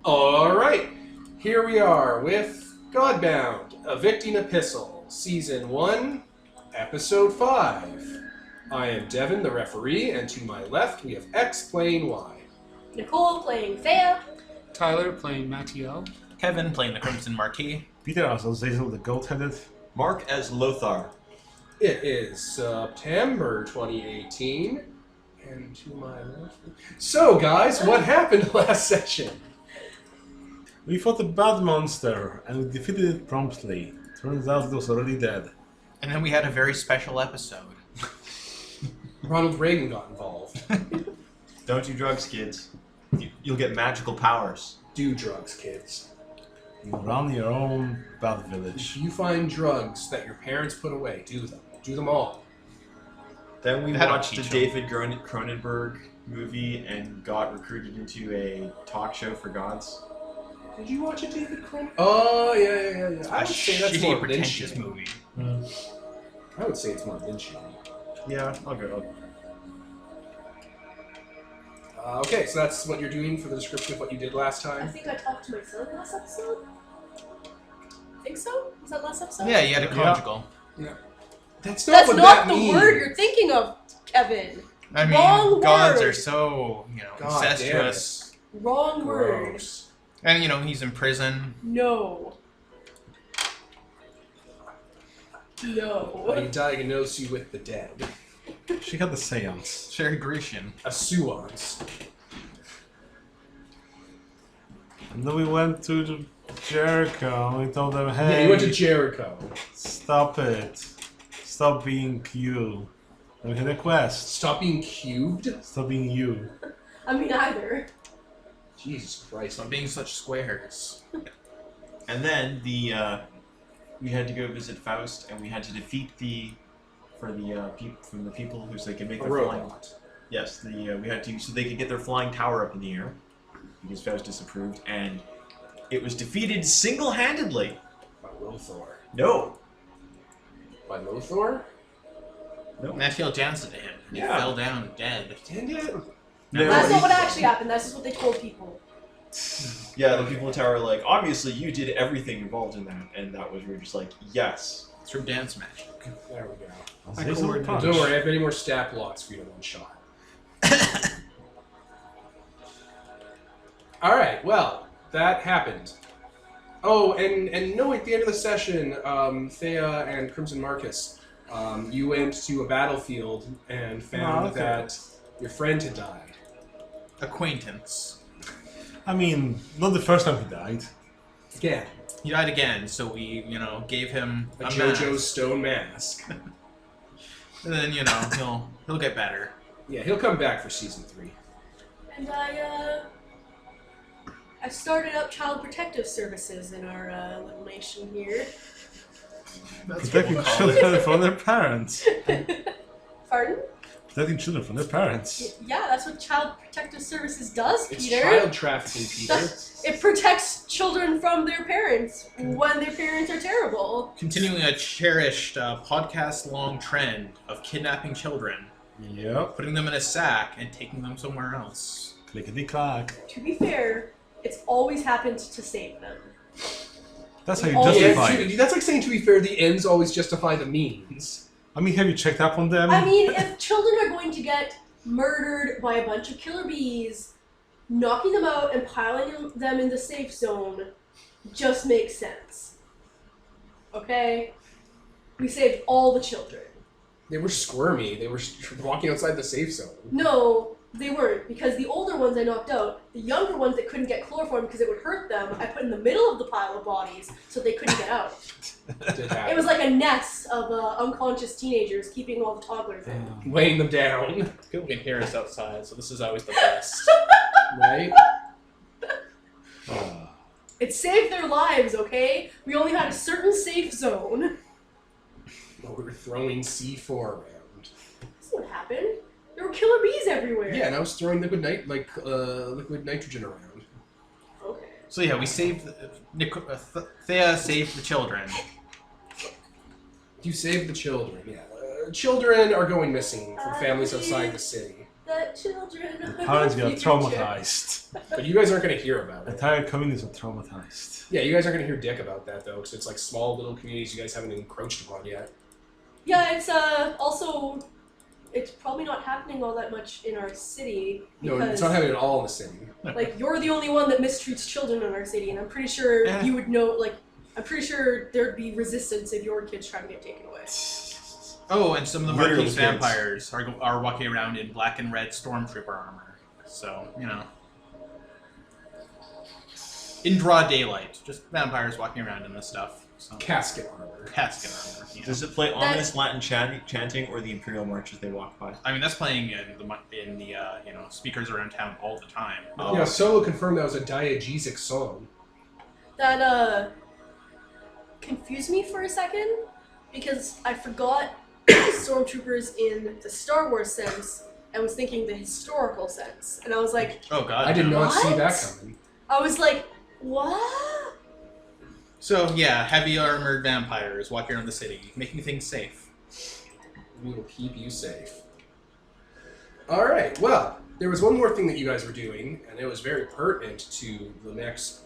Alright, here we are with Godbound, Evicting Epistle, Season 1, Episode 5. I am Devin, the referee, and to my left we have X playing Y. Nicole playing Thea. Tyler playing Mattiel. Kevin playing the Crimson Marquis. Peter as Azazel the Goat-Headed. Mark as Lothar. It is September 2018, and to my left... So guys, what happened last session? We fought a bad monster, and we defeated it promptly. Turns out it was already dead. And then we had a very special episode. Ronald Reagan got involved. Don't do drugs, kids. You'll get magical powers. Do drugs, kids. You run your own bad If village. you find drugs that your parents put away, do them. Do them all. Then we That'll watched a teach 'em. David Cronenberg movie and got recruited into a talk show for gods. Did you watch a David Cronenberg? Oh, yeah. I would say that's more pretentious Lynchian. movie. I would say it's more Lynchian. Yeah, I'll go. Okay, so that's what you're doing for the description of what you did last I time? think I talked to myself last episode. Think so? Was that last episode? Yeah, you had a conjugal. That's not That's what not that the means. word you're thinking of, Kevin. I mean, Wrong gods word. are so, God damn incestuous. Wrong word. Gross. And, he's in prison. No. I No. diagnose you with the dead. She had the seance. It's very Grecian. A seance. And then we went to Jericho, and we told them, hey, Yeah, you went to Jericho. stop it. Stop being you. And we had a quest. Stop being cubed? Stop being you. I mean, either. Jesus Christ. Stop being such squares. And then we had to go visit Faust, and we had to defeat from the people who so they can make A their flying. robot. Yes, we had to so they could get their flying tower up in the air because Faust disapproved, and it was defeated single-handedly. By Lothar. No. By Lothar? Mattiel danced to him. He Yeah. fell down dead. And yet... No. That's not what actually happened. That's just what they told people. Yeah, the people in the tower were like, obviously you did everything involved in that, and that was we were just like, yes. Through dance magic. There we go. Azazel punch. Don't worry, I have many more stat blocks for you in one shot. Alright, well, that happened. Oh, and no, at the end of the session, Thea and Crimson Marcus, you went to a battlefield and found okay. that your friend had died. Acquaintance. I mean, not the first time he died. Again, He died again, so we, gave him a a JoJo mask. stone mask. And then, he'll get better. Yeah, he'll come back for season 3. And I started up child protective services in our little nation here. That's Protecting children from their parents. Pardon? Protecting children from their parents. Yeah, that's what child protective services does, It's Peter. child trafficking, Peter. It protects children from their parents when their parents are terrible. Continuing a cherished podcast-long trend of kidnapping children, Yep. putting them in a sack, and taking them somewhere else. Clickety-clack. To be fair, it's always happened to save them. That's how you Oh, yeah, justify it. That's like saying, to be fair, the ends always justify the means. I mean, have you checked up on them? I mean, if children are going to get murdered by a bunch of killer bees, knocking them out and piling them in the safe zone just makes sense. Okay? We saved all the children. They were squirmy. They were walking outside the safe zone. No, they weren't, because the older ones I knocked out, the younger ones that couldn't get chloroform because it would hurt them, I put in the middle of the pile of bodies so they couldn't get out. Did happen. It was like a nest of unconscious teenagers keeping all the toddlers in. Weighing them down, People can hear us outside, so this is always the best. right? It saved their lives, okay? We only had a certain safe zone. Well, we were throwing C4 around. That's what happened. There were killer bees everywhere. Yeah, and I was throwing liquid nitrogen around. Okay. So yeah, we saved... Thea saved the children. You saved the children, yeah. Children are going missing from families outside the city. The children. The parents of got the future. traumatized. But you guys aren't going to hear about it. Entire communities are traumatized. Yeah, you guys aren't going to hear dick about that, though, because it's like small little communities you guys haven't encroached upon yet. Yeah, it's also, it's probably not happening all that much in our city. No, Because, it's not happening at all in the city. like, you're the only one that mistreats children in our city, and I'm pretty sure you would know, like, I'm pretty sure there'd be resistance if your kids try to get taken away. Oh, and some of the Literal Marquise kids. vampires are walking around in black and red stormtrooper armor. So, you know. In broad daylight. Just vampires walking around in this stuff. So. Casket armor. Casket armor. Yeah. Does it play ominous Latin chanting or the Imperial March as they walk by? I mean, that's playing in the you know, speakers around town all the time. Yeah, Solo confirmed that was a diegesic song. That, confused me for a second, because I forgot stormtroopers in the Star Wars sense, and was thinking the historical sense. And I was like, Oh god. I did not see What? that coming. I was like, what? So, yeah, heavy armored vampires walking around the city, making things safe. We will keep you safe. Alright, well, there was one more thing that you guys were doing, and it was very pertinent to the next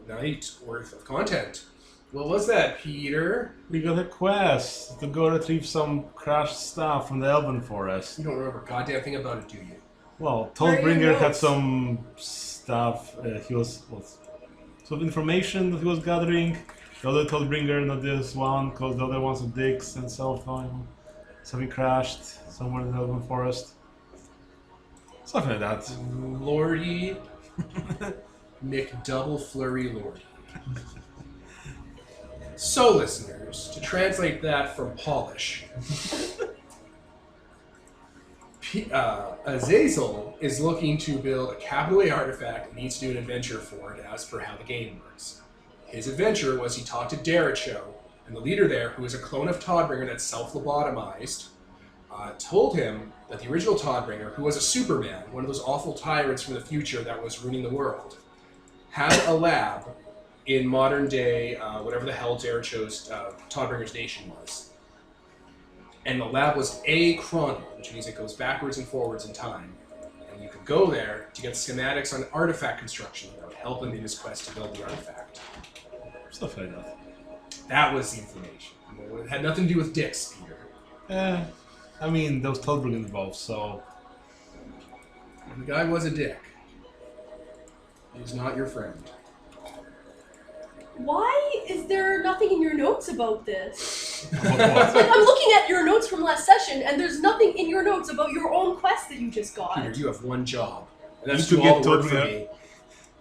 night worth of content. What was that, Peter? We got a quest to go retrieve some crashed stuff from the Elven Forest. You don't remember a goddamn thing about it, do you? Well, Where are your Tollbringer had notes? some stuff. He was some information that he was gathering. The other Tollbringer, not this one, because the other one's a Dix and Self-Time. Something crashed somewhere in the Elven Forest. Something like that. Lordy McDouble Flurry Lordy. So, listeners, to translate that from Polish, Azazel is looking to build a capital A artifact and needs to do an adventure for it as per how the game works. His adventure was he talked to Dericho, and the leader there, who is a clone of Toddbringer that's self-lobotomized, told him that the original Toddbringer, who was a Superman, one of those awful tyrants from the future that was ruining the world, had a lab in modern day, whatever the hell Dericho's Toddbringer's nation was. And the lab was achrono, which means it goes backwards and forwards in time. And you could go there to get schematics on artifact construction that would help him in his quest to build the artifact. Stuff like that. That was the information. It had nothing to do with dicks, Peter. I mean, there was Tollbringer involved, so... The guy was a dick. He was not your friend. Why is there nothing in your notes about this? What? Like, I'm looking at your notes from last session, and there's nothing in your notes about your own quest that you just got. Peter, you have one job. And that's You to to all get the work for Toddbringer. me.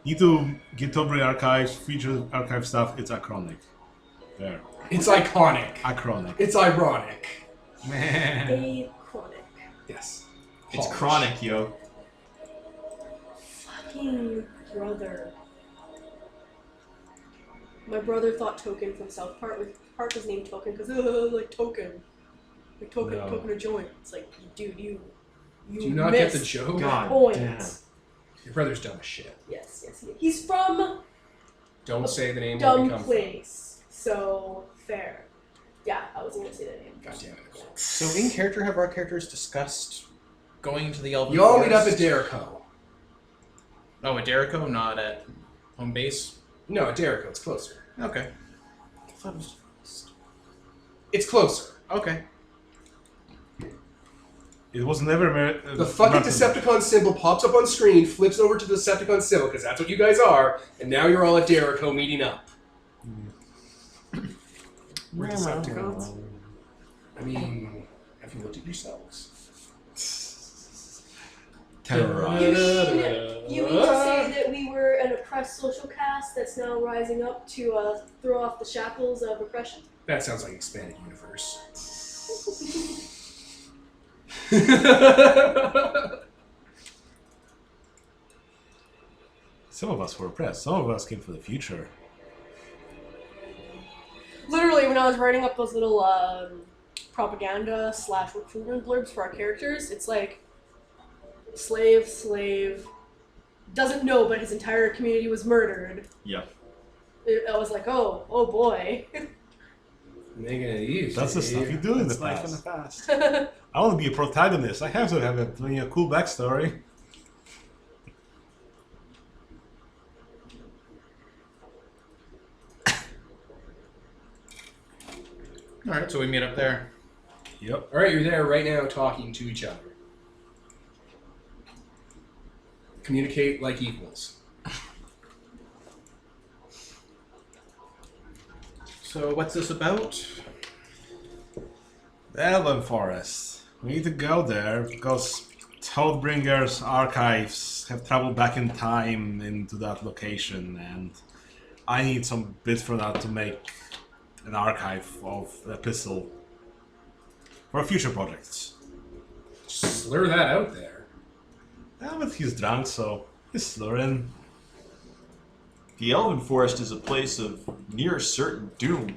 Need to get Tollbringer archives, feature archive stuff, it's acronic. There. It's iconic. Acronic. It's ironic. Man. A chronic. Yes. It's Polish. chronic, yo. Fucking brother. My brother thought Token from South Park was named Token because like Token. Like Token, No. Token a joint. It's like, dude, you Do you not get the missed joke? God point. damn. Your brother's dumb as shit. Yes, he's from Don't say the name where we dumb come place. So fair. Yeah, I wasn't gonna say that name. from. God damn it. So, in character, have our characters discussed going to the Elven You all meet up Forest? at Dericho. Oh, at Dericho, not at home base? No, at Dericho. It's closer. Okay. It's closer. Okay. It was never... The fucking Decepticon symbol pops up on screen, flips over to the Decepticon symbol, because that's what you guys are, and now you're all at Dericho meeting up. We're Decepticons? I mean, have you looked at yourselves? Terrorized. You mean to say that we were an oppressed social caste that's now rising up to throw off the shackles of oppression? That sounds like expanded universe. Some of us were oppressed. Some of us came from the future. Literally, when I was writing up those little propaganda / recruitment blurbs for our characters, it's like slave, doesn't know, but his entire community was murdered. Yeah. I was like, oh boy. Making it easy. That's the stuff you do in the That's life in the past. past. I want to be a protagonist. I have to have a cool backstory. Alright, so we meet up there. Yep. All right, you're there right now talking to each other. Communicate like equals. So what's this about? The Elven Forest. We need to go there because Toadbringer's archives have traveled back in time into that location, and I need some bits for that to make an archive of the Epistle for future projects. Slur that out there. Yeah, but he's drunk, so he's slurring. The Elven Forest is a place of near certain doom.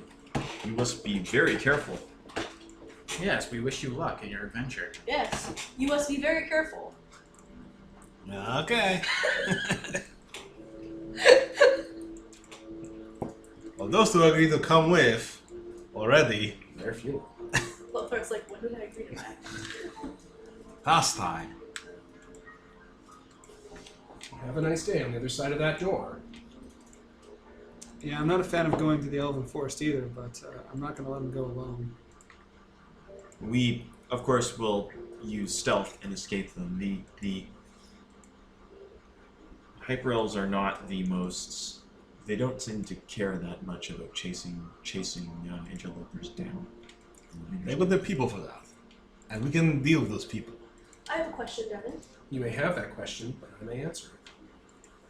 You must be very careful. Yes, we wish you luck in your adventure. Yes, you must be very careful. Okay. Well, those two agreed to come with already. They're few. Lothar's like, when did I agree to that? Last time. Have a nice day on the other side of that door. Yeah, I'm not a fan of going to the Elven Forest either, but I'm not going to let him go alone. We, of course, will use stealth and escape them. The Hyperelves are not the most... They don't seem to care that much about chasing interlopers down. They got the people for that. And we can deal with those people. I have a question, Devin. You may have that question, but I may answer it.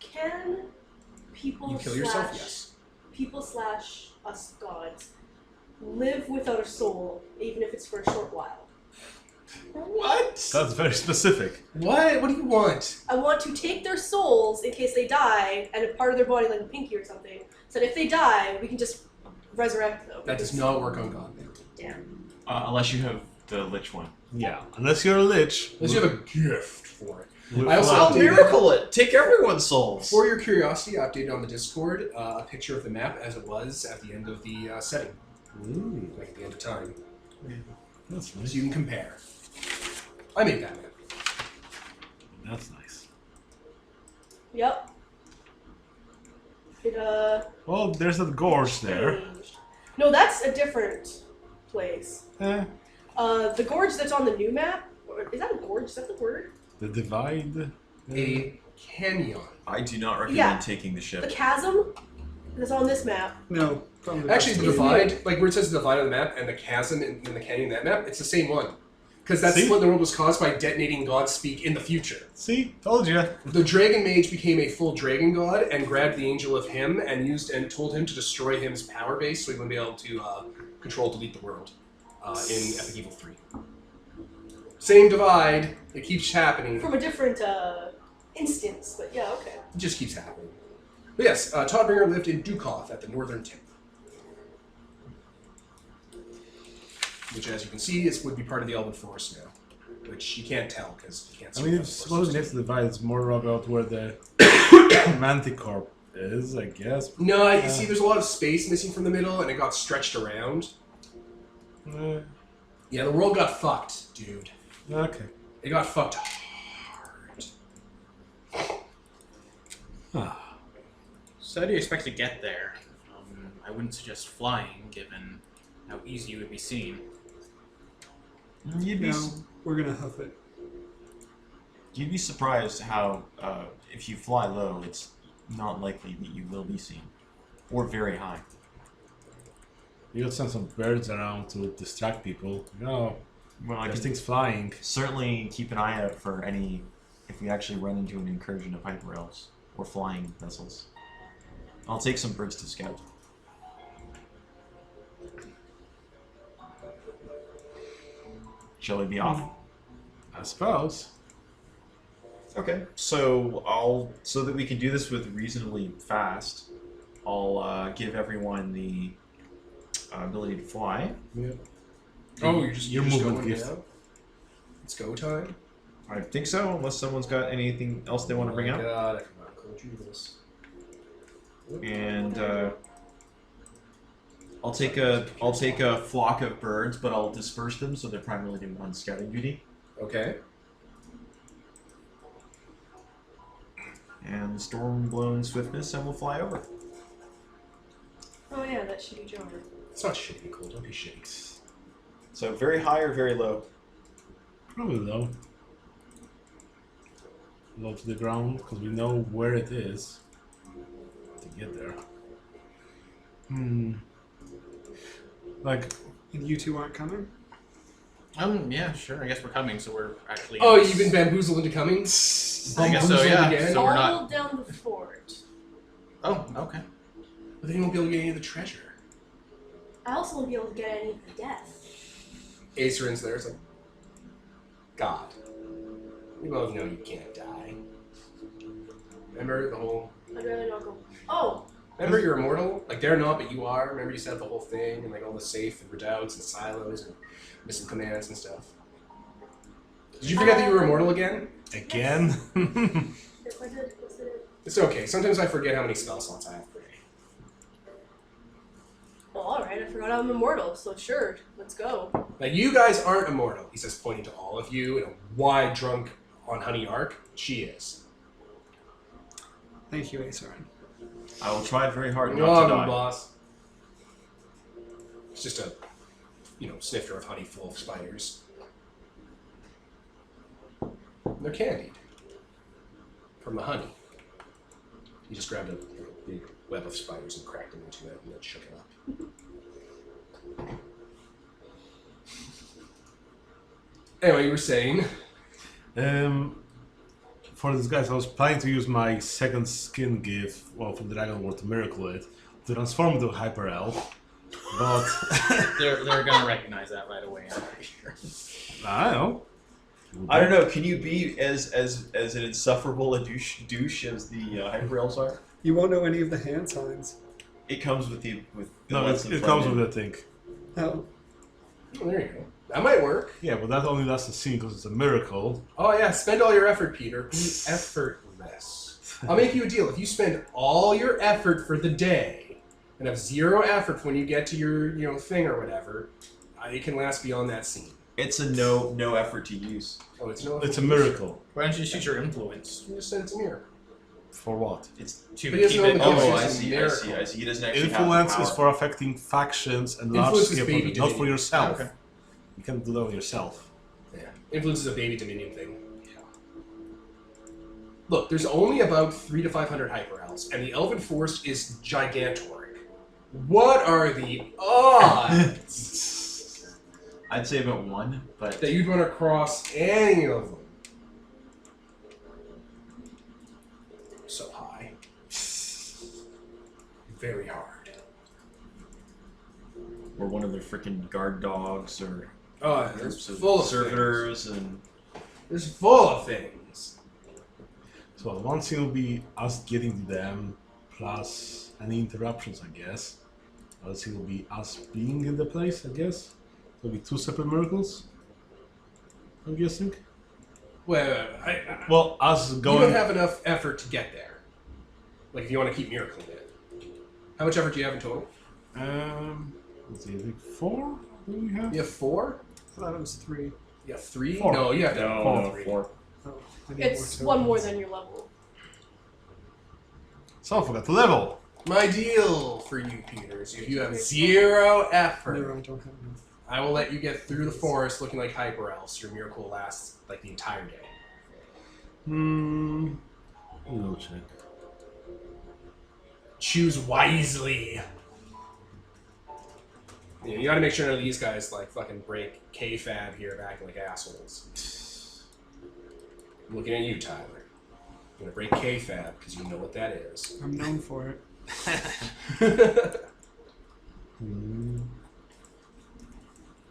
Can people You kill yourself, yes. people slash us gods live without a soul, even if it's for a short while? What? That's very specific. What? What do you want? I want to take their souls in case they die, and a part of their body, like a pinky or something, so that if they die, we can just resurrect them. That does not work on Godbound. Damn. Unless you have the Lich one. Yeah. Unless you're a lich. Unless you have a gift for it. we'll- I also I'll updated- miracle it! Take everyone's souls! For your curiosity, I updated on the Discord a picture of the map as it was at the end of the setting. Ooh, Like at the end of time. that's So nice. you can compare. I made that map. That's nice. Yep. It Well, there's that gorge there. changed. No, that's a different place. Eh, The gorge that's on the new map, or is that a gorge? Is that the word? the divide. A canyon. I do not recommend Yeah. taking the The ship. chasm that's on this map. No, probably Actually, the not. divide, like where it says the divide on the map and the chasm in the canyon in that map, it's the same one. Because that's See? when the world was caused by detonating God speak in the future. See? Told you. The dragon mage became a full dragon god and grabbed the angel of him and told him to destroy him's power base so he wouldn't be able to control, delete the world in Epic Evil 3. Same divide. It keeps happening. From a different instance, but yeah, okay. It just keeps happening. But yes, Toddbringer lived in Dukoth at the northern tip. Which, as you can see, would be part of the Elven Forest now. Which you can't tell because you can't see. I mean, what it's the supposed to forest be is. next to the divide. It's more about where the Manticore is, I guess. No, you see, there's a lot of space missing from the middle, and it got stretched around. Eh, Yeah, the world got fucked, dude. okay. It got fucked hard. Ah, So how do you expect to get there? I wouldn't suggest flying, given how easy you would be seen. You'd be, No, we're going to hoof it. you'd be surprised how, if you fly low, it's not likely that you will be seen. Or very high. you could send some birds around to distract people. No, Well, I there's can things flying. certainly keep an eye out for any, if we actually run into an incursion of hyperelves or flying vessels. I'll take some birds to scout. Shall we be off? I suppose. Okay. So so that we can do this with reasonably fast, I'll give everyone the ability to fly. Yeah. Oh, Your just movement going gift. now? It's go time? I think so, unless someone's got anything else they want to bring up. God, I forgot to do this. And I'll take a flock of birds, but I'll disperse them so they're primarily doing on scouting duty. Okay. And storm-blown swiftness, and we'll fly over. Oh yeah, that shitty jumper. It's not shitty, Cole. Don't be shitty. So very high or very low? Probably low. Low to the ground, because we know where it is to get there. Like, And you two aren't coming? Yeah, sure. I guess we're coming, so we're actually. Oh, you've been bamboozled into coming? I guess so, Bamboozled yeah. again? So we're All not. down the fort. Oh, okay. But then you won't be able to get any of the treasure. I also won't be able to get any of the death. Aceryn's there. It's like, God, we both know you can't die. Remember the whole... I'd rather not go. Oh! Remember you're immortal? Like, they're not, but you are. Remember you set up the whole thing, and like all the safe and redoubts and silos and missing commands and stuff. Did you forget that you were immortal again? again? Yes, I did. Yes, I did. It's okay. Sometimes I forget how many spell slots I have per day. Well, alright, I forgot I'm immortal, so sure, let's go. Now, you guys aren't immortal, he says, pointing to all of you in a wide drunk on Honey Arc. She is. Thank you, Aceryn. I will try very hard You're not to welcome, die. boss. It's just a, snifter of honey full of spiders. They're candied. From the honey. He just grabbed a big web of spiders and cracked them into it and then shook it up. Anyway, you were saying... For this guys, I was planning to use my second skin gift, from Dragon World to Miracle It, to transform into Hyper Elf, but... They're gonna recognize that right away, I'm pretty sure. I don't know. I don't know. Can you be as an insufferable a douche as the Hyper Elves are? You won't know any of the hand signs. It comes with the No, lets it them comes fly with in. the thing. Oh, Oh, there you go. That might work. Yeah, but that only lasts a scene because it's a miracle. Oh yeah, spend all your effort, Peter. Be effortless. I'll make you a deal. If you spend all your effort for the day and have zero effort when you get to your thing or whatever, it can last beyond that scene. It's a no effort to use. Oh, it's no. It's a miracle. Why don't you just use your influence You just said it's a mirror. For what? It's to But he doesn't keep know it the going? difference. I see. He doesn't actually Influence have the is power. for affecting factions and large Influence is scale baby projects, not for dominion. yourself. Okay. You can't do that on yourself. Yeah. Influence is a baby dominion thing. Look, there's only about 300 to 500 hyper elves, and the elven forest is gigantoric. What are the odds I'd say about one, but that you'd run across any of them? So high. Very hard. or one of their freaking guard dogs or Oh, groups it's of full of servitors and. It's full of things. So one scene will be us getting to them, plus any interruptions, I guess. Other scene will be us being in the place, I guess. It'll be two separate miracles, I'm guessing. Well, Well, us you going... don't have enough effort to get there. Like, if you want to keep miracling it. How much effort do you have in total? Let's see, I think 4 do we have? You have 4? I thought it was 3. You have 3? 4. No, you have to have No, 3. 4. Oh, I need It's more one more tokens. than your level. So I forgot to level. My deal for you, Peter, is if you have 0 effort, No, I don't have enough. I will let you get through the forest looking like hyper elves. Your miracle will last like the entire day. We'll check. Choose wisely. Yeah, you gotta make sure none of these guys like fucking break K-Fab here acting like assholes. I'm looking at you, Tyler. You're gonna break K-Fab because you know what that is. I'm known for it.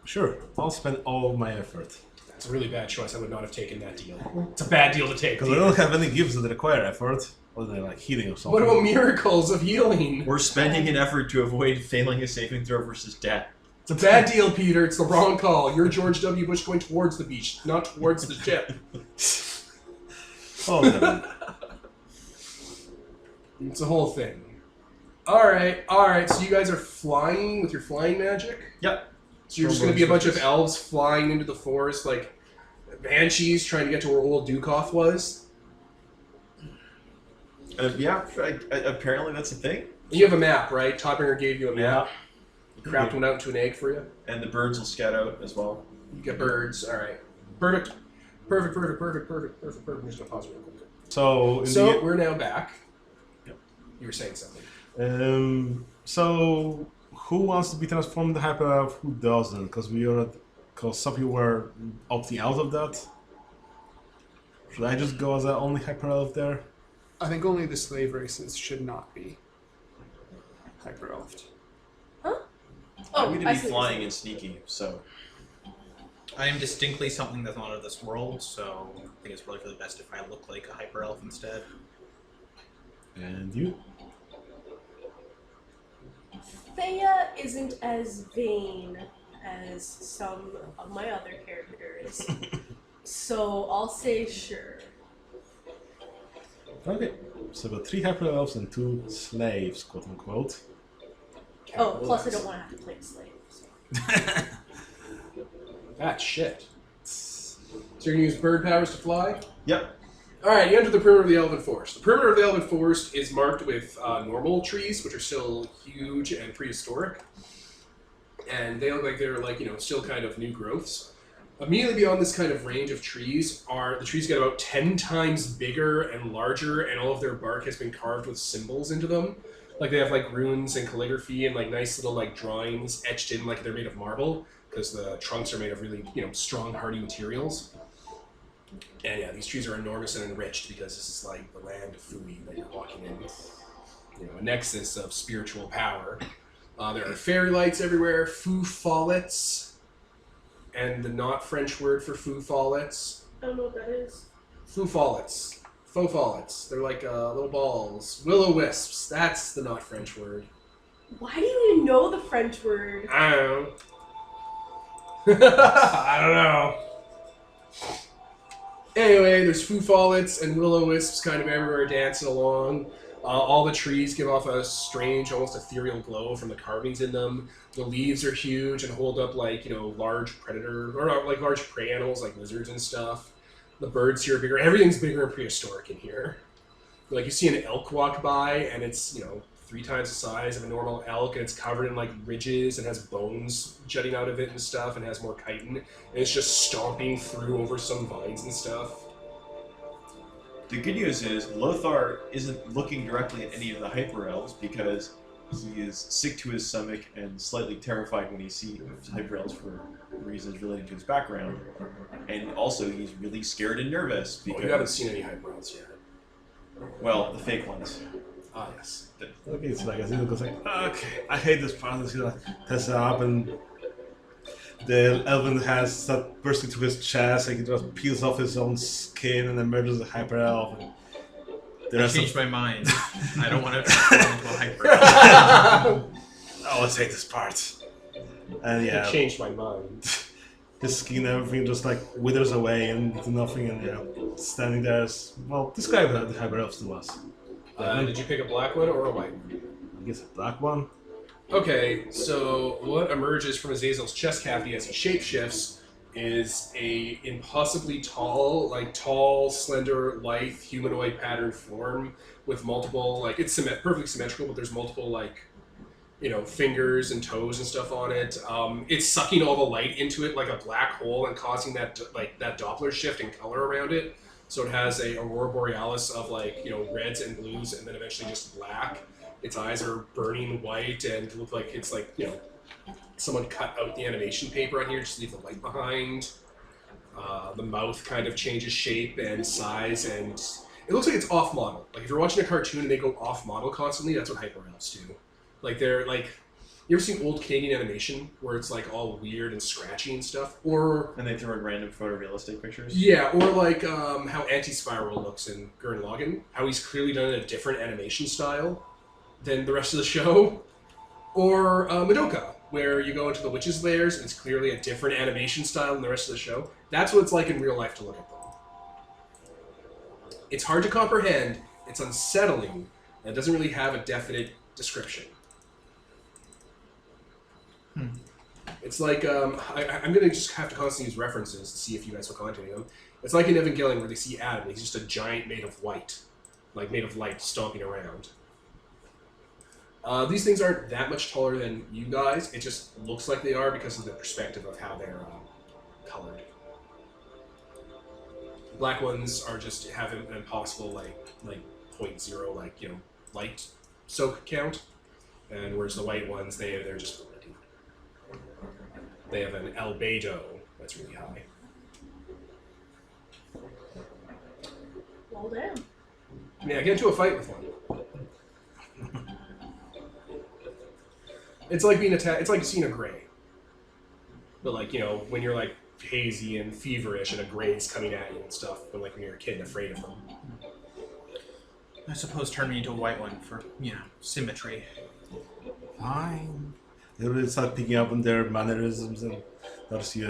Sure, I'll spend all of my effort. That's a really bad choice. I would not have taken that deal. It's a bad deal to take. Because I don't have any gifts that require effort, other than like healing or something. What about miracles of healing? We're spending an effort to avoid failing a saving throw versus death. It's a bad deal, Peter. It's the wrong call. You're George W. Bush going towards the beach, not towards the ship. Oh, then. It's a whole thing. Alright. So you guys are flying with your flying magic? Yep. So you're just going to be a bunch of elves flying into the forest like banshees trying to get to where old Dukoff was? Apparently that's a thing. You have a map, right? Todbringer gave you a map. He crapped one out into an egg for you. And the birds will scout out as well. You get birds. Alright. Perfect. I'm just going to pause real quick. So We're now back. Yep. You were saying something. So who wants to be transformed into hyper elf? Who doesn't? Because some people were opting out of that. Should I just go as the only hyper elf there? I think only the slave races should not be hyper-elfed. Huh? I'm going to I be see what flying you're and sneaky, so... I am distinctly something that's not of this world, so I think it's probably for the best if I look like a hyper elf instead. And you? Thea isn't as vain as some of my other characters, so I'll say sure. Okay. So we've got 3 hyper elves and 2 slaves, quote unquote. Oh, plus I don't want to have to play a slave. So. That shit. So you're going to use bird powers to fly? Yep. Alright, you enter the perimeter of the Elven Forest. The perimeter of the Elven Forest is marked with normal trees, which are still huge and prehistoric. And they look like they're still kind of new growths. Immediately beyond this kind of range of trees the trees get about 10 times bigger and larger, and all of their bark has been carved with symbols into them. Like they have runes and calligraphy and nice little drawings etched in like they're made of marble, because the trunks are made of really strong, hardy materials. And yeah, these trees are enormous and enriched because this is like the land of Fui that you're walking in. A nexus of spiritual power. There are fairy lights everywhere, foo follets, and the not French word for foo follets. I don't know what that is. Foo follets. Faux follets. They're like little balls. Will-o-wisps. That's the not French word. Why do you even know the French word? I don't know. I don't know. Anyway, there's foo follets and will-o-wisps kind of everywhere dancing along. All the trees give off a strange, almost ethereal glow from the carvings in them. The leaves are huge and hold up large large prey animals like lizards and stuff. The birds here are bigger. Everything's bigger and prehistoric in here. You see an elk walk by and it's 3 times the size of a normal elk, and it's covered in ridges and has bones jutting out of it and stuff, and has more chitin, and it's just stomping through over some vines and stuff. The good news is Lothar isn't looking directly at any of the hyper elves because he is sick to his stomach and slightly terrified when he sees hyper elves for reasons related to his background, and also he's really scared and nervous because you haven't seen any hyper elves yet. Well, the fake ones. Ah, yes. Okay, it's like, okay, I hate this part. He's gonna test it up, and the elven has started bursting through his chest, he just peels off his own skin and emerges a hyper elf. I changed my mind. I don't want to transform into a hyper elf. Oh, let's hate this part. And yeah, I changed my mind. his skin, everything just withers away and into nothing, and standing there as, well, describe the hyper elves to us. Did you pick a black one or a white one? I guess a black one. Okay, so what emerges from Azazel's chest cavity as he shapeshifts is a impossibly tall, slender, lithe, humanoid patterned form with multiple, it's perfectly symmetrical, but there's multiple, fingers and toes and stuff on it. It's sucking all the light into it like a black hole and causing that Doppler shift in color around it. So it has a aurora borealis of reds and blues, and then eventually just black. Its eyes are burning white and look like it's someone cut out the animation paper on here just to leave the light behind. The mouth kind of changes shape and size, and it looks like it's off model. If you're watching a cartoon and they go off model constantly, that's what hyper elves do. They're you ever seen old Canadian animation where it's all weird and scratchy and stuff? And they throw in random photorealistic pictures? Yeah, or how Anti-Spiral looks in Gurren Lagann. How he's clearly done a different animation style than the rest of the show. Or Madoka, where you go into the witches' lairs and it's clearly a different animation style than the rest of the show. That's what it's like in real life to look at them. It's hard to comprehend, it's unsettling, and it doesn't really have a definite description. It's like, I'm going to just have to constantly use references to see if you guys will contact them. It's like in Evangelion where they see Adam, he's just a giant made of white. Like made of light stomping around. These things aren't that much taller than you guys. It just looks like they are because of the perspective of how they're colored. Black ones are just have an impossible like 0.0 light soak count, and whereas the white ones they're just they have an albedo that's really high. Well, damn. Yeah, get into a fight with one. It's like being attacked. It's like seeing a gray. But like when you're like hazy and feverish and a gray's coming at you and stuff. But like when you're a kid and afraid of them. I suppose turn me into a white one for symmetry. Fine. They will start picking up on their mannerisms and they'll see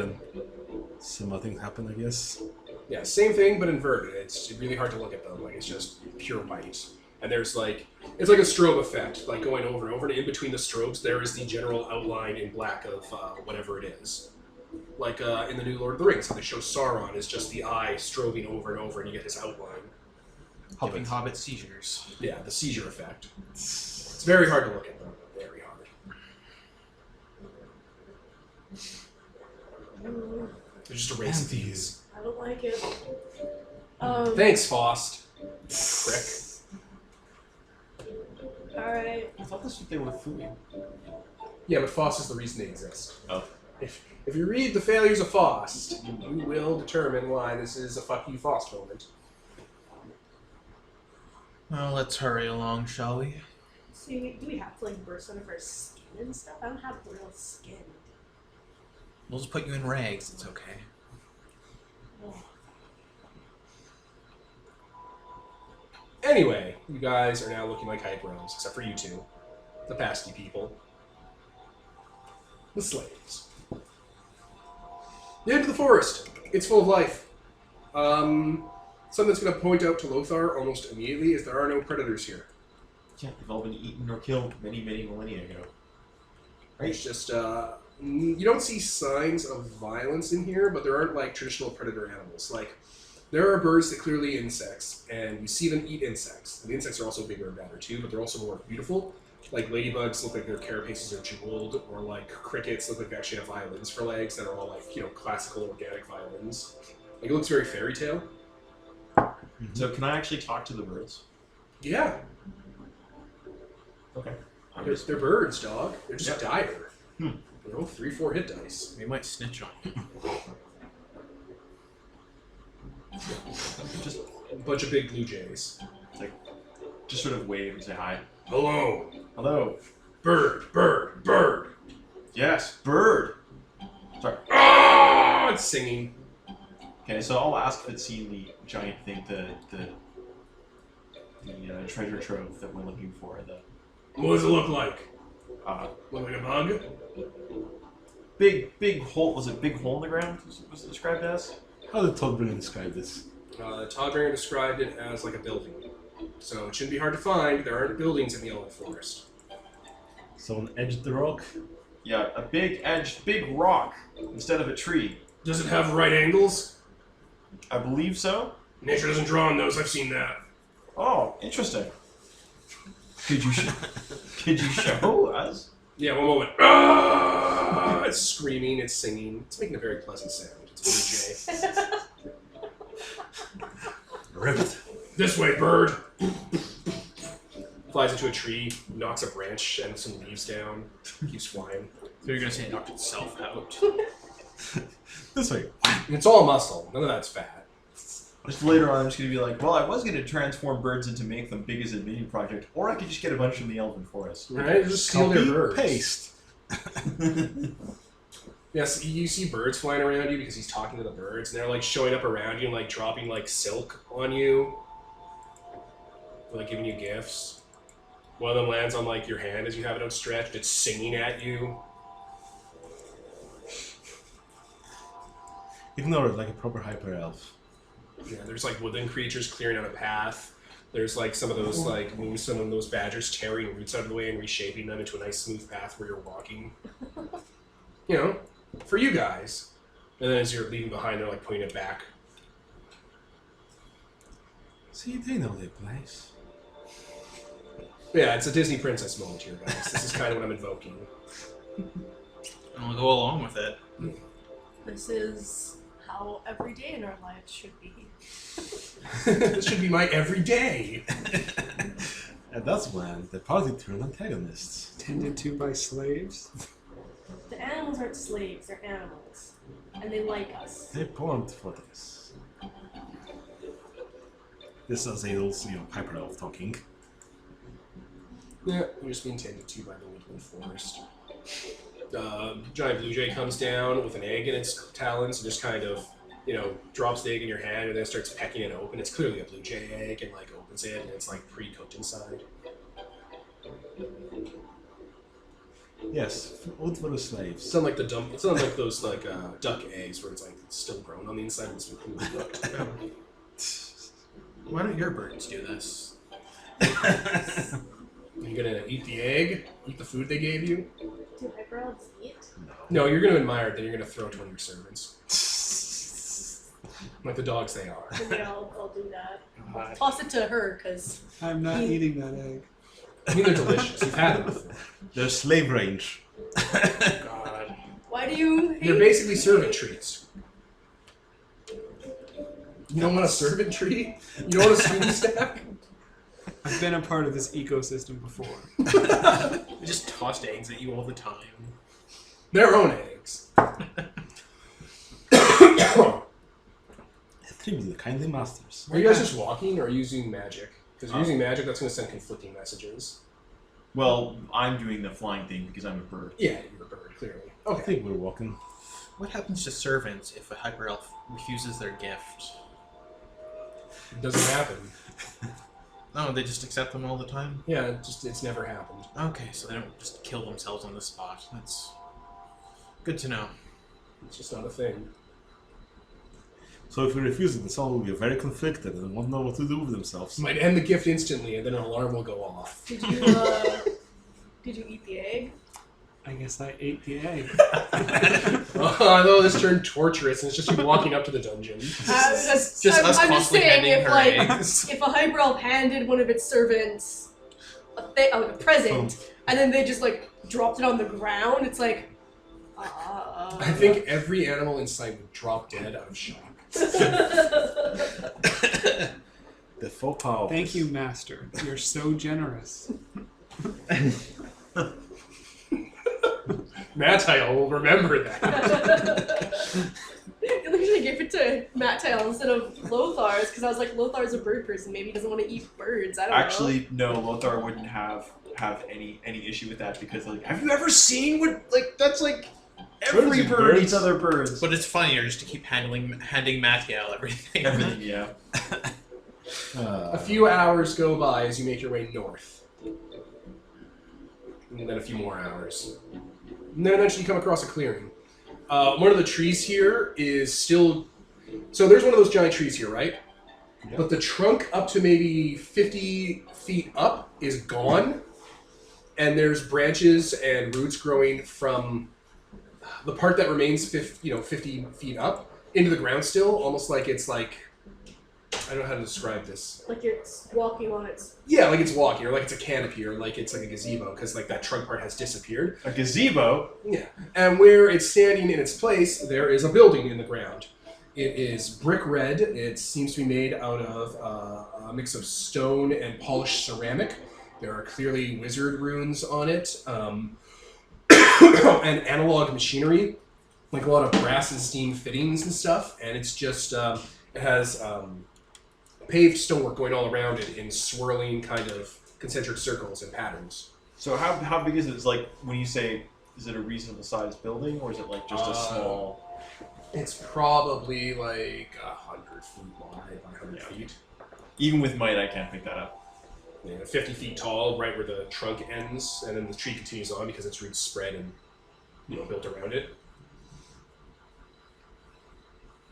similar things happen, I guess. Yeah, same thing but inverted. It's really hard to look at them. Like it's just pure white. And there's like it's like a strobe effect, like going over and over. And in between the strobes, there is the general outline in black of whatever it is. Like in the new Lord of the Rings, how they show Sauron is just the eye strobing over and over, and you get this outline. Giving Hobbit seizures. Yeah, the seizure effect. It's very hard to look at them. Very hard. They're just a race of these. I don't like it. Thanks, Faust. Prick. Alright. I thought that's what they were fooling. Yeah, but Faust is the reason they exist. Oh. If you read The Failures of Faust, you will determine why this is a fuck you Faust moment. Well, let's hurry along, shall we? So do we have to like burst out of our skin and stuff? I don't have real skin. We'll just put you in rags, it's okay. Oh. Anyway, you guys are now looking like hyper elves, except for you two. The pasty people. The slaves. The end of the forest. It's full of life. Something that's going to point out to Lothar almost immediately is there are no predators here. Yeah, they've all been eaten or killed many, many millennia ago. Right? It's just, you don't see signs of violence in here, but there aren't like traditional predator animals. Like, there are birds that clearly eat insects, and you see them eat insects. And the insects are also bigger and badder too, but they're also more beautiful. Like ladybugs look like their carapaces are jeweled, or like crickets look like they actually have violins for legs that are all like, classical organic violins. Like, it looks very fairy tale. So can I actually talk to the birds? Yeah, Okay. they're birds, dog. They're just Yep. dire. 3-4 hit dice. We might snitch on you. Just A bunch of big blue jays. just sort of wave and say hi. Hello. Hello. Bird, bird, bird. Yes, bird. Sorry. Ah, it's singing. Okay, so I'll ask if it's seen the giant thing, the treasure trove that we're looking for. What does it look like? The Look like a bug? big hole. Was it big hole in the ground? Was it described as? How did Toddbringer describe this? Toddbringer described it as like a building. So it shouldn't be hard to find. There aren't buildings in the Elven Forest. Someone edged the rock? Yeah, a big rock instead of a tree. Does it have right angles? I believe so. Nature doesn't draw on those. I've seen that. Oh, interesting. Could you show us? Yeah, one moment. Ah! It's screaming, it's singing. It's making a very pleasant sound. It's a blue jay. Ribbit. This way, bird! Flies into a tree, knocks a branch and some leaves down, keeps flying. So you're gonna say it knocked itself out? This way. It's all muscle. None of that's fat. Just later on, I'm just going to be like, well, I was going to transform birds into make them big as a mini project, or I could just get a bunch from the Elven Forest. Right? Just steal their birds. Paste. Yes, you see birds flying around you because he's talking to the birds, and they're like showing up around you and like dropping like silk on you. They're like giving you gifts. One of them lands on like your hand as you have it outstretched. It's singing at you. Ignore it like a proper hyper elf. Yeah, there's like woodland creatures clearing out a path. There's like some of those like moves, some of those badgers tearing roots out of the way and reshaping them into a nice smooth path where you're walking. You know, for you guys. And then as you're leaving behind, they're like putting it back. See, they know their place. Yeah, it's a Disney princess moment here, guys. This is kind of what I'm invoking. I'll go along with it. This is how every day in our lives should be. This should be my everyday. And that's when the party turned antagonists. Tended to by slaves. The animals aren't slaves, they're animals. And they like us. They're born for this. This is Adel's, Piper Elf talking. Yeah, we're just being tended to by the woodland forest. Giant blue jay comes down with an egg in its talons and just kind of, drops the egg in your hand and then starts pecking it open. It's clearly a blue jay egg and like opens it and it's like pre-cooked inside. Yes, food for the slaves. It's not like it's not like those like duck eggs where it's like still grown on the inside and it's been completely cooked. Why don't your birds do this? You're gonna eat the egg, eat the food they gave you. Do hyper elves eat? No, you're gonna admire it, then you're gonna throw it to one of your servants. Like the dogs they are. Maybe I'll do that. I'll toss it to her, because... I'm not eating that egg. I mean, they're delicious. You've had them before. They're slave range. God. Why do you hate... They're basically servant treats. You don't want a servant treat? You don't want a sweetie stack? I've been a part of this ecosystem before. They just tossed eggs at you all the time. Their own eggs. Tribute the kindly masters. Are you guys just walking or using magic? Because you're using magic, that's going to send conflicting messages. Well, I'm doing the flying thing because I'm a bird. Yeah, you're a bird, clearly. I Okay. think we're walking. What happens to servants if a hyper elf refuses their gift? It doesn't happen. No, they just accept them all the time? Yeah, it's never happened. Okay, so they don't just kill themselves on the spot. That's good to know. It's just not a thing. So if we refuse it, the soul will be very conflicted and won't know what to do with themselves. Might end the gift instantly, and then an alarm will go off. Did you eat the egg? I guess I ate the egg. Although this turned torturous, and it's just you walking up to the dungeon. Just I'm us just constantly saying, handing if her like eggs. if a hyper elf handed one of its servants a present, and then they just like dropped it on the ground, it's like. I think every animal in sight would drop dead out of shock. The faux pas. Thank you, Master. You're so generous. Mattiel will remember that. At least I gave it to Matt Tail instead of Lothar's because I was like, Lothar's a bird person. Maybe he doesn't want to eat birds. I don't know. Actually, no, Lothar wouldn't have any issue with that because like, have you ever seen what that's like every Birds eat bird birds. eats other birds. But it's funnier just to keep handing Mattiel everything. Everything, yeah. A few hours go by as you make your way north. And then a few more hours. And then eventually you come across a clearing. One of the trees here is still... So there's one of those giant trees here, right? Yeah. But the trunk up to maybe 50 feet up is gone. And there's branches and roots growing from the part that remains 50 feet up into the ground still, almost like it's like... I don't know how to describe this. Like it's walking on its. Yeah, like it's walking, or like it's a canopy, or like it's like a gazebo, because like that trunk part has disappeared. A gazebo. Yeah, and where it's standing in its place, there is a building in the ground. It is brick red. It seems to be made out of a mix of stone and polished ceramic. There are clearly wizard runes on it, and analog machinery, like a lot of brass and steam fittings and stuff. And it's just it has. Paved stonework going all around it in swirling kind of concentric circles and patterns. So how big is it? It's like when you say, is it a reasonable sized building or is it like just a small? It's probably like 100 feet wide by 100 feet. Even with might, I can't pick that up. 50 feet tall, right where the trunk ends, and then the tree continues on because its roots spread and built around it.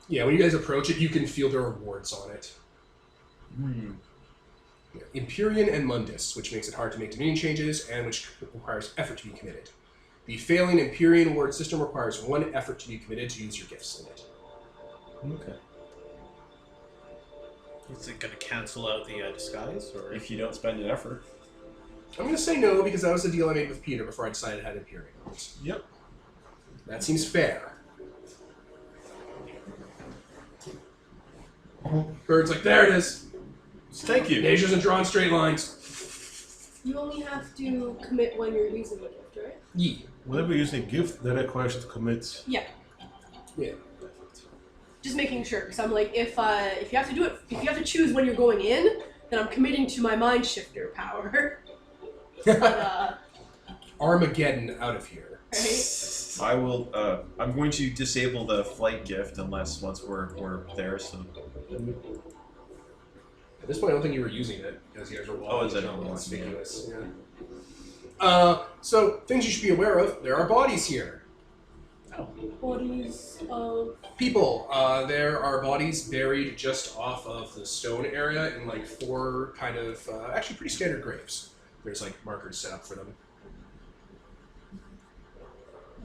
Yeah, when you guys approach it, you can feel there are wards on it. Empyrean and Mundus, which makes it hard to make dominion changes and which requires effort to be committed. The failing Empyrean ward system requires 1 effort to be committed to use your gifts in it. Okay. Is it going to cancel out the disguise? Or If you don't spend an effort. I'm going to say no because that was the deal I made with Peter before I decided I had Empyrean wards. Yep. That seems fair. Bird's like, there it is. Thank you. Measures and drawn straight lines. You only have to commit when you're using the gift, right? Yeah. Whenever you use a gift, that requires you to commit. Yeah. Yeah. Just making sure, because I'm like, if you have to do it, if you have to choose when you're going in, then I'm committing to my mind shifter power. But, Armageddon out of here. right? I will. I'm going to disable the flight gift unless once we're there. So. At this point, I don't think you were using it because you guys were Oh, is it? conspicuous. Yeah. So things you should be aware of. There are bodies here. Bodies of... People. There are bodies buried just off of the stone area in like 4 kind of actually pretty standard graves. There's like markers set up for them.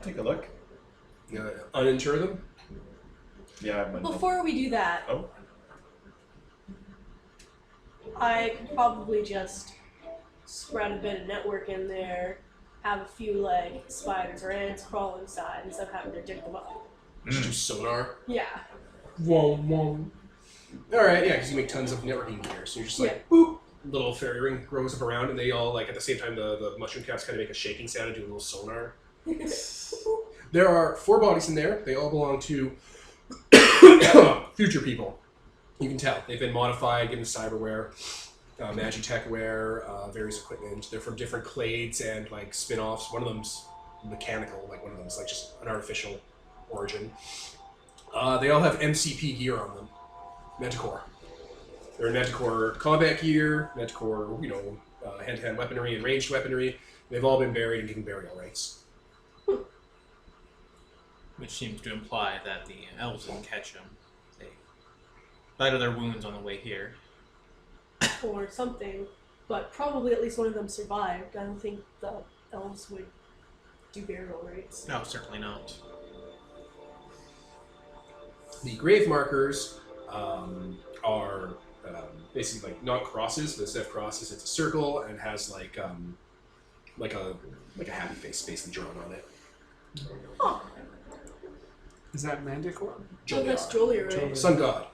Take a look. Uninter them. Yeah. I'm Before we do that, Oh. I could probably just spread a bit of network in there, have a few like spiders or ants crawl inside instead of having to dig them up. Just do sonar. Yeah. Whoa, whoa. All right, yeah, because you make tons of networking gear. So you're just like, boop, little fairy ring grows up around, and they all like at the same time the mushroom caps kind of make a shaking sound and do a little sonar. There are 4 bodies in there. They all belong to future people. You can tell they've been modified, given cyberware, magitech wear, various equipment. They're from different clades and like spin-offs. One of them's mechanical, like one of them's like just an artificial origin. They all have MCP gear on them. Manticore. They're in Manticore combat gear, Manticore, hand-to-hand weaponry and ranged weaponry. They've all been buried and given burial rites. which seems to imply that the elves didn't catch them. They died of their wounds on the way here. Or something, but probably at least one of them survived. I don't think the elves would do burial rites. No, certainly not. The grave markers are basically like not crosses, but instead of crosses, it's a circle and has like a happy face basically drawn on it. Oh, Is that Manticore? so that's Jolia, right? Jolia. Sun god.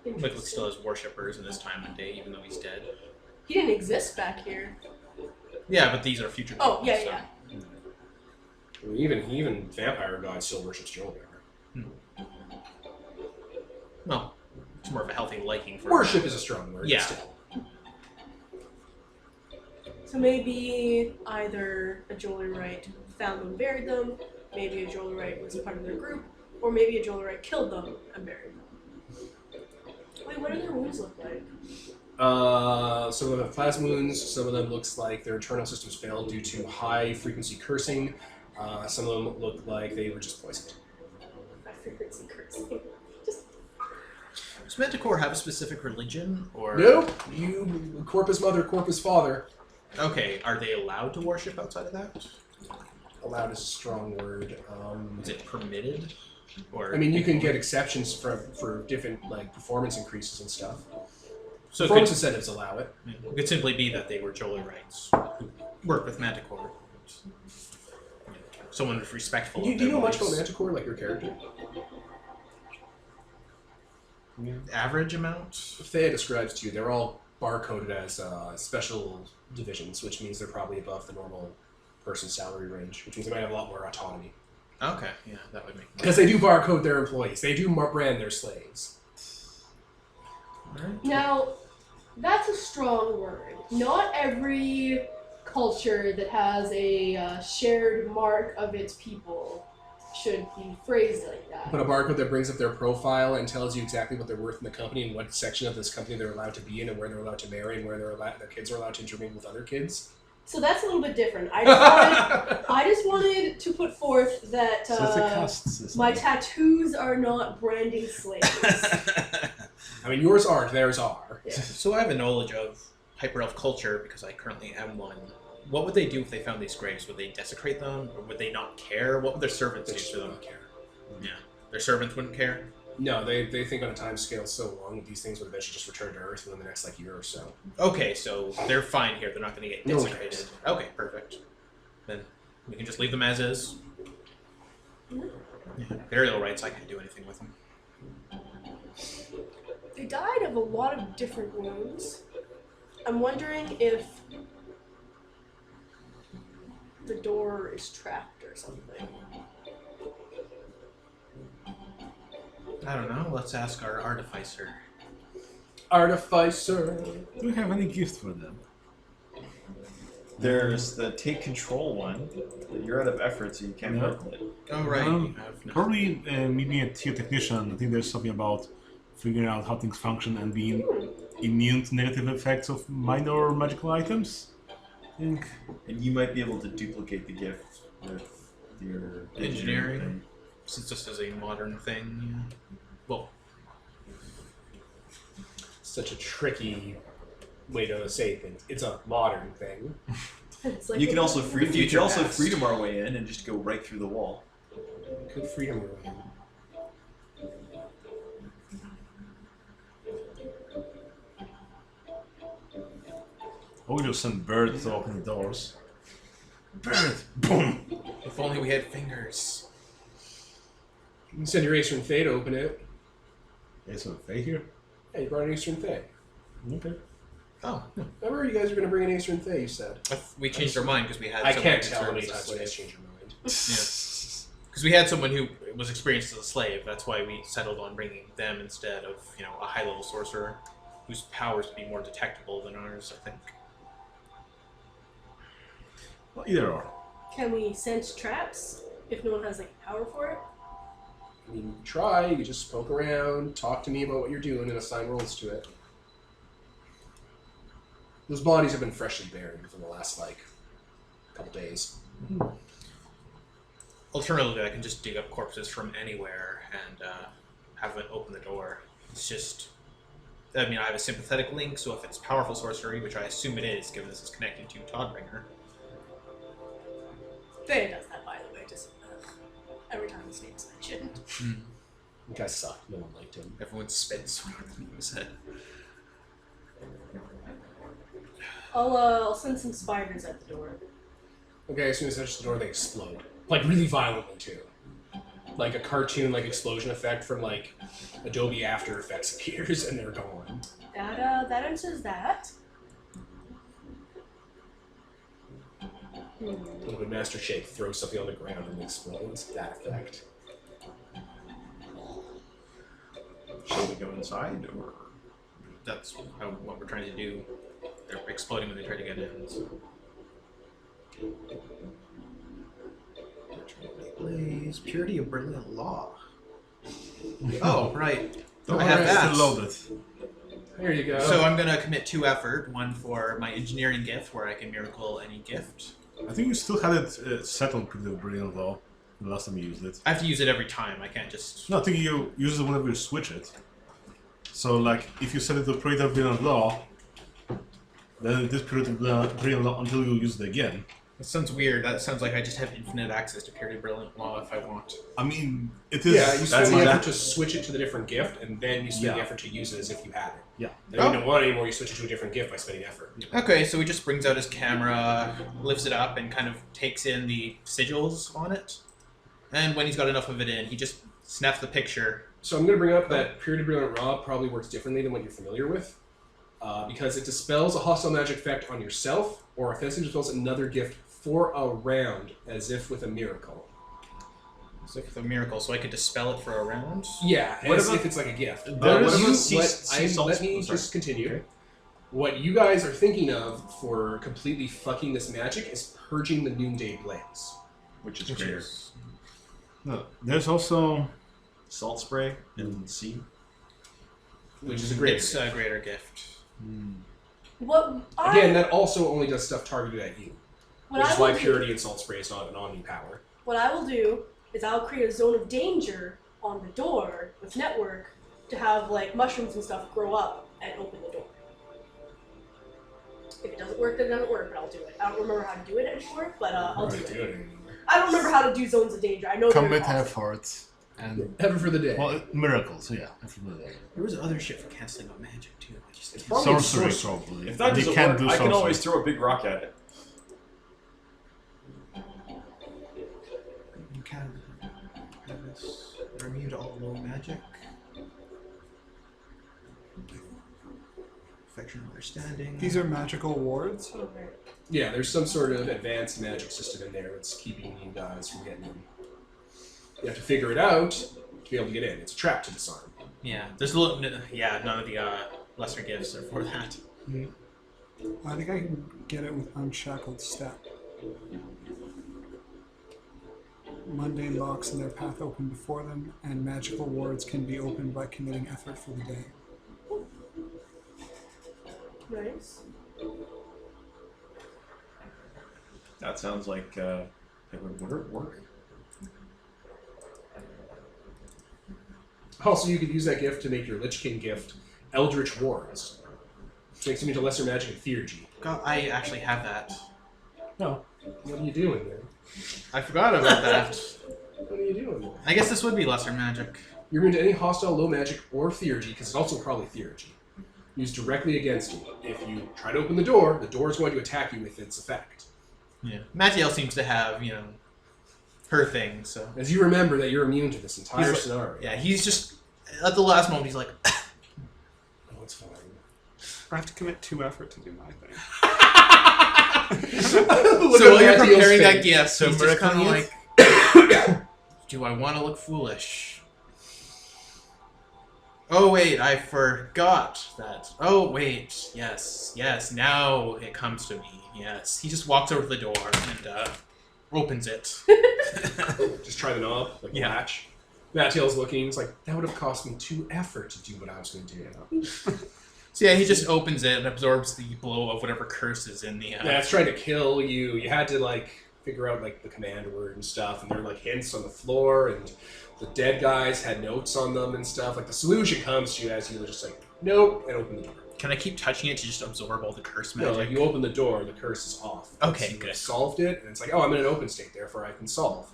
Liquid still has worshippers in this time and day, even though he's dead. He didn't exist back here. Yeah, but these are future Oh, people, yeah, so- yeah. I mean, even vampire god still worships Jolia. Well, it's more of a healthy liking for Worship is a strong word. Yeah. Still. So maybe either a Jolierite found them and buried them, maybe a Jolierite was a part of their group, or maybe a Jolierite killed them and buried them. Wait, what do their wounds look like? Some of them have plasma wounds. Some of them looks like their internal systems failed due to high frequency cursing. Some of them look like they were just poisoned. I figured it's cursing. Does Manticore have a specific religion, or Nope. You corpus mother, corpus father. Okay, are they allowed to worship outside of that? Allowed is a strong word. Is it permitted? Or I mean, you can get exceptions for different like performance increases and stuff. so it Performance could, incentives allow it. it could simply be that they were Jolirites who work with Manticore. Someone who's respectful. Do of you their know much about beliefs. Manticore, like your character? Average amount? Thea describes to you, they're all barcoded as special divisions, which means they're probably above the normal person's salary range, which means they might have a lot more autonomy. Okay, yeah, that would make sense. Because they do barcode their employees. They do brand their slaves. Alright. Now, that's a strong word. Not every culture that has a shared mark of its people should be phrased like that. But a barcode that brings up their profile and tells you exactly what they're worth in the company and what section of this company they're allowed to be in and where they're allowed to marry and where their kids are allowed to intermingle with other kids. So that's a little bit different. I just wanted to put forth that So it's a caste system. my tattoos are not branding slaves. I mean, yours aren't, theirs are. So I have a knowledge of hyper elf culture because I currently am one. What would they do if they found these graves? Would they desecrate them, or would they not care? What would their servants They do just to them? don't care. Yeah, their servants wouldn't care. No, they think on a time scale so long that these things would eventually just return to Earth within the next like year or so. Okay, so they're fine here. They're not going to get No one desecrated. cares. Okay, perfect. Then we can just leave them as is. Mhm. Yeah, burial rights, I can't do anything with them. They died of a lot of different wounds. I'm wondering if the door is trapped or something. I don't know. Let's ask our artificer. Artificer. Do we have any gift for them? There's the take control one. You're out of effort, so you can't Yeah. work it. Oh, right. Um, you have no- Probably maybe a tier technician. I think there's something about figuring out how things function and being immune to negative effects of minor magical items. I think. And you might be able to duplicate the gift with your Engineering. thing. Since this is a modern thing. Yeah. Well, Such a tricky way to say things. It's a modern thing. It's like You can also free. You Future can also past. freedom our way in and just go right through the wall. Good freedom rule. Or we just send birds to open the doors. Bird! Boom! if only we had fingers. You can send your Acer and Fae to open it. Is there a Fae here? Yeah, you brought an Acer and Fae. Okay. Oh, Remember, you guys were going to bring an Acer and Fae, you said. we changed our mind because we had. I someone can't who tell how served many as a times you guys slave. change your mind. Because we had someone who was experienced as a slave. That's why we settled on bringing them instead of, a high-level sorcerer whose powers would be more detectable than ours, I think. Well, either or. Can we sense traps if no one has like power for it? I mean, you try, you just poke around, talk to me about what you're doing, and assign roles to it. Those bodies have been freshly buried within the last, couple days. Alternatively, I can just dig up corpses from anywhere and have it open the door. It's just... I have a sympathetic link, so if it's powerful sorcery, which I assume it is, given this is connected to Toddbringer. Faye does that, by the way, just every time his name's mentioned. The guy sucked, no one liked him. Everyone spits when he said. I'll send some spiders at the door. Okay, as soon as they touch the door, they explode. Really violently, too. Like a cartoon, explosion effect from, Adobe After Effects appears, and they're gone. That answers that. When Master Shake throws something on the ground and it explodes, that effect. Shall we go inside, or That's what we're trying to do. They're exploding when they try to get in. So. Blaze, purity of brilliant law. Oh, right. Don't I have worry, that. still loaded. There you go. So I'm going to commit 2 effort. One for my engineering gift, where I can miracle any gift. I think you still had it settled pretty brilliant though, the last time you used it. I have to use it every time. I can't just... No, I think you use it whenever you switch it. So, if you set it to Purity of Brilliant Law, then it is Purity of Brilliant Law until you use it again. That sounds weird. That sounds like I just have infinite access to purity of brilliant law if I want. I mean, it is. Yeah, you spend that's the exact- effort to switch it to the different gift, and then you spend the Yeah. effort to use it as if you had it. Yeah. Then when you don't want it anymore, you switch it to a different gift by spending effort. Okay, so he just brings out his camera, lifts it up, and kind of takes in the sigils on it. And when he's got enough of it in, he just snaps the picture. So I'm going to bring up that Purity Brilliant Raw probably works differently than what you're familiar with, because it dispels a hostile magic effect on yourself, or offensively dispels another gift for a round, as if with a miracle. It's like a miracle, so I could dispel it for a round? Yeah, What as about- if it's like a gift. What about sea salt? Let me Oh, sorry. just continue. Okay. What you guys are thinking of for completely fucking this magic is purging the Noonday Blaze. which is Which greater? is... No, there's also. Salt spray and sea. Which is a great It's a greater gift. What Again, that also only does stuff targeted at you. what Which I is why will do- Purity and Salt Spray is not an on-you power. What I will do is I'll create a zone of danger on the door with network to have mushrooms and stuff grow up and open the door. If it doesn't work, then it doesn't work, but I'll do it. I don't remember how to do it anymore, but I'll do Not it. doing it anymore. I don't remember how to do zones of danger. I know they're Commit awesome. effort. And Effort for the day. well, miracles, yeah. Effort for the day. There was other shit for canceling out magic too. I just can't. Probably Sorcery, sorcery. probably. If that They doesn't can't work, do I can sorcery. always throw a big rock at it. You can have this. Are immune to all low magic. Affection of understanding. These are magical wards. Yeah, there's some sort of advanced magic system in there that's keeping you guys from getting in. You have to figure it out to be able to get in. It's a trap to disarm. Yeah, there's a little. Yeah, none of the lesser gifts are for that. I think I can get it with Unshackled Step. Mundane locks in their path open before them, and magical wards can be opened by committing effort for the day. Nice. That sounds like it would work. Also, you could use that gift to make your Lich King gift Eldritch Wards. Which makes them into lesser magic and theurgy. God, I actually have that. No. What are you doing there? I forgot about that. What are you doing there? I guess this would be lesser magic. You're immune to any hostile low magic or theurgy, because it's also probably theurgy. Used directly against you. If you try to open the door is going to attack you with its effect. Yeah. Mattiel seems to have, her thing, so. As you remember that you're immune to this entire He's scenario. Yeah, he's just, at the last moment, he's like, Oh, it's fine. I have to commit 2 effort to do my thing. Look so at while you're Mattiel's preparing that face. gift, So he's just kind of miracle like, do I want to look foolish? Oh wait, I forgot that. Oh wait, yes, now it comes to me. Yes, he just walks over to the door and opens it. Just try the knob, like the Yeah. latch. Mattiel's looking, he's like, that would have cost me 2 effort to do what I was going to do. So yeah, he just opens it and absorbs the blow of whatever curse is in the. Yeah, it's trying to kill you. You had to figure out the command word and stuff, and there were hints on the floor, and the dead guys had notes on them and stuff. The solution comes to you as you just nope, and open the door. Can I keep touching it to just absorb all the curse No, magic? you open the door, the curse is off. Okay, You good. solved it, and it's oh, I'm in an open state, therefore I can solve.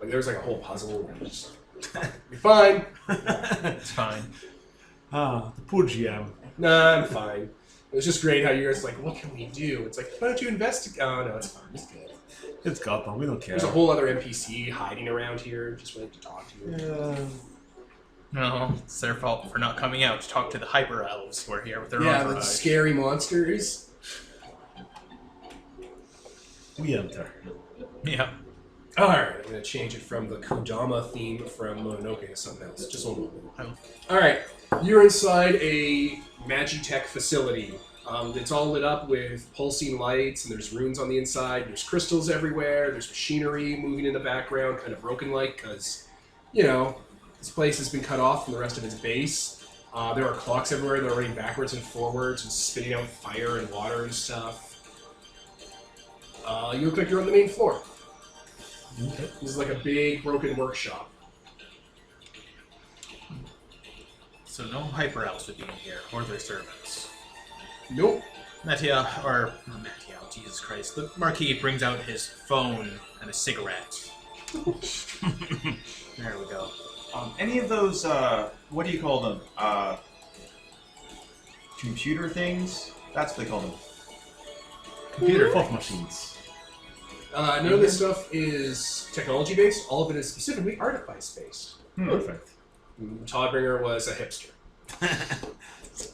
There's a whole puzzle. And just, you're fine. It's fine. Ah, the poor GM. Nah, I'm fine. It was just great how you're just what can we do? It's why don't you investigate? Oh, no, it's fine. It's good. It's Gotham, we don't care. There's a whole other NPC hiding around here, just waiting to talk to you. No, it's their fault for not coming out to talk to the hyper elves who are here with their Yeah, the entourage. scary monsters. We enter. Yeah. Alright, I'm going to change it from the Kodama theme from Mononoke to something else. Just one moment. Alright, you're inside a Magitech facility. It's all lit up with pulsing lights, and there's runes on the inside. There's crystals everywhere. There's machinery moving in the background, kind of broken-like, because, this place has been cut off from the rest of its base. There are clocks everywhere that are running backwards and forwards and spitting out fire and water and stuff. You look like you're on the main floor. Okay. This is a big, broken workshop. So no hyper elves would be in here, or their servants. Nope. Not Mattiel, Jesus Christ. The Marquis brings out his phone and a cigarette. There we go. Any of those, what do you call them? Computer things? That's what they call them. Computer fluff machines. None of this stuff is technology-based. All of it is specifically artifice-based. Perfect. Toddbringer was a hipster.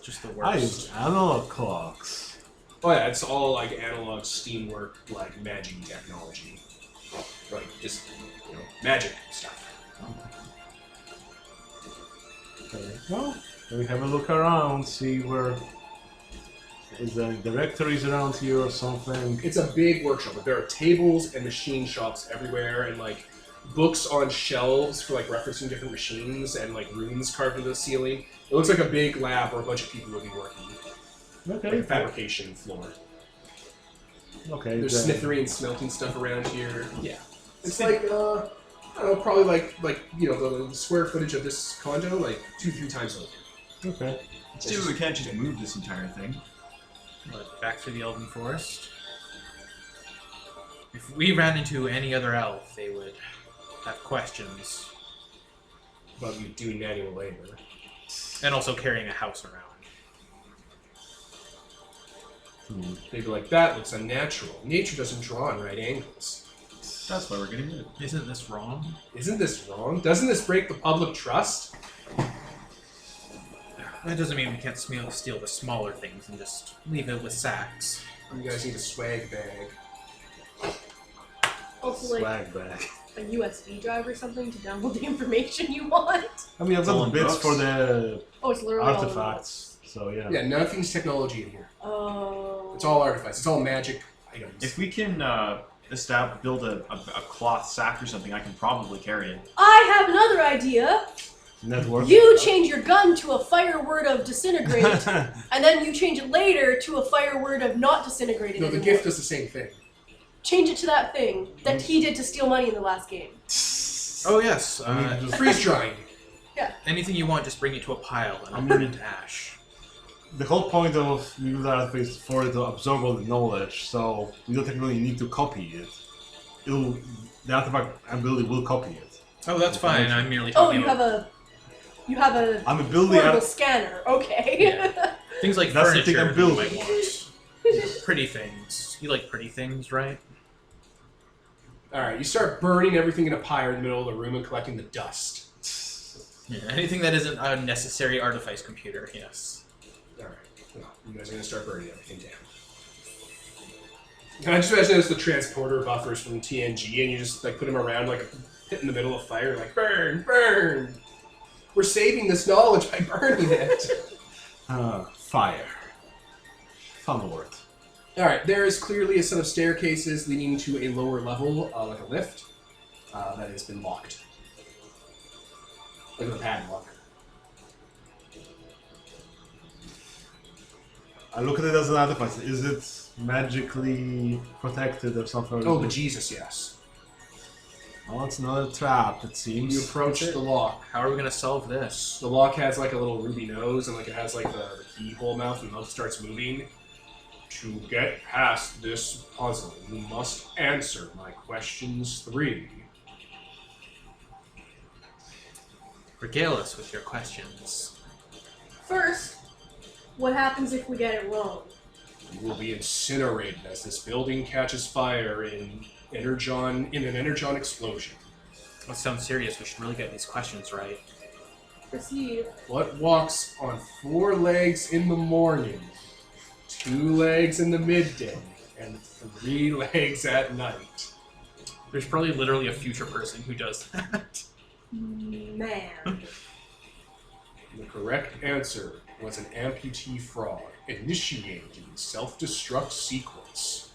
Just the I worst. use analog clocks. Oh yeah, it's all analog steamwork, magic technology. Just, magic stuff. Okay. Well, we have a look around, see where is there directories around here or something. It's a big workshop. There are tables and machine shops everywhere, and books on shelves for referencing different machines, and runes carved into the ceiling. It looks like a big lab where a bunch of people will be working. Okay. A fabrication floor. Okay. There's then- smithery and smelting stuff around here. Yeah. It's I don't know, probably the square footage of this condo, 2-3 times over. Okay. See if we can't just move this entire thing. But back through the Elven Forest. If we ran into any other elf, they would have questions. About you doing manual labor. And also carrying a house around. They'd be like, that looks unnatural. Nature doesn't draw on right angles. That's why we're getting rid of it. Isn't this wrong? Isn't this wrong? Doesn't this break the public trust? That doesn't mean we can't steal the smaller things and just leave it with sacks. You guys need a swag bag. Also, like Swag bag. a USB drive or something to download the information you want. I mean, I've It's all got in bits books. for the Oh, it's literally all in artifacts, so yeah. Yeah, nothing's technology in here. Oh. It's all artifacts. It's all magic items. If we can build a cloth sack or something, I can probably carry it. I have another idea. Network. You change your gun to a fire word of disintegrate, and then you change it later to a fire word of not disintegrated. No, the anymore. gift does the same thing. Change it to that thing that he did to steal money in the last game. Oh yes, I mean, just- Freeze drying. anything you want, just bring it to a pile and I'll I burn mean- it to ash. The whole point of using the artifact is for it to absorb all the knowledge, so you don't technically need to copy it. The artifact ability will copy it. Oh, that's fine. I'm merely Oh, talking you have a I'm building portable art. scanner. Okay. things like That's the furniture thing I'm that you building. might want. Pretty things. You like pretty things, right? Alright, you start burning everything in a pyre in the middle of the room and collecting the dust. Yeah, anything that isn't a necessary artifice computer, yes. Alright, well, you guys are going to start burning everything down. Can I just imagine it's the transporter buffers from TNG and you just like put them around like a pit in the middle of fire, like burn, burn! We're saving this knowledge by burning it! Fire. Fun word. Alright, there is clearly a set of staircases leading to a lower level, like a lift, that has been locked. Like a padlock. I look at it as an artifact. Is it magically protected or something? Oh, but Jesus, yes. Oh, it's not a trap, it seems. You approach the lock. How are we gonna solve this? The lock has like a little ruby nose and like it has like the keyhole mouth and the mouth starts moving. To get past this puzzle, you must answer my questions 3. Regale us with your questions. First, what happens if we get it wrong? You will be incinerated as this building catches fire in an energon explosion. That sounds serious. We should really get these questions right. Proceed. What walks on 4 legs in the morning, 2 legs in the midday, and 3 legs at night? There's probably literally a future person who does that. Man. The correct answer was an amputee frog, initiating self-destruct sequence.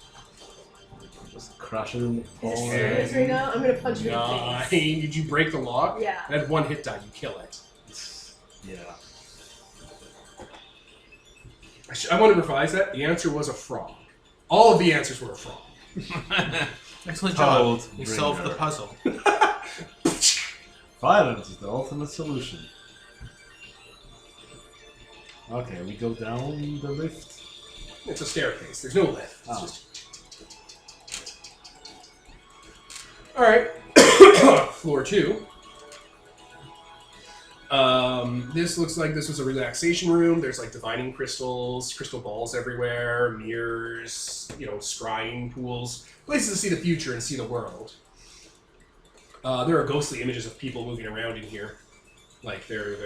Just crush it in the Is ball. it serious right now? I'm gonna punch you in the 9. face. Did you break the lock? Yeah. It had 1 hit die, you kill it. Yeah. I want to revise that. The answer was a frog. All of the answers were a frog. Excellent Cold job. We solved the bringer. puzzle. Violence is the ultimate solution. Okay, we go down the lift. It's a staircase. There's no lift. It's Oh. just... Alright. Floor 2. This looks like this was a relaxation room. There's like divining crystals, crystal balls everywhere, mirrors, scrying pools. Places to see the future and see the world. There are ghostly images of people moving around in here. Like they're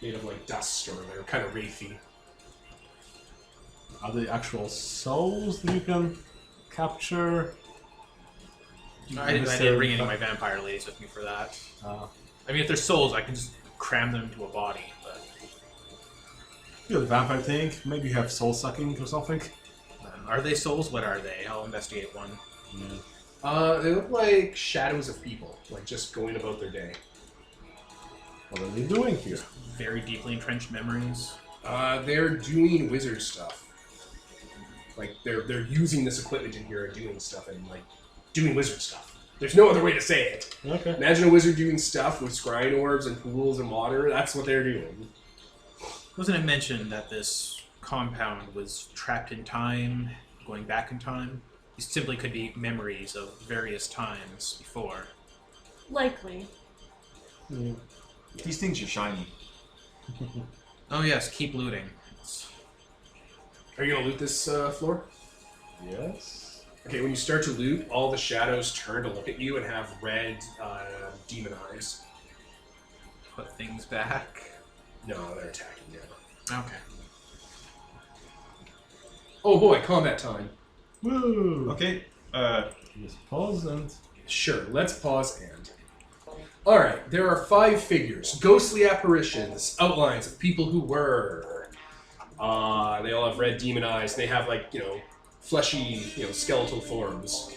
made of like dust or they're kind of wraithy. Are they actual souls that you can capture? I didn't bring any of my vampire ladies with me for that. I mean, if they're souls, I can just cram them into a body. But You have the vampire thing. Maybe you have soul sucking or something. are they souls? What are they? I'll investigate one. Yeah. They look like shadows of people, like just going about their day. What are they doing here? Very deeply entrenched memories. They're doing wizard stuff. Like they're using this equipment in here and doing stuff and like doing wizard stuff. There's no other way to say it. Okay. Imagine a wizard doing stuff with scrying orbs and pools and water. That's what they're doing. Wasn't it mentioned that this compound was trapped in time, going back in time. These simply could be memories of various times before. Likely. These things are shiny. Oh yes, keep looting. Are you gonna loot this floor? Yes. Okay, when you start to loot, all the shadows turn to look at you and have red demon eyes. Put things back. No, they're attacking you. Okay. Oh boy, combat time. Woo! Okay. Just pause and... Sure, let's pause and. Alright, there are 5 figures. Ghostly apparitions, outlines of people who were. They all have red demon eyes. They have, like, fleshy, skeletal forms.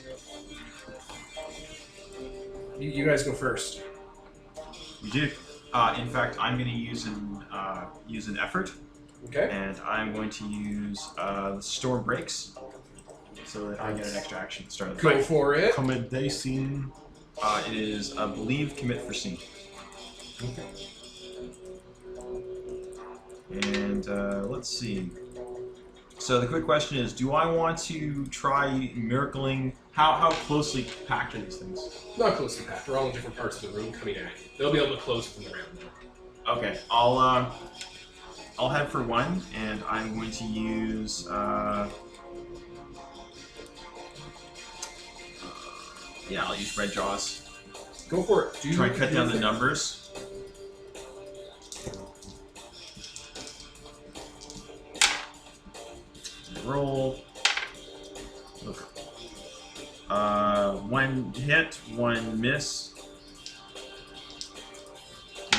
You guys go first. We do. In fact, I'm going to use an effort, Okay? and I'm going to use Storm Breaks, so that I get an extra action to start of the Go fight. for it. Commit day scene. It is, I believe, commit for scene. Okay. And let's see. So the quick question is, do I want to try miracling? How closely packed are these things? Not closely packed. They're all in different parts of the room coming at you. They'll be able to close from the round now. Okay, I'll head for one, and I'm going to use I'll use Red Jaws. Go for it. Try and cut down the numbers. Roll. Look. One hit, one miss.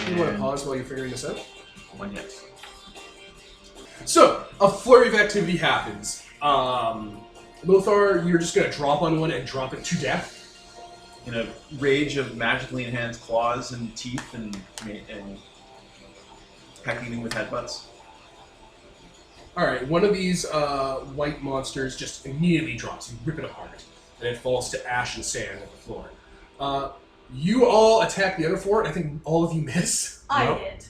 You want to And pause while you're figuring this out? one hit. So, a flurry of activity happens. Lothar, you're just going to drop on one and drop it to death. In a rage of magically enhanced claws and teeth and pecking them with headbutts. Alright, one of these white monsters just immediately drops. You rip it apart, and it falls to ash and sand on the floor. You all attack the other four, and I think all of you miss. I Nope. did.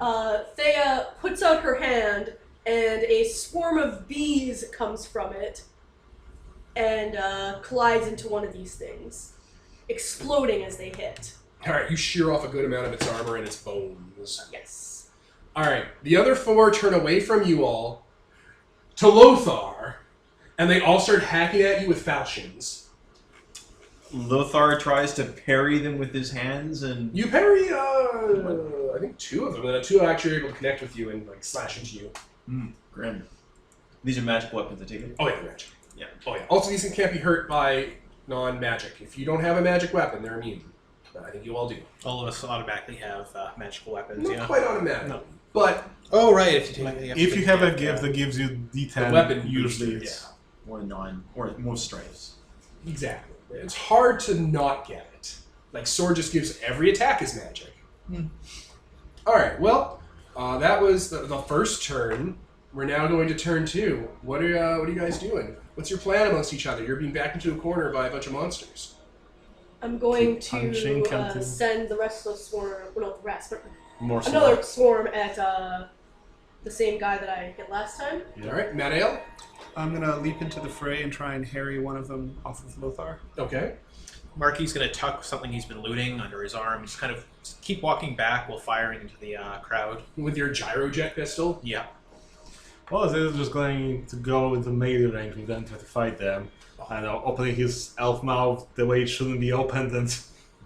Yeah. Thea puts out her hand, and a swarm of bees comes from it, and collides into one of these things, exploding as they hit. Alright, you shear off a good amount of its armor and its bones. Yes. Alright, the other four turn away from you all to Lothar, and they all start hacking at you with falchions. Lothar tries to parry them with his hands and... You parry, I think 2 of them, and 2 are actually able to connect with you and slash into you. Grim. These are magical weapons, I take it? Oh yeah, magic. Yeah. Oh yeah. Also, these can't be hurt by non-magic. If you don't have a magic weapon, they're immune. But I think you all do. All of us automatically have magical weapons, Not yeah. quite automatic. No. But Oh, right, if you take If you have a gift that gives you D10, the weapon usually booster, it's... Or most stripes. exactly. It's hard to not get it. Like, sword just gives every attack is magic. Alright, well, that was the first turn. We're now going to turn 2. What are you guys doing? What's your plan amongst each other? You're being backed into a corner by a bunch of monsters. I'm going Keep punching, to counting. send the rest of the swarm, well, not the rest, but More so. another swarm at the same guy that I hit last time. Alright, Madael? I'm gonna leap into the fray and try and harry one of them off of Lothar. Okay. Marky's going to tuck something he's been looting under his arm. Just kind of keep walking back while firing into the crowd. With your gyrojet pistol? Yeah. Well, they're just going to go into melee range with them, try to fight them. And opening his elf mouth the way it shouldn't be opened and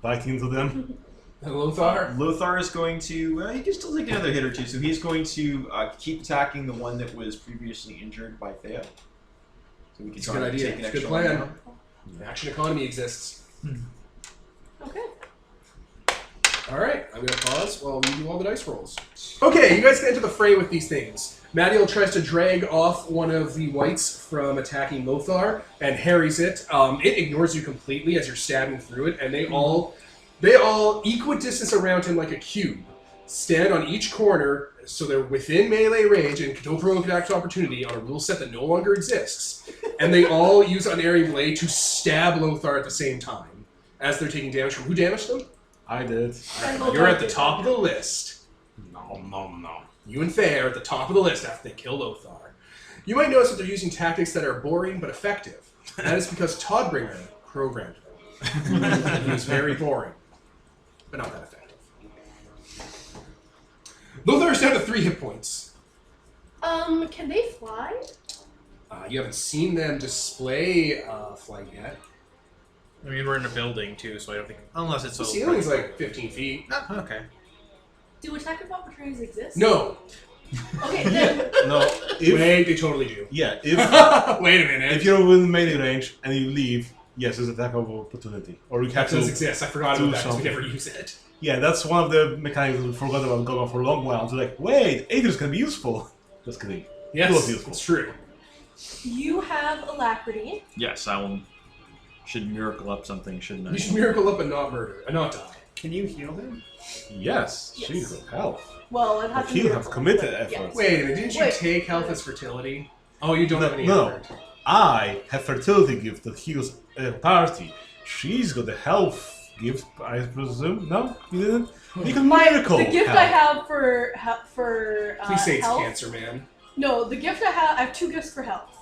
bite into them. And Lothar? Lothar is going to... he can still take another hit or two, so he's going to keep attacking the one that was previously injured by Thea. So we can It's a try good and idea. take an It's a good extra one plan. down. Action economy exists. Okay. Alright, I'm going to pause while we do all the dice rolls. Okay, you guys get into the fray with these things. Madiel tries to drag off one of the whites from attacking Lothar and harries it. It ignores you completely as you're stabbing through it, and they all equidistant around him like a cube. Stand on each corner so they're within melee range and don't provoke an attack opportunity on a rule set that no longer exists. And they all use unerring blade to stab Lothar at the same time as they're taking damage from who damaged them? I did. And You're at the top of the list. No. You and Faye are at the top of the list after they kill Lothar. You might notice that they're using tactics that are boring but effective. That is because Toddbringer programmed them. He was very boring, but not that effective. Lothar is down to 3 hit points. Can they fly? You haven't seen them display flight yet. I mean, we're in a building too, so I don't think unless it's The ceiling's like 15 feet. Oh, okay. Do attack of opportunities exist? No. Okay, then. No, Wait, they totally do. yeah, if Wait a minute. if you're within melee range and you leave, yes, it's attack of opportunity. Or you have that does to. exist. I forgot do about that because we something. never use it. Yeah, that's one of the mechanics we forgot about going on for a long while. So like, wait, Aether's can be useful. Just kidding. Yes, It was useful. it's true. You have alacrity. Yes, I will. Should miracle up something, shouldn't I? You should miracle up and not murder, and not die. Can you heal them? Yes, Yes. she's of health. Well, I'd have to. He'll have miracle, committed but effort. yes. Wait a minute, didn't you Wait. take health as fertility? Oh, you don't No, have any no. effort. I have fertility gift that heals a party. She's got the health gift, I presume. No, you didn't. You can miracle. The gift health. I have for Please say it's health. Cancer Man. No, the gift I have 2 gifts for health.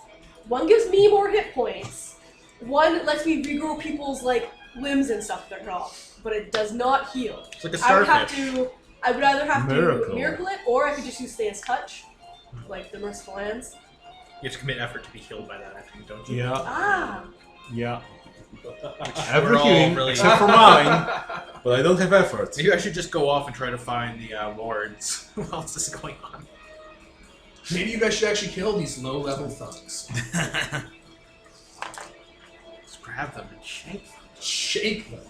One gives me more hit points. One lets me regrow people's like limbs and stuff that are off, but it does not heal. It's like a I would starfish. have to. I would either have to Miracle. miracle it, or I could just use Stay's Touch, like the Merciful Hands. You have to commit effort to be healed by that, I think, don't you? Yeah, Ah, yeah. We're Every all healing really- except for mine, but I don't have effort. Maybe I should just go off and try to find the wards. What else is going on? Maybe you guys should actually kill these low-level thugs. Just grab them and shake them. Shake them.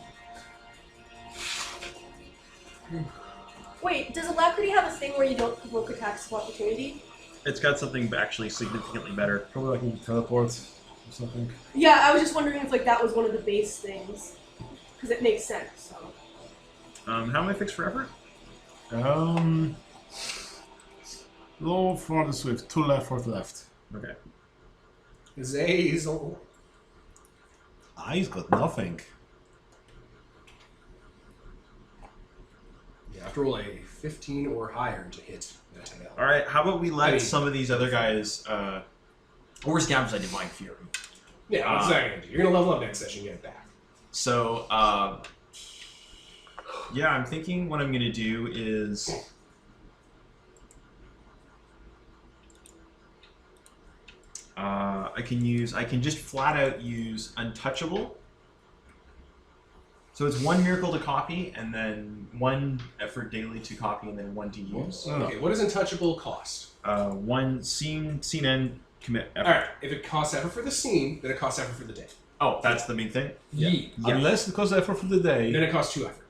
wait. Does alacrity have a thing where you don't provoke attacks of opportunity? It's got something actually significantly better. Probably like in teleport or something. Yeah, I was just wondering if like that was one of the base things, because it makes sense. So. How am I fixed for effort? Low for the swift, 2 left, 4 left. Okay. Zazel. I's got nothing. You have to roll a 15 or higher to hit that tail. All right. How about we let I mean- some of these other guys, or establish a divine fury? Yeah, what's that going to do? You're going to level up next session and get it back. So, yeah, I'm thinking what I'm going to do is. I can just flat out use Untouchable. So it's 1 miracle to copy, and then 1 effort daily to copy, and then 1 to use. Okay, what does Untouchable cost? 1 scene end commit effort. Alright, if it costs effort for the scene, then it costs effort for the day. Oh, that's the main thing? Yeet. Yeah. Unless it costs effort for the day. Then it costs 2 effort.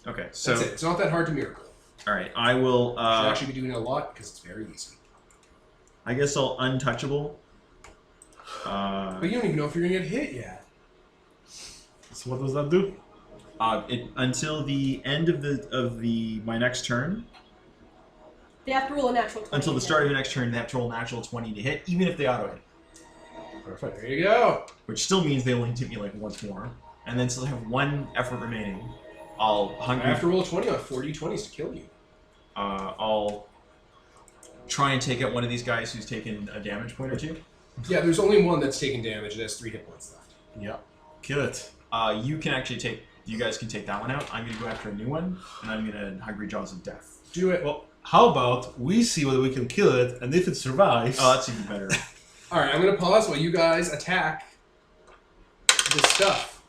Okay, so. That's it. It's not that hard to miracle. Alright, I will. You should actually be doing it a lot because it's very easy. I guess I'll Untouchable. But you don't even know if you're going to get hit yet. So what does that do? Until the end of my next turn, They have to roll a natural 20. until the start of the next turn, they have to roll a natural 20 to hit, even if they auto hit. Perfect. There you go. Which still means they only hit me like once more. And then still have 1 effort remaining. I'll I hungry. have to roll a 20 on 4d20s to kill you. I'll try and take out one of these guys who's taken a damage point or 2. Yeah, there's only one that's taking damage. It has 3 hit points left. Yeah. Kill it. You can actually take. You guys can take that one out. I'm gonna go after a new one, and I'm gonna Hungry Jaws of Death. Do it. Well, how about we see whether we can kill it, and if it survives... Oh, that's even better. Alright, I'm going to pause while you guys attack this stuff.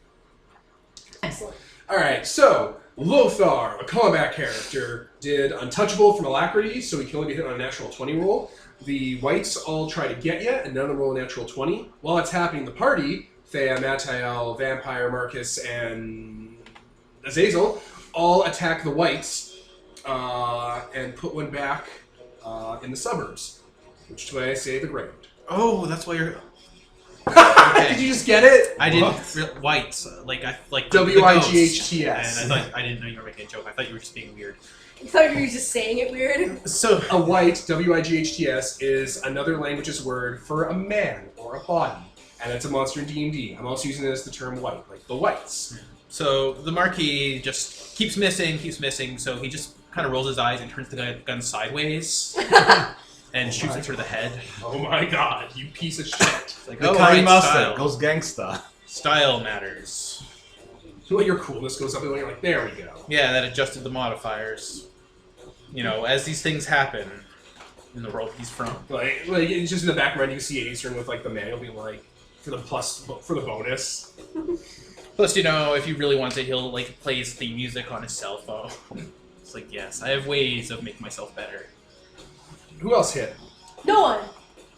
Excellent. Alright, so Lothar, a combat character, did Untouchable from Alacrity, so he can only be hit on a natural 20 roll. The whites all try to get you, and none of them roll a natural 20. While it's happening, the party, Thea, Matael, Vampire, Marcus, and Azazel, all attack the whites and put one back in the suburbs, which is why I say the ground. Oh, that's why you're. Did you just get it? I didn't. What? Whites, like the W-I-G-H-T-S. And I didn't know you were making a joke. I thought you were just being weird. I thought you were just saying it weird. So A white, W-I-G-H-T-S, is another language's word for a man or a body, and it's a monster in D&D. I'm also using it as the term white, like the whites. So the Marquis just keeps missing, so he just kind of rolls his eyes and turns the gun sideways and shoots it through the head. Oh my god, you piece of shit. It's like, The oh, Kai right, Master style. goes gangsta. Style matters. Well, your coolness goes up and you're like, there we go. Yeah, that adjusted the modifiers. You know, as these things happen in the world he's from. Like it's just in the background you see Acer with like the manual being like, for the bonus. Plus, you know, if you really want to, he'll like play his theme music on his cell phone. It's like, yes, I have ways of making myself better. Who else hit? No one.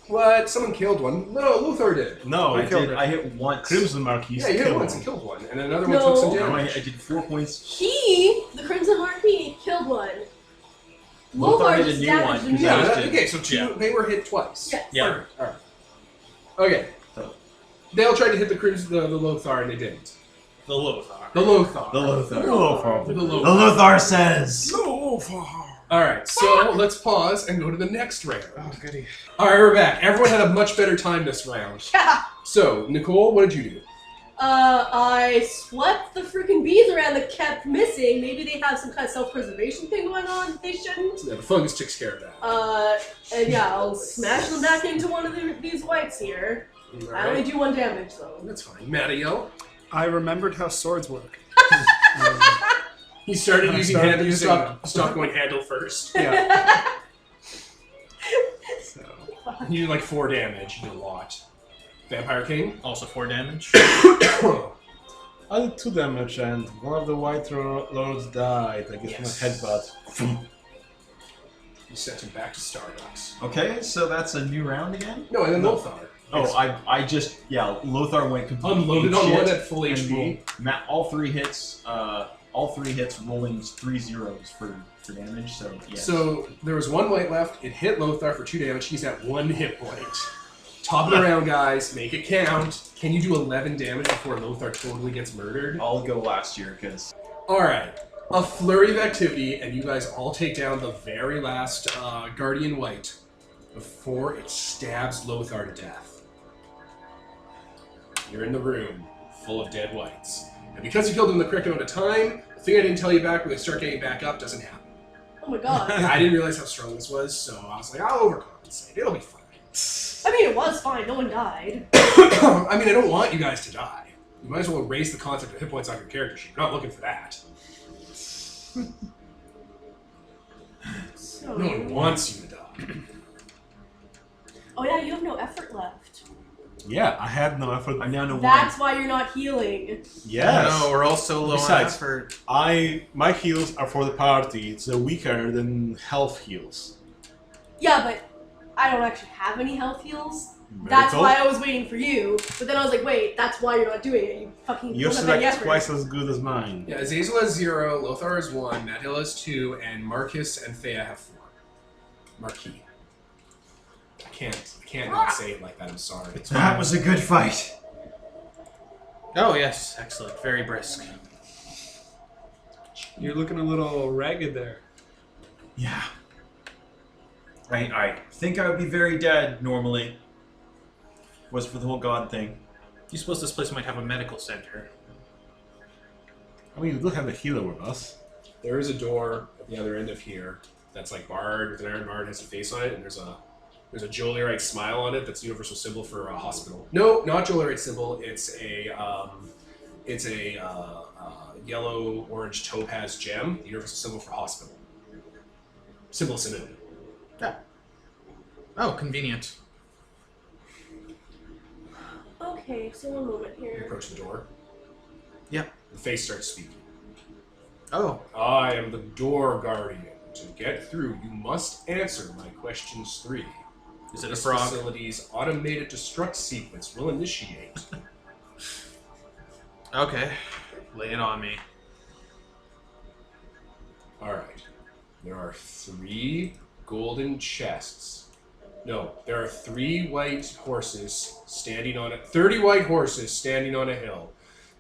What? Someone killed one. No, Luthor did. No, I hit once. Crimson Marquis Yeah, you hit killed once one. and killed one, and another No. one took some No, I damage. did 4 points. The Crimson Marquis, killed one. Lothar Lothar hit a just new damaged one, a 'cause new I Yeah, was one. dead. okay, so two, Yeah. they were hit twice. Yes. Yeah. Perfect. All right. Okay. So- They all tried to hit the Lothar, and they didn't. The Lothar. The Lothar. The Lothar. The Lothar. The Lothar says. Alright, so let's pause and go to the next round. Oh, goody. Alright, we're back. Everyone had a much better time this round. So, Nicole, what did you do? I swept the freaking bees around that kept missing. Maybe they have some kind of self-preservation thing going on that they shouldn't. Yeah, the fungus takes care of that. And yeah, I'll smash them back into one of these whites here. I only do 1 damage though. That's fine. Matteo? I remembered how swords work. He started I using started handle. using Stop going handle first. Yeah. So You did like 4 damage. You did a lot. Vampire King? Also 4 damage. You I did 2 damage and one of the White Lords died. I guess Yes. from a headbutt. sent him back to Starbucks. Okay, so that's a new round again? No, and then Lothar. Oh, I just, Lothar went completely Unloaded on shit one at full and HP. rolled all three hits rolling 3 zeros for damage, so yes. So there was 1 white left. It hit Lothar for 2 damage. He's at 1 hit point. Top it around, guys. Make it count. Can you do 11 damage before Lothar totally gets murdered? I'll go last year, because... Alright. A flurry of activity, and you guys all take down the very last Guardian White before it stabs Lothar to death. You're in the room full of dead whites. And because you killed them the correct amount of time, the thing I didn't tell you back when they start getting back up doesn't happen. Oh my god. I didn't realize how strong this was, so I was like, I'll overcompensate. It'll be fine. I mean, it was fine. No one died. I mean, I don't want you guys to die. You might as well erase the concept of hit points on your character sheet. You're not looking for that. So... No one wants you to die. Oh yeah, you have no effort left. Yeah, I had no effort. I'm down to 1. That's why you're not healing. Yes. No, we're all so low on Besides, effort. My heals are for the party. It's weaker than health heals. Yeah, but I don't actually have any health heals. That's Medical? why I was waiting for you. But then I was like, wait, that's why you're not doing it. You fucking Yours don't is have any like effort. twice as good as mine. Yeah, Azazel has 0, Lothar has 1, Matil has 2, and Marcus and Thea have 4. Marquis. I can't not say it like that, I'm sorry. That was a good fight. Oh, yes. Excellent. Very brisk. you're looking a little ragged there. Yeah. I think I would be very dead normally. Was for the whole god thing. Do you suppose this place might have a medical center? I mean, we do have a healer with us. There is a door at the other end of here that's like barred with an iron bar and has a face on it, and there's a Joliarite smile on it. That's the universal symbol for a hospital. No, not Joliarite symbol. It's a yellow orange topaz gem. The universal symbol for hospital. Symbol of Sanu. Yeah. Oh, convenient. Okay, so one moment You here. approach the door. Yep. The face starts speaking. Oh. I am the door guardian. To get through, you must answer my questions 3. Is it a This frog? facility's automated destruct sequence will initiate. Okay. Lay it on me. Alright. There are 3 golden chests. No, there are 3 white horses standing on it. 30 white horses standing on a hill.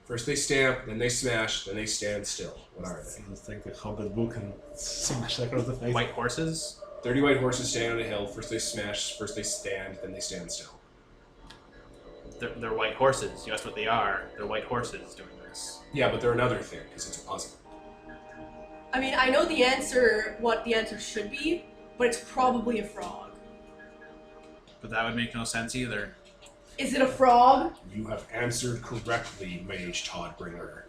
First they stamp, then they smash, then they stand still. What are they? Let's take the Hobbit book and smash that across the face. White horses? 30 white horses standing on a hill. First they smash, first they stand, then they stand still. They're white horses. You asked what they are. They're white horses doing Yes. Yeah, but they're another thing, because it's a puzzle. I mean, I know the answer, what the answer should be, but it's probably a frog. But that would make no sense either. Is it a frog? You have answered correctly, Mage Toddbringer.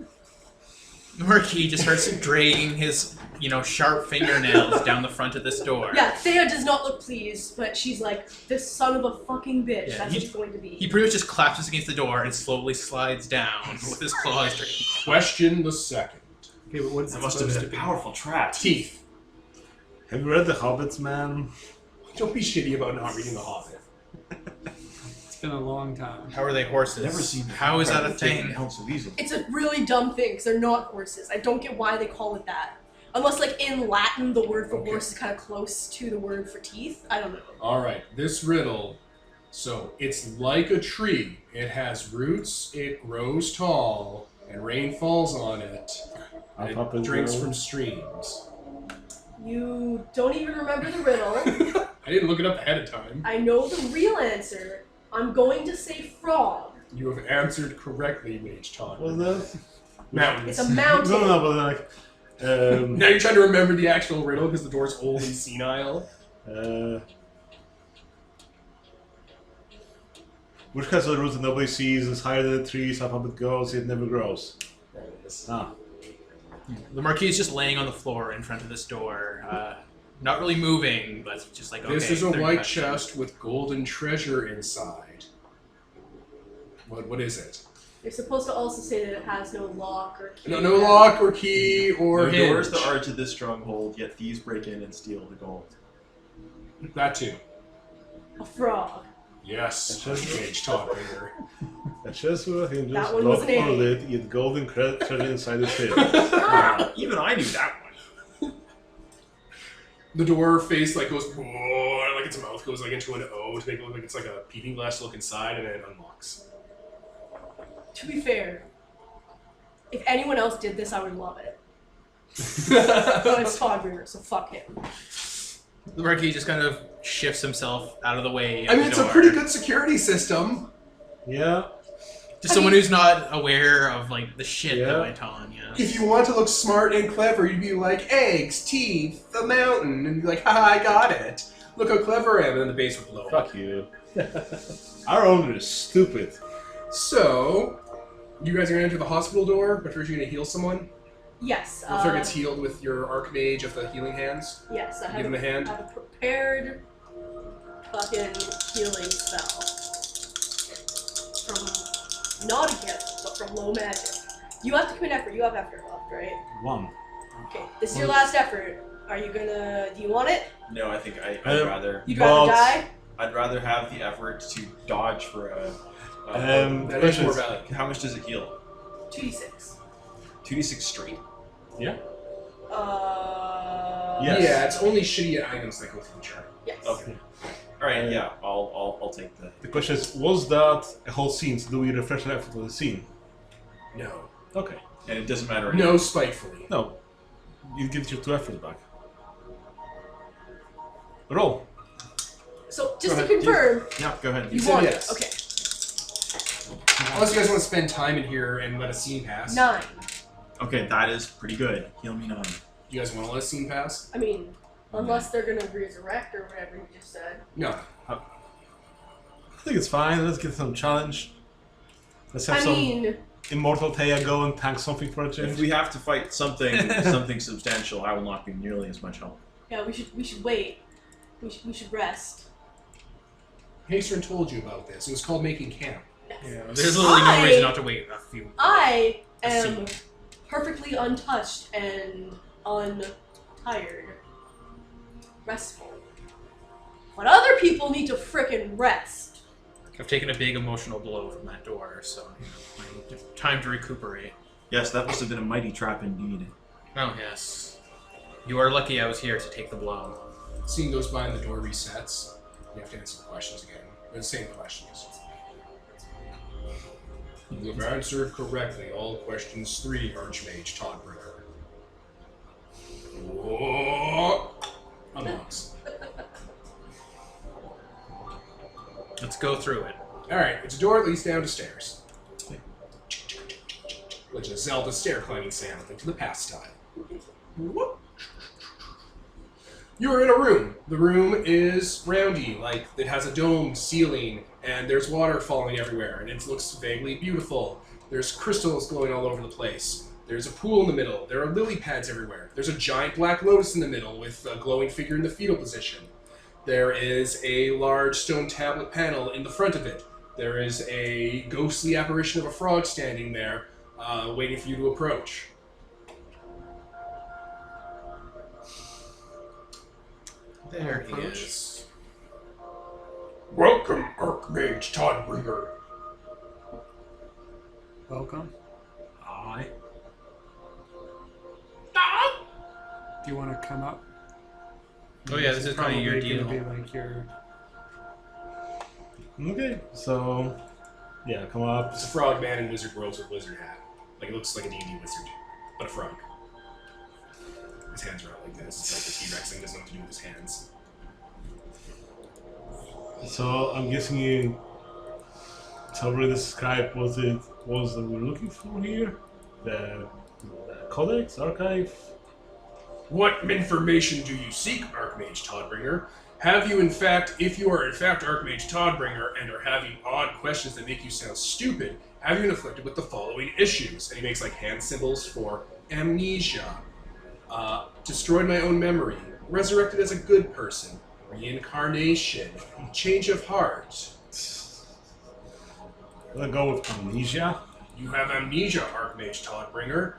The Marquis just starts dragging his, sharp fingernails down the front of this door. Yeah, Thea does not look pleased, but she's like, this son of a fucking bitch. Yeah, That's what it's going to be. He pretty much just collapses against the door and slowly slides down with his claws dragging. Question the second. Okay, but what's That it must have supposed been to a be? powerful trap. Teeth. Have you read The Hobbits, man? Don't be shitty about not reading The Hobbit. It's been a long time. How are they horses? Never seen. How is that a thing? Ounce of easel. It's a really dumb thing, because they're not horses. I don't get why they call it that. Unless, like, in Latin, the word for Okay. horse is kind of close to the word for teeth. I don't know. Alright, this riddle. So, it's like a tree. It has roots, it grows tall, and rain falls on it. And Up it and drinks down. from streams. You don't even remember the riddle. I didn't look it up ahead of time. I know the real answer. I'm going to say frog. You have answered correctly, Mage Todd. What was that? Mountains. It's a mountain. No, but like... Now you're trying to remember the actual riddle because the door's old and senile. Which has the roots that nobody sees, is higher than the trees, up it goes, it never grows. There it is. Ah. The Marquis is just laying on the floor in front of this door. Not really moving, but just like, okay. This is a 30 white questions. chest with golden treasure inside. What is it? You're supposed to also say that it has no lock or key. No lock or key or No hinge. doors that are to this stronghold, yet thieves break in and steal the gold. That too. A frog. Yes, That's just- Mage Toddbringer. A chest with a hinges, That one was lock an or A. lid, yet golden treasure inside the pit. Wow, even I knew that one. The door face like goes, "Whoa," like its mouth goes like into an O to make it look like it's like a peeping glass to look inside, and then it unlocks. To be fair, if anyone else did this, I would love it. Oh, But it's Toddbringer, so fuck him. The Marquis just kind of shifts himself out of the way. Of I mean, the it's a door. pretty good security system. Yeah. To someone who's not aware of like the shit that Yeah. went on, yeah. If you want to look smart and clever, you'd be like, eggs, teeth, the mountain, and be like, haha, I got it. Look how clever I am, and then the base would blow up. Fuck you. Our owner is stupid. So, you guys are going to enter the hospital door, but first you're going to heal someone? Yes. Luther gets healed with your Archmage of the healing hands. Yes, I Give him a hand. have a prepared fucking healing spell. From not a gift, but from low magic. You have to commit effort. You have effort left, right? 1. Okay, this is your last effort. Are you gonna... Do you want it? No, I think I'd Um, rather. You'd rather die? I'd rather have the effort to dodge for a. That is more valid. How much does it heal? 2d6. 2d6 straight. Yeah. Yes. Yeah, it's only shitty items that go through the chart. Yes. Okay. All right. Yeah. I'll take the. The question is, was that a whole scene? So do we refresh the effort of the scene? No. Okay. And it doesn't matter. No, spitefully. No. You give your 2 efforts back. Roll. So, just Go to ahead. confirm, Yeah. Go ahead. you said want yes. it. Okay. Unless you guys want to spend time in here and let a scene pass. 9. Okay, that is pretty good. Heal me 9. You guys want to let a scene pass? I mean, unless they're gonna resurrect or whatever you just said. No. I think it's fine. Let's get some challenge. Let's have I some mean, immortal Taya go and tank something for a If change. we have to fight something substantial, I will not be nearly as much help. yeah, we should wait. We should rest. Hastern told you about this. It was called making camp. Yeah, there's literally no reason not to wait a few. I A am scene. perfectly untouched and untired. Restful. But other people need to frickin' rest. I've taken a big emotional blow from that door, so I need time to recuperate. Yes, that must have been a mighty trap indeed. Oh yes, you are lucky I was here to take the blow. Scene goes by and the door resets. You have to answer the questions again. They're the same questions. You have answered correctly all questions 3, Archmage Toddbringer. Whoa! Unlocks. Let's go through it. Alright, it's a door that leads down to stairs. Legend of Zelda stair climbing sound, Link to the Past style. Whoop. You are in a room. The room is roundy, like it has a dome ceiling, and there's water falling everywhere, and it looks vaguely beautiful. There's crystals glowing all over the place. There's a pool in the middle. There are lily pads everywhere. There's a giant black lotus in the middle with a glowing figure in the fetal position. There is a large stone tablet panel in the front of it. There is a ghostly apparition of a frog standing there, waiting for you to approach. There he is. Welcome, Archmage Toddbringer. Welcome. Aye. Do you want to come up? Oh yeah, this is kind of your probably deal. gonna be like your. Okay, so yeah, come up. It's a frog man in wizard robes with wizard hat. Like, it looks like a D&D wizard, but a frog. His hands are out like this. It's like the T-Rex thing doesn't know what to do with his hands. So I'm guessing you already described what it was that we're looking for here. The codex, archive. What information do you seek, Archmage Toddbringer? Have you in fact, if you are in fact Archmage Toddbringer and are having odd questions that make you sound stupid, have you been afflicted with the following issues? And he makes like hand symbols for amnesia, destroyed my own memory, resurrected as a good person, reincarnation, change of heart. I'm gonna go with amnesia. You have amnesia, Archmage Toddbringer.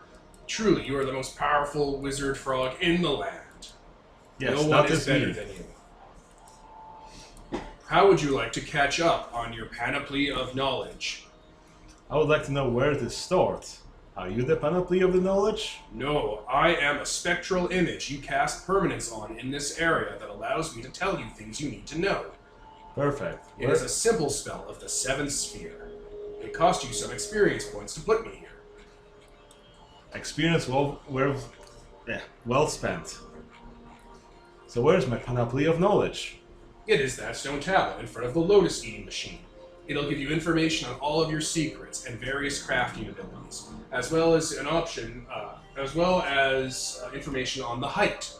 Truly, you are the most powerful wizard frog in the land. Yes, No one that is is better me. than you. How would you like to catch up on your panoply of knowledge? I would like to know where it is stored. Are you the panoply of the knowledge? No, I am a spectral image you cast permanence on in this area that allows me to tell you things you need to know. Perfect. It is a simple spell of the seventh sphere. It cost you some experience points to put me here. Experience well spent. So where's my panoply of knowledge? It is that stone tablet in front of the lotus eating machine. It'll give you information on all of your secrets and various crafting abilities, as well as an option, information on the height.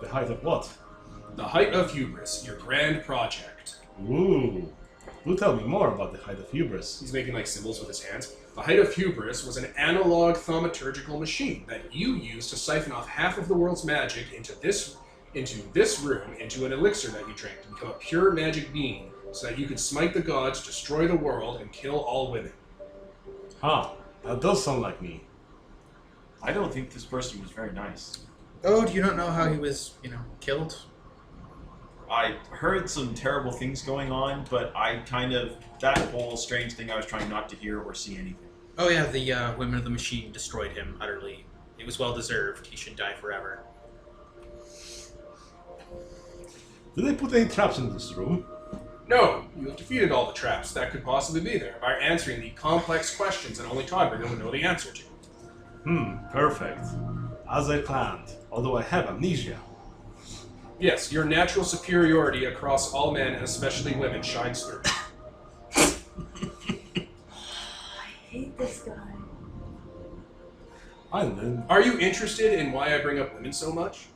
The height of what? The height of hubris, your grand project. Ooh. Do tell me more about the height of hubris. He's making like symbols with his hands. The height of hubris was an analog thaumaturgical machine that you used to siphon off half of the world's magic into this room, into an elixir that you drank to become a pure magic being, so that you could smite the gods, destroy the world, and kill all women. Huh. That does sound like me. I don't think this person was very nice. Oh, do you not know how he was, killed? I heard some terrible things going on, but that whole strange thing I was trying not to hear or see anything. Oh yeah, the women of the machine destroyed him utterly. It was well deserved. He should die forever. Did they put any traps in this room? No, you have defeated all the traps that could possibly be there by answering the complex questions that only Toddbringer would know the answer to. Perfect. As I planned, although I have amnesia. Yes, your natural superiority across all men, and especially women, shines through. I hate this guy. Are you interested in why I bring up women so much?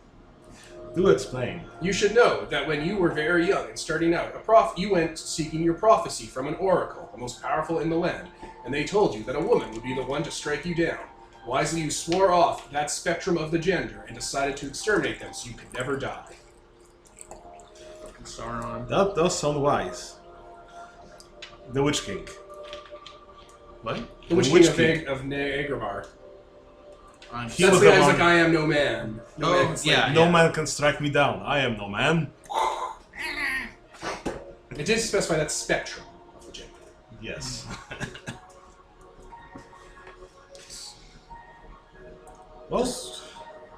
Do explain. You should know that when you were very young and starting out, you went seeking your prophecy from an oracle, the most powerful in the land, and they told you that a woman would be the one to strike you down. Wisely, you swore off that spectrum of the gender and decided to exterminate them so you could never die. Fucking Sauron. That does sound wise. The Witch King. What? The Witch King of Agrabah. He That's was the the guy who's one- like, I am no man. No Oh, man can slay yeah. me. No man can strike me down. I am no man. It did specify that spectrum of the gender. Yes. Well,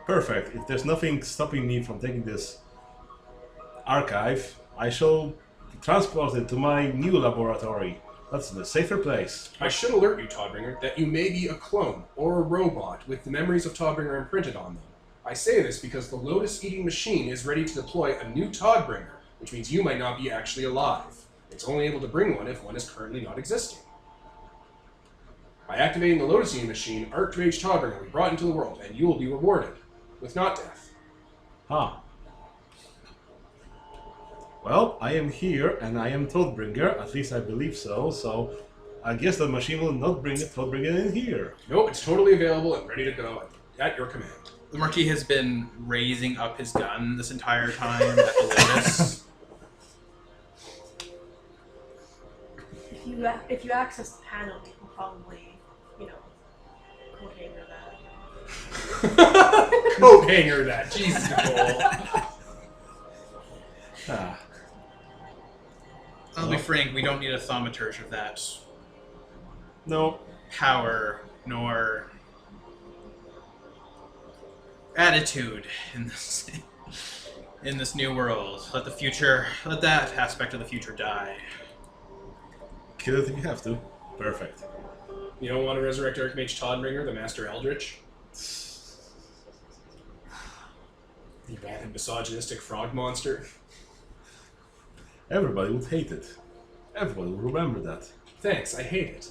perfect. If there's nothing stopping me from taking this archive, I shall transport it to my new laboratory. That's in a safer place. I should alert you, Toddbringer, that you may be a clone or a robot with the memories of Toddbringer imprinted on them. I say this because the Lotus-eating machine is ready to deploy a new Toddbringer, which means you might not be actually alive. It's only able to bring one if one is currently not existing. By activating the Lotus Union machine, Archmage Toddbringer will be brought into the world, and you will be rewarded with not death. Huh. Well, I am here, and I am Toadbringer. At least I believe so. So, I guess the machine will not bring Toadbringer in here. Nope, it's totally available and ready to go at your command. The Marquis has been raising up his gun this entire time at the Lotus. If you access the panel, you can probably, coat hanger that. Coat hanger that. Jesus, Nicole. I'll be frank, we don't need a thaumaturge of that No. power nor attitude in this new world. Let that aspect of the future die. Kill it if you have to. Perfect. You don't want to resurrect Archmage Toddbringer, the Master Eldritch? You bad and misogynistic frog monster? Everybody would hate it. Everybody will remember that. Thanks, I hate it.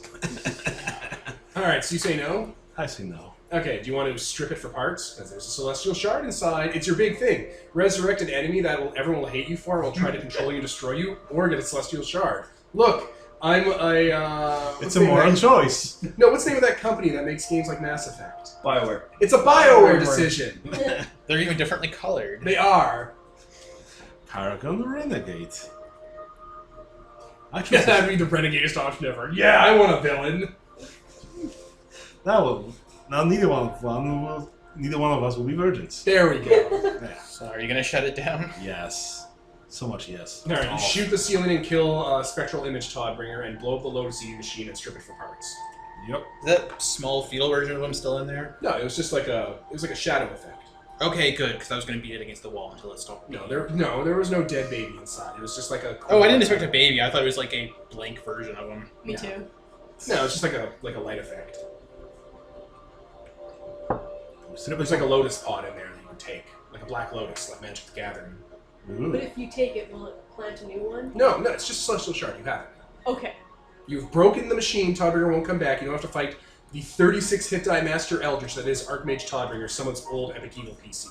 Alright, so you say no? I say no. Okay, do you want to strip it for parts? Because there's a celestial shard inside. It's your big thing. Resurrect an enemy that everyone will hate you for, will try to control you, destroy you, or get a celestial shard. Look, I'm a, It's a moral choice. No, what's the name of that company that makes games like Mass Effect? BioWare. It's a BioWare decision. They're even differently colored. They are. Paragon Renegade. I chose That'd be the renegadeest option ever. Yeah, I want a villain. that one. Now neither one of us will be virgins. There we go. Yeah. So are you going to shut it down? Yes. So much yes. Alright, you Oh. shoot the ceiling and kill Spectral Image Toddbringer and blow up the Lotus Union machine and strip it for parts. Yep. Is that small fetal version of him still in there? No, it was just like a shadow effect. Okay, good, because I was going to beat it against the wall until it stopped. No, there was no dead baby inside. It was just like a. Oh, I didn't expect a baby. I thought it was like a blank version of him. Me Yeah. too. No, it's just like a light effect. Strip There's like a lotus pod in there that you can take, like a black lotus, like Magic the Gathering. Ooh. But if you take it, will it plant a new one? No, it's just a celestial shard. You have it. Okay. You've broken the machine. Toddbringer won't come back. You don't have to fight the 36 hit die Master Eldritch that is Archmage Toddbringer, someone's old Epic Evil PC.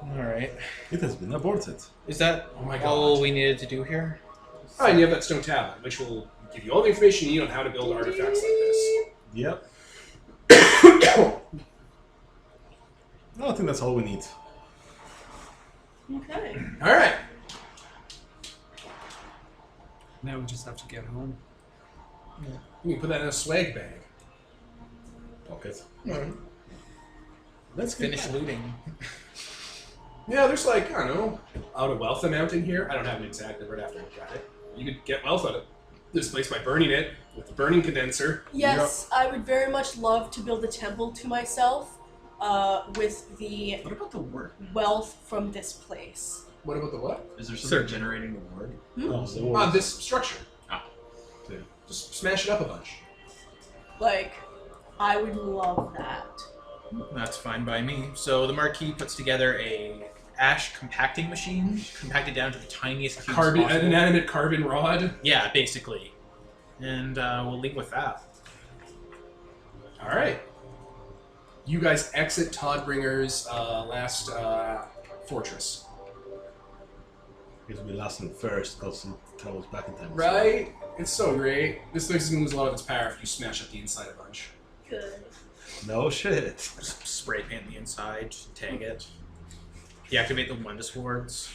Alright. It has been aborted. Is that Oh my all God. we needed to do here? Oh, and you have that stone tablet, which will give you all the information you need on how to build artifacts like this. Yep. No, I think that's all we need. Okay. All right. Now we just have to get home. You can put that in a swag bag. Pocket. Let's finish looting. Yeah, there's like, I don't know, out of wealth amount in here. I don't have an exact number after I got it. You could get wealth out of this place by burning it with the burning condenser. Yes, I would very much love to build a temple to myself with the What about the word? wealth from this place. What about the what? Is there something Sir. generating the word? Oh, so This structure. Ah. Yeah. Just smash it up a bunch. Like, I would love that. That's fine by me. So the Marquis puts together a ash compacting machine, compacted down to the tiniest cubes An possible. inanimate carbon rod. Yeah, basically. And we'll leave with that. All right. You guys exit Toddbringer's last fortress. Because we last and first because it travels back in time. Right? It's so great. This place is going to lose a lot of its power if you smash up the inside a bunch. Good. No shit. Just spray paint the inside, tag it. Deactivate the Wonder Swords.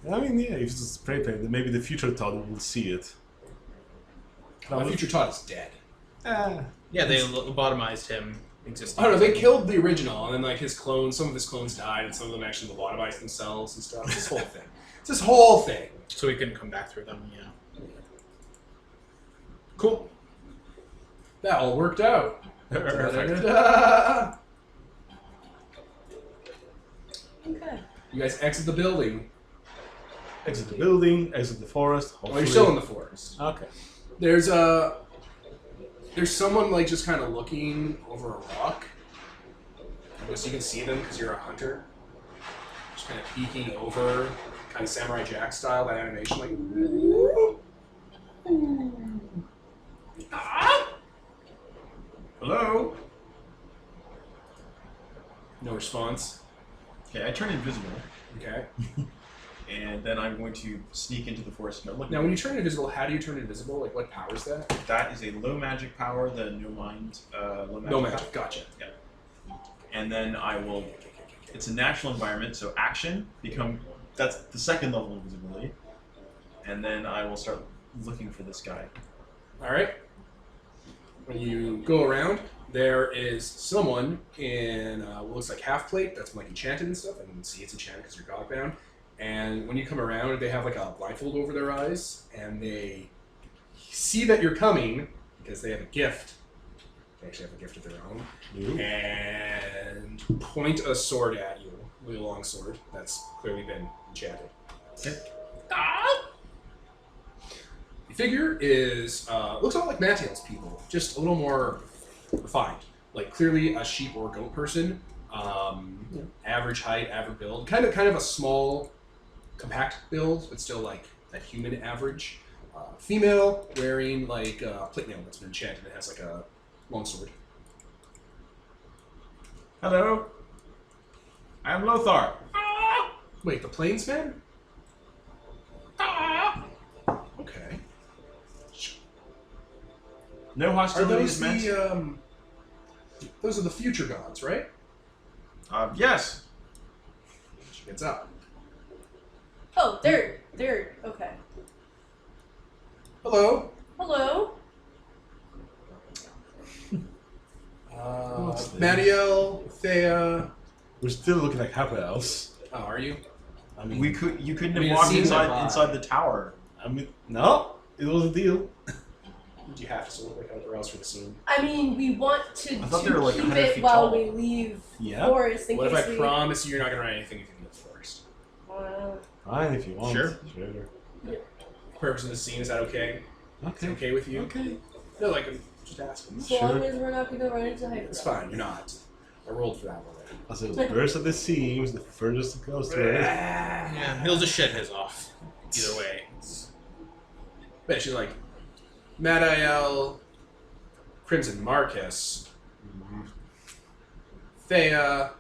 I mean, yeah, if it's a spray paint, then maybe the future Todd will see it. My future Todd is dead. Yeah, they lobotomized him. Existing. I don't know, they killed the original, and then like his clones, some of his clones died, and some of them actually lobotomized themselves and stuff. It's this whole thing. It's this whole thing. So he couldn't come back through them, yeah. Cool. That all worked out. Perfect. Da-da-da-da. Okay. You guys exit the building. Exit the building, exit the forest. Oh, Hopefully. you're still in the forest. Okay. There's someone like just kind of looking over a rock. I guess you can see them because you're a hunter. Just kind of peeking over, kind of Samurai Jack style, that animation, like. response. Okay, I turn invisible, Okay. and then I'm going to sneak into the forest. And look, Now, when you turn invisible, how do you turn invisible? Like, what power is that? that is a low magic power, the no mind, low magic. No magic. Gotcha. And then I will. It's a natural environment, so action that's the second level of invisibility, and then I will start looking for this guy. All right. When you go around, there is someone in what looks like half plate that's like enchanted and stuff, and you can see it's enchanted because you're Godbound. And when you come around, they have like a blindfold over their eyes, and they see that you're coming because they have a gift. They actually have a gift of their own, and point a sword at you, a really long sword that's clearly been enchanted. Okay. The figure is looks a lot like Mattiel's people, just a little more refined. Like clearly a sheep or goat person, average height, average build, kind of a small, compact build, but still like that human average. Female wearing like plate mail that's been enchanted. It has like a long sword. Hello, I'm Lothar. Wait, the Plainsman? Okay. No Are hostilities those meant. those are the future gods, right? Yes. She gets up. Oh, they're okay. Hello. Hello. What's this? Mattiel, Thea. We're still looking like half elves. Oh, are you? I mean, You couldn't I mean, it have walked seems like inside the tower. no, it was a deal. Do you have to look like or else for the scene? I mean, we want to I thought they were like keep 100 it feet while tall. we leave Yeah. forest in What if case I we. promise you you're not gonna write anything if you can go first? Fine, if you want. Sure. Purpose of the scene, is that okay? It's Okay. okay with you? Okay. No, like I'm just asking. So long as we're not gonna run into hyper. It's fine, you're not. I rolled for that already. Also, the burst of the sea was the furthest it goes to it. Yeah, he'll just shit his off. Either way. But she's like, Mattiel, Crimson Marcus, Thea.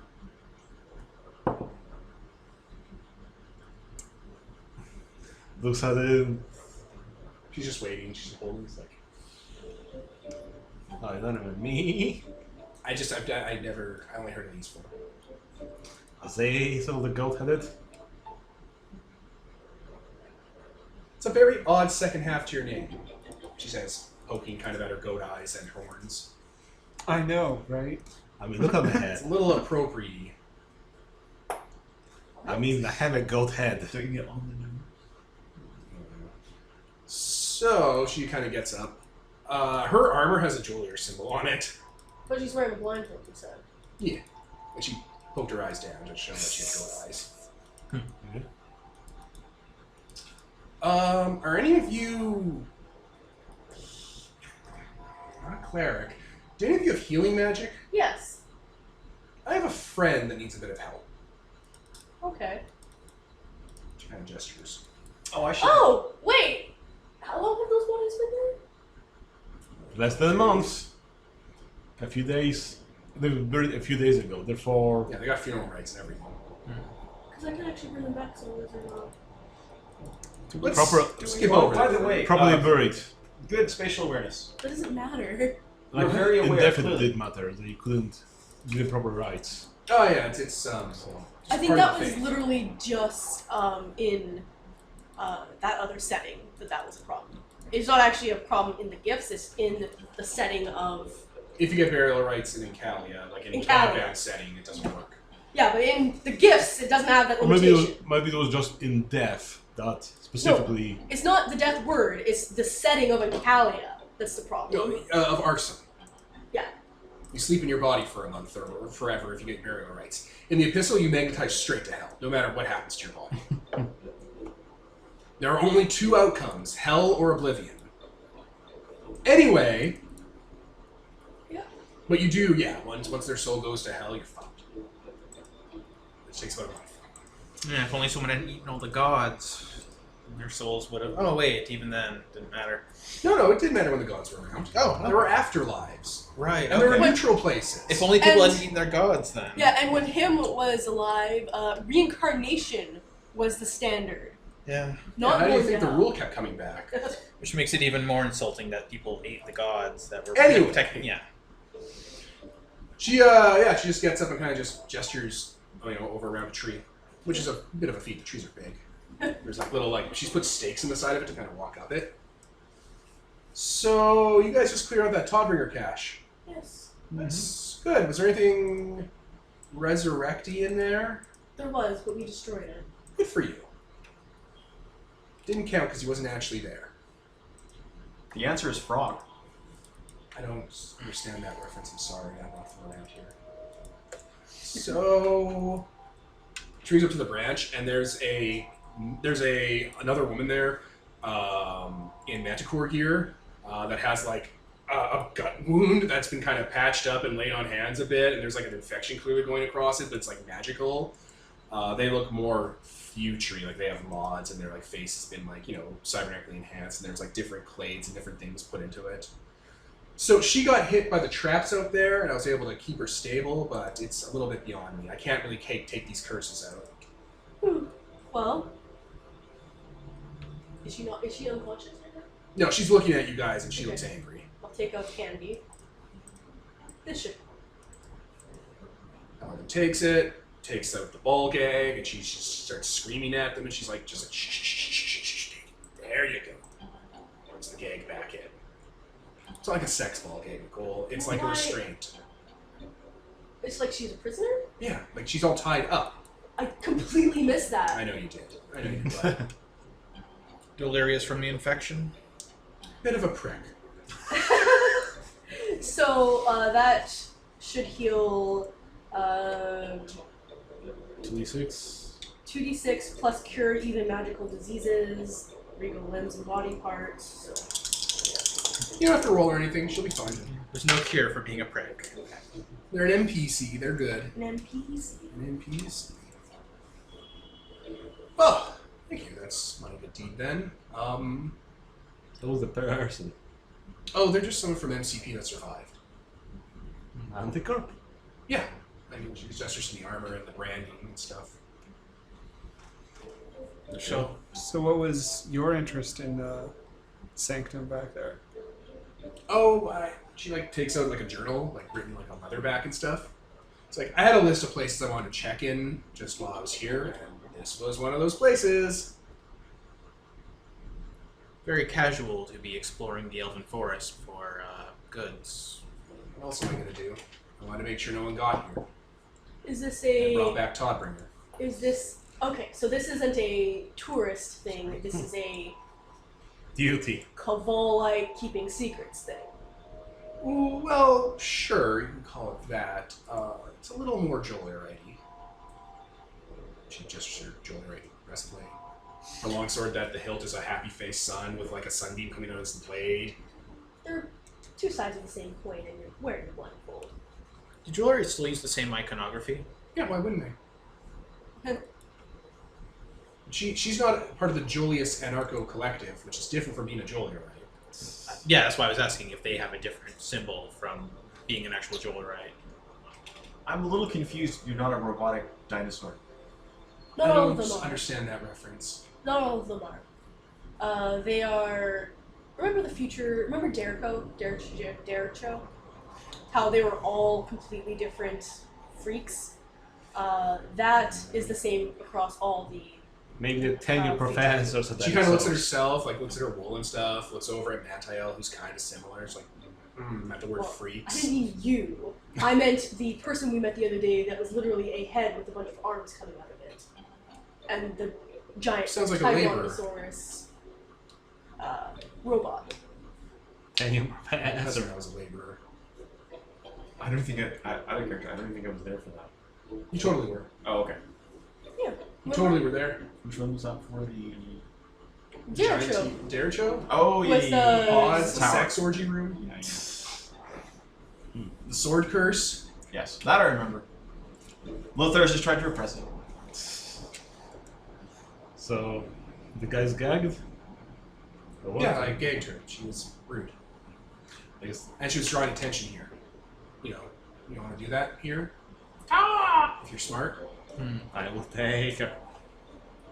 Looks at it. She's just waiting. She's holding. It's like, Oh, you don't remember me. I only heard of these four. Are they some of the goat-headed? It's a very odd second half to your name, she says, poking kind of at her goat eyes and horns. I know, right? I mean, look at the It's a head. little appropriate. I mean, I have a goat head. So you can get on the nose. So she kind of gets up. Her armor has a jeweler symbol on it. But she's wearing a blindfold, you said. Yeah. And she poked her eyes down to show that she had goat eyes. Are any of you... Not a cleric. Do any of you have healing magic? Yes. I have a friend that needs a bit of help. Okay. She kind of gestures. Oh, I should. Oh, wait! How long have those bodies been there? Less than a month. A few days. They were buried a few days ago. Therefore, Yeah, they got funeral rites and everything. Because I can actually bring them back somewhere or not. Let's Proper- skip Oh, over by that. the way, probably buried. good spatial awareness. That doesn't matter. You're very aware, Indefinite clearly. did matter. They couldn't give proper rights. Oh yeah, it's I think part that of the was thing. literally just in that other setting that was a problem. It's not actually a problem in the gifts, it's in the setting of... If you get burial rites in Incalia, like in In a Calia. Godbound setting, it doesn't work. Yeah, but in the gifts, it doesn't have that Or limitation. maybe it was just in death that specifically. It's not the death word, it's the setting of Incalia that's the problem. Of arson. Yeah. You sleep in your body for a month or forever if you get burial rites. In the Epistle, you magnetize straight to hell, no matter what happens to your body. There are only two outcomes, hell or oblivion. Anyway, Yeah. but you do, yeah, once their soul goes to hell, you're fucked. It takes about a month. Yeah, if only someone hadn't eaten all the gods. Their souls would have. Oh wait, even then didn't matter. No, it did matter when the gods were around. Oh, There were afterlives. right. And there were Okay. neutral places. If only people And- hadn't eaten their gods then. Yeah, and when him was alive, reincarnation was the standard. Yeah. Yeah, Not how do you going think the down. rule kept coming back? Which makes it even more insulting that people ate the gods that were Anyway. yeah. She just gets up and kind of just gestures, over around a tree, which is a bit of a feat. The trees are big. There's like little she's put stakes in the side of it to kind of walk up it. So you guys just clear out that Toddbringer cache. Yes, That's good. Was there anything resurrecty in there? there was, but we destroyed it. Good for you. Didn't count because he wasn't actually there. The answer is frog. I don't understand that reference. I'm sorry. I'm not from around here. So, trees up to the branch, and there's another woman there in Manticore gear that has like a gut wound that's been kind of patched up and laid on hands a bit, and there's like an infection clearly going across it, but it's like magical. They look more futury, like they have mods, and their like face has been like cybernetically enhanced, and there's like different clades and different things put into it. So she got hit by the traps out there, and I was able to keep her stable, but it's a little bit beyond me. I can't really take these curses out. Well, is she unconscious right now? No, she's looking at you guys, and she Okay. looks angry. I'll take out candy. This should. Paladin takes out the ball gag, and she just starts screaming at them, and she's like, shh, shh, shh, shh, shh. There you go. Puts the gag back in. It's not like a sex ball gag, Nicole. It's like a Why- restraint. It's like she's a prisoner? Yeah, like she's all tied up. I completely missed that. I know you did. But Delirious from the infection. bit of a prick. So, that should heal 2d6. 2d6 plus cure even magical diseases, regal limbs and body parts. You don't have to roll or anything. She'll be fine. There's no cure for being a prick. They're an NPC. They're good. An NPC. An NPC. Well, thank you. That's my good deed then. That was the person. Oh, they're just someone from MCP that survived. Anticorp? Yeah. I mean, she's just in the armor and the branding and stuff. So So what was your interest in Sanctum back there? Oh, she takes out a journal, written on leatherback and stuff. It's I had a list of places I wanted to check in just while I was here, and this was one of those places. very casual to be exploring the Elven Forest for goods. What else am I gonna do? I wanted to make sure no one got here. Is this And brought a... back Toddbringer. Is this... Okay, so this isn't a tourist thing. This is a Duty. Cabal-like keeping secrets thing. Ooh, well, sure, you can call it that. It's a little more Jolerite-y. She gestured Jolerite breastplate. Her longsword that the hilt is a happy-faced sun with a sunbeam coming out of its blade. They're two sides of the same coin, and you're wearing a blindfold. Do jewelry still use the same iconography? Yeah, why wouldn't they? She's not part of the Julius Anarcho Collective, which is different from being a Jolerite. Yeah, that's why I was asking if they have a different symbol from being an actual Jolerite. I'm a little confused. You're not a robotic dinosaur. Not I all of don't them are. understand that reference. Not all of them are. They are... Remember the future... Remember Dericho? How they were all completely different freaks? That is the same across all the... Maybe the tenured professors. She kind of looks at herself, looks at her wool and stuff, looks over at Mantiel, who's kind of similar. It's at the word Well, I freaks. didn't mean you. I meant the person we met the other day that was literally a head with a bunch of arms coming out of it. And the giant Sounds like a laborer. Tyrannosaurus robot. Tenured That's professor. when I was a laborer. I don't think I don't think I was there for that. You totally were. Oh, okay. Yeah. You totally were there. Which one was that for? The Dericho. Dericho? oh Was the- Oz, the Tower. sex orgy room? Yeah, yeah. The sword curse? Yes, that I remember. Lothar just tried to repress it. So, The guy's gagged? Or what? Yeah, I gagged her. She was rude. I guess. And she was drawing attention here. You know, you want to do that here? If you're smart. I will take her.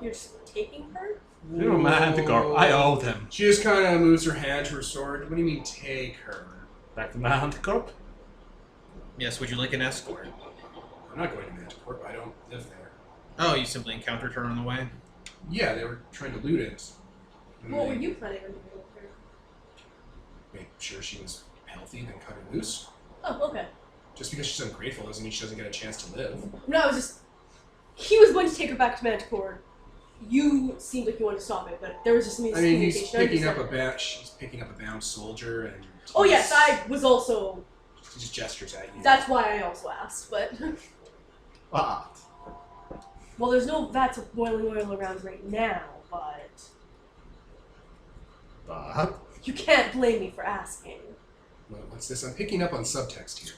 You're taking her? You're romantic, or I owe them. She just kind of moves her hand to her sword. What do you mean, take her? Back to my Anticorp? Yes, would you like an escort? I'm not going to Manticore. I don't live there. Oh, you simply encountered her on the way? Yeah, they were trying to loot it. And What they were you planning on doing with her? Make sure she was healthy, then cut her loose. Oh, okay. Just because she's ungrateful doesn't mean she doesn't get a chance to live. No, I was just... He was going to take her back to Manticore. You seemed like you wanted to stop it, but there was just some I mean, he's miscommunication. picking up a bound. She's picking up a bound soldier, and Oh yes, I was also... he just gestures at you. That's why I also asked, but... What? Well, there's no vats of boiling oil around right now, but... What? You can't blame me for asking. Well, what's this? I'm picking up on subtext here.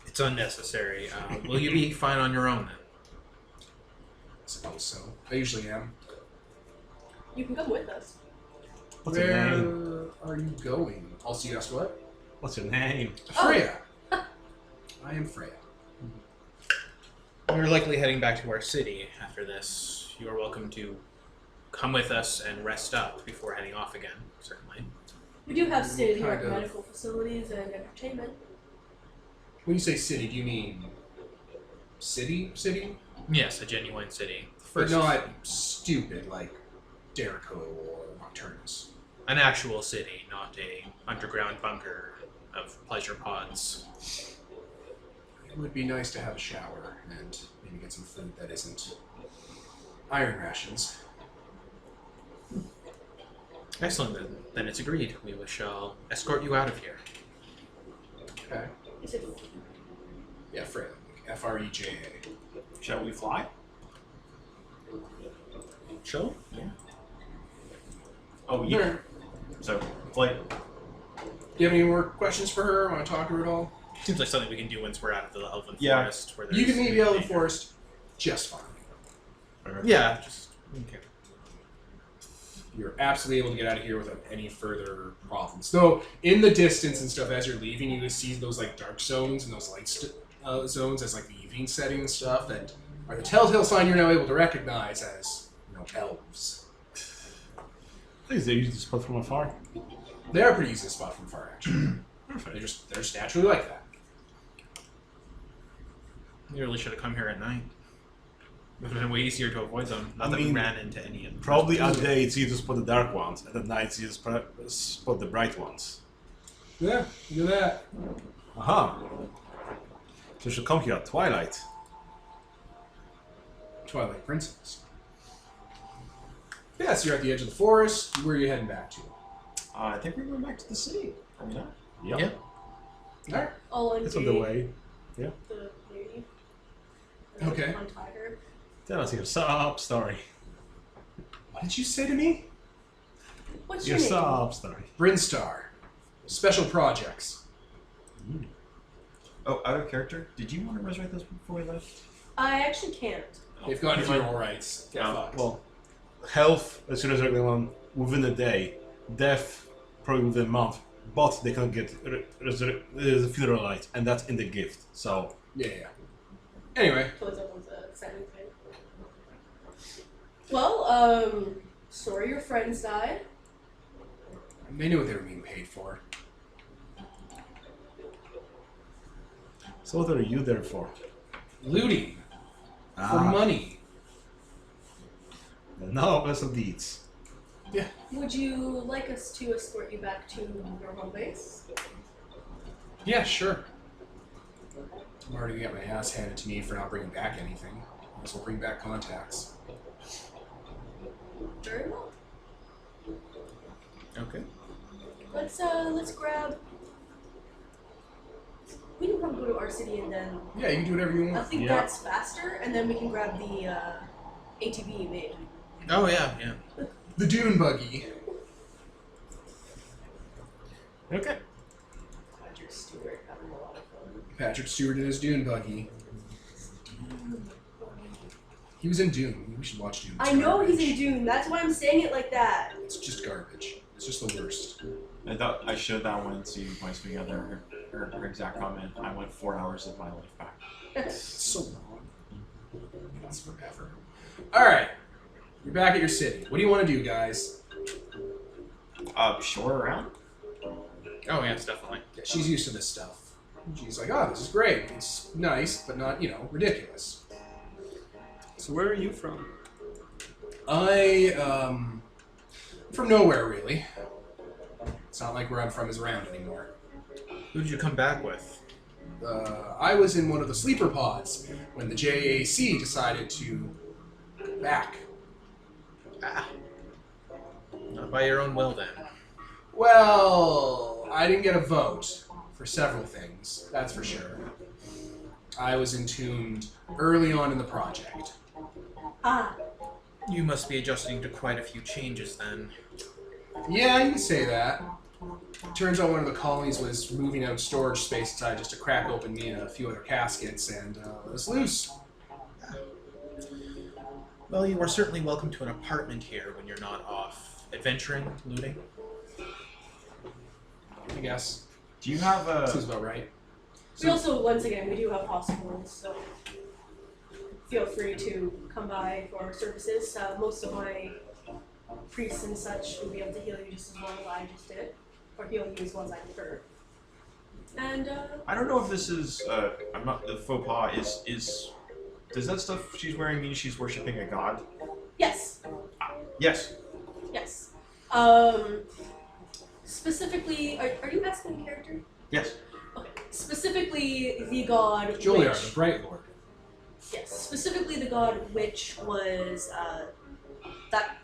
It's unnecessary. Will you be fine on your own then? I suppose so. I usually am. You can come with us. What's your Where name? are you going? Also, you asked what? What's your name? Freya. I am Freya. We're likely heading back to our city after this. You are welcome to come with us and rest up before heading off again, certainly. We do have state-of-the-art Kind of. medical facilities and entertainment. When you say city, do you mean city? City? Yes, a genuine city. But not stupid like Jericho or Nocturnus. An actual city, not a underground bunker of pleasure pods. It would be nice to have a shower and maybe get some food that isn't iron rations. Excellent, then it's agreed. We shall escort you out of here. Okay. Is it... Yeah, Freya. Freja. Shall we fly? Sure. Oh, yeah. Alright. So, flight. Do you have any more questions for her? Want to talk to her at all? Seems like something we can do once we're out of the Elven Yeah. Forest. Where You can there's meet the Elven danger. Forest just fine. Yeah, just okay. You're absolutely able to get out of here without any further problems. Though, in the distance and stuff, as you're leaving, you see those like dark zones and those light zones as like the evening setting and stuff that are the telltale sign you're now able to recognize as, elves. I think they're easy to spot from afar. They are pretty easy to spot from far, actually. Perfect. They're just naturally like that. You really should have come here at night. It would have been way easier to avoid them. Not I that we mean, ran into any of them. Probably at day it's easy to spot the dark ones, and at night it's easy to spot the bright ones. Yeah, do that. Aha. So you should come here at twilight. Twilight Princess. Yeah, so you're at the edge of the forest. Where are you heading back to? I think we're going back to the city. Are we not? Yep. Yeah. Alright. All on It's on the way. The lady. Okay. Untie her. Tell us your sob story. What did you say to me? What's Your your name? sob story. Brinstar. Special projects. Oh, out of character. Did you want to resurrect those before we left? I actually can't. They've gone through your rights. Get Oh, fucked. Well, health, as soon as they're one within a day. Death, probably within a month. But they can get the funeral light, and that's in the gift. So, Yeah. Anyway, So that was a exciting thing. Well, sorry your friends died. they knew what they were being paid for. so what are you there for? Looting. For money. The noblest of deeds. Yeah. Would you like us to escort you back to your home base? Yeah, sure. I'm already gonna get my ass handed to me for not bringing back anything. I guess we'll bring back contacts. Very well. Okay. Let's grab. We can probably go to our city and then Yeah, you can do whatever you I want. think Yeah. that's faster, and then we can grab the ATV you made. Oh yeah, yeah. The Dune Buggy. Okay. Roger Stewart having a lot of fun. Patrick Stewart and his Dune Buggy. He was in Dune. We should watch Dune. It's I know garbage. he's in Dune. That's why I'm saying it like that. It's just garbage. It's just the worst. I thought I showed that one to my speaking of her exact comment. I went 4 hours of my life back. It's so long. That's forever. Alright. You're back at your city. What do you want to do, guys? Shore around? Oh, yes, definitely. Yeah, she's used to this stuff. She's like, oh, this is great. It's nice, but not, ridiculous. So where are you from? I'm from nowhere, really. It's not like where I'm from is around anymore. Who did you come back with? I was in one of the sleeper pods when the JAC decided to go back. Ah. Not by your own will, then. Well, I didn't get a vote for several things, that's for sure. I was entombed early on in the project. Ah, You must be adjusting to quite a few changes, then. Yeah, you can say that. Turns out one of the colonies was moving out storage space inside just to crack open me and a few other caskets and let us loose. Well, you are certainly welcome to an apartment here when you're not off adventuring, looting. I guess. Do you have a? Seems about right. we also, once again, we do have hospitals, so feel free to come by for services. Most of my priests and such will be able to heal you just as well as I just did, or heal you as well as I prefer. And I don't know if this is. I'm not the faux pas. Is does that stuff she's wearing mean she's worshiping a god? yes, Yes. yes. Specifically, are you asking a character? Yes. Okay. Specifically, the god. Juilliard, which- the Bright Lord. Yes, specifically the god which was that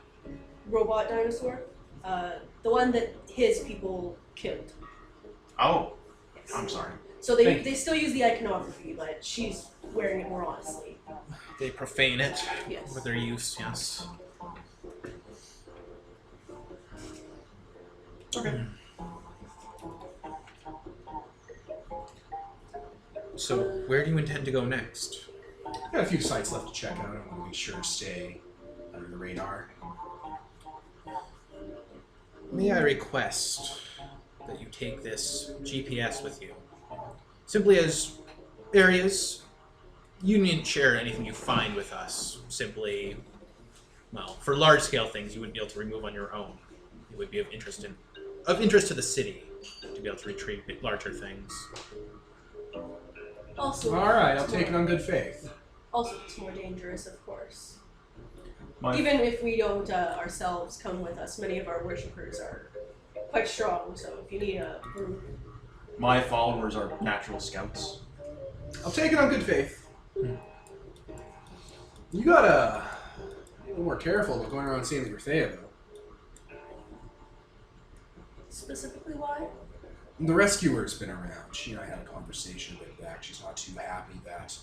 robot dinosaur, the one that his people killed. Oh, Yes. I'm sorry. So Thank they still use the iconography, but she's wearing it more honestly. They profane it Yes. with their use, yes. Okay. So, where do you intend to go next? Got a few sites left to check out. I want to make sure to stay under the radar. May I request that you take this GPS with you? Simply as areas, you needn't share anything you find with us. Simply, well, for large-scale things you wouldn't be able to remove on your own. It would be of interest to the city to be able to retrieve larger things. Also, Alright, I'll take it on good faith. Also, it's more dangerous, of course. My Even if we don't ourselves come with us, many of our worshippers are quite strong. So if you need a group, my followers are natural scouts. I'll take it on good faith. You gotta be a little more careful about going around saying that you're Thea, though. specifically why? The rescuer's been around. She and I had a conversation a bit back. She's not too happy that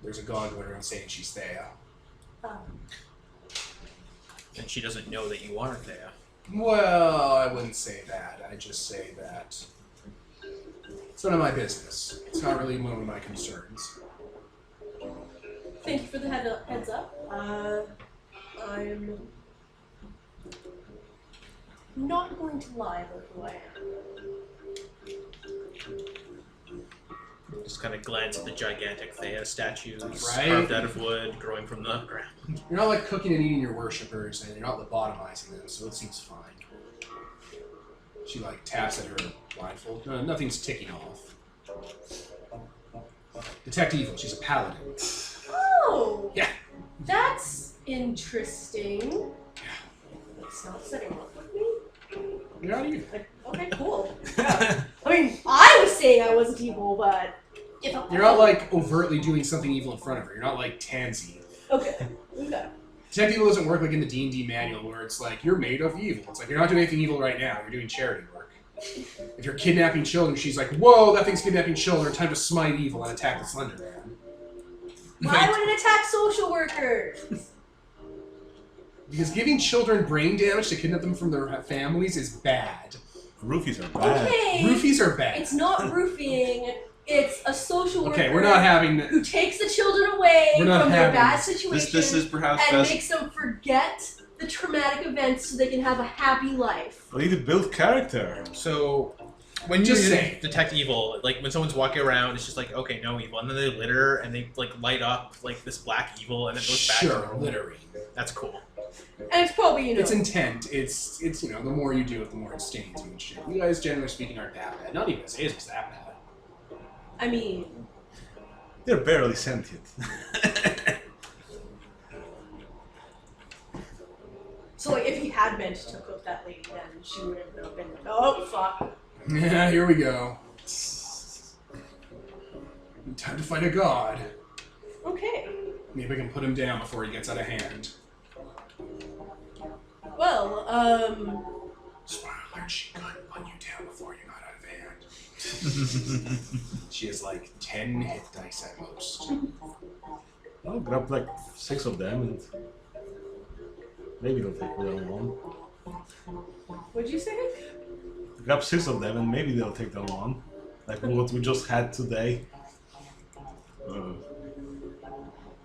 there's a god going around saying she's Thea. And she doesn't know that you are Thea. Well, I wouldn't say that. I'd just say that it's none of my business. It's not really one of my concerns. Thank you for the heads up. I'm not going to lie about who I am. Just kind of glance at the gigantic Thea statues Right. carved out of wood, growing from the ground. You're not like cooking and eating your worshippers, and you're not lobotomizing them, so it seems fine. She like taps at her blindfold. No, nothing's ticking off. Detect evil. She's a paladin. Oh! Yeah. That's interesting. It's not setting up with me. You're not evil. Like, okay, cool. I mean, I was saying I wasn't evil, but if I'm You're not like overtly doing something evil in front of her. You're not like Tansy. Okay. Detect evil doesn't work like in the D&D manual where it's like, you're made of evil. It's like, you're not doing anything evil right now. You're doing charity work. If you're kidnapping children, she's like, whoa, that thing's kidnapping children. Time to smite evil and attack the Slender Man. Why would it attack social workers? Because giving children brain damage to kidnap them from their families is bad. Roofies are bad. Okay. Roofies are bad. It's not roofing. It's a social worker Okay, we're not having. who takes the children away We're from not their having bad this. situation This is perhaps and best. makes them forget the traumatic events so they can have a happy life. We need to build character. So, when Just you saying. detect evil, like when someone's walking around, it's just like, okay, no evil, and then they litter and they like light up like this black evil, and it goes back to Sure, normal. littering. That's cool. And it's probably, you know, It's intent. It's the more you do it, the more it stains you and shit. You guys, generally speaking, aren't that bad. Not even Azazel's that bad. I mean, They're barely sentient. so like if he had meant to cook that lady, then she would have been like, oh fuck. Yeah, here we go. Time to fight a god. Okay. Maybe I can put him down before he gets out of hand. Well, Spoiler alert, she could put you down before you got out of hand. She has like 10 hit dice at most. I'll grab like 6 of them and maybe they'll take down one. what'd you say? Grab 6 of them and maybe they'll take down one. Like what we just had today.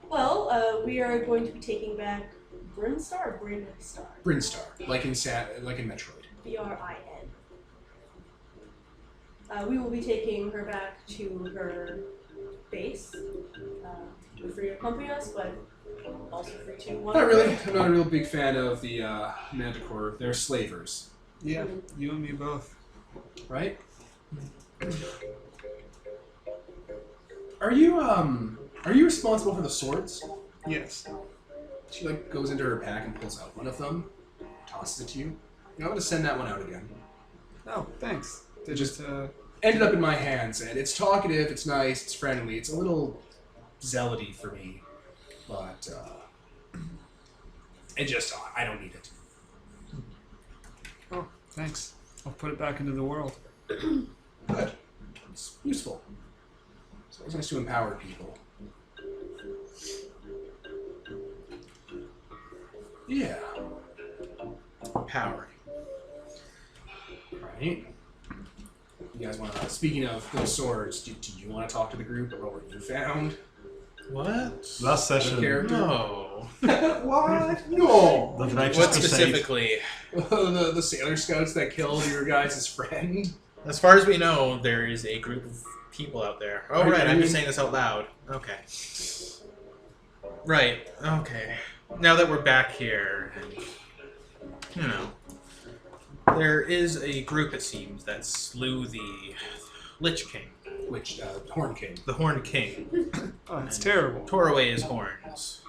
Well, we are going to be taking back Brinstar or Brinstar? Brinstar, like in Metroid. B-R-I-N. We will be taking her back to her base. We're free to accompany us, but also free to wander. Not really. I'm not a real big fan of the Manticore. They're slavers, Yeah, you and me both. right? Are you responsible for the swords? Yes. She like goes into her pack and pulls out one of them, tosses it to you. I'm gonna send that one out again. Oh, thanks. They Just- just Ended up in my hands, and it's talkative, it's nice, it's friendly, it's a little zealoty for me, but I don't need it. oh, thanks. I'll put it back into the world. Good. It's useful. It's always nice to empower people. Yeah. Power. Right. You guys want to? Speaking of those swords, do you want to talk to the group about what you found? What? Last session, character? No. What? No. the righteous What crusade. specifically? the Sailor Scouts that killed your guys' friend. As far as we know, there is a group of people out there. Oh, Are you- right, are I'm you- just saying this out loud. Okay. Right, okay. Now that we're back here, and, you know, there is a group, it seems, that slew the Lich King, Which Horn King. the Horned King, Oh, it's terrible. tore away his horns.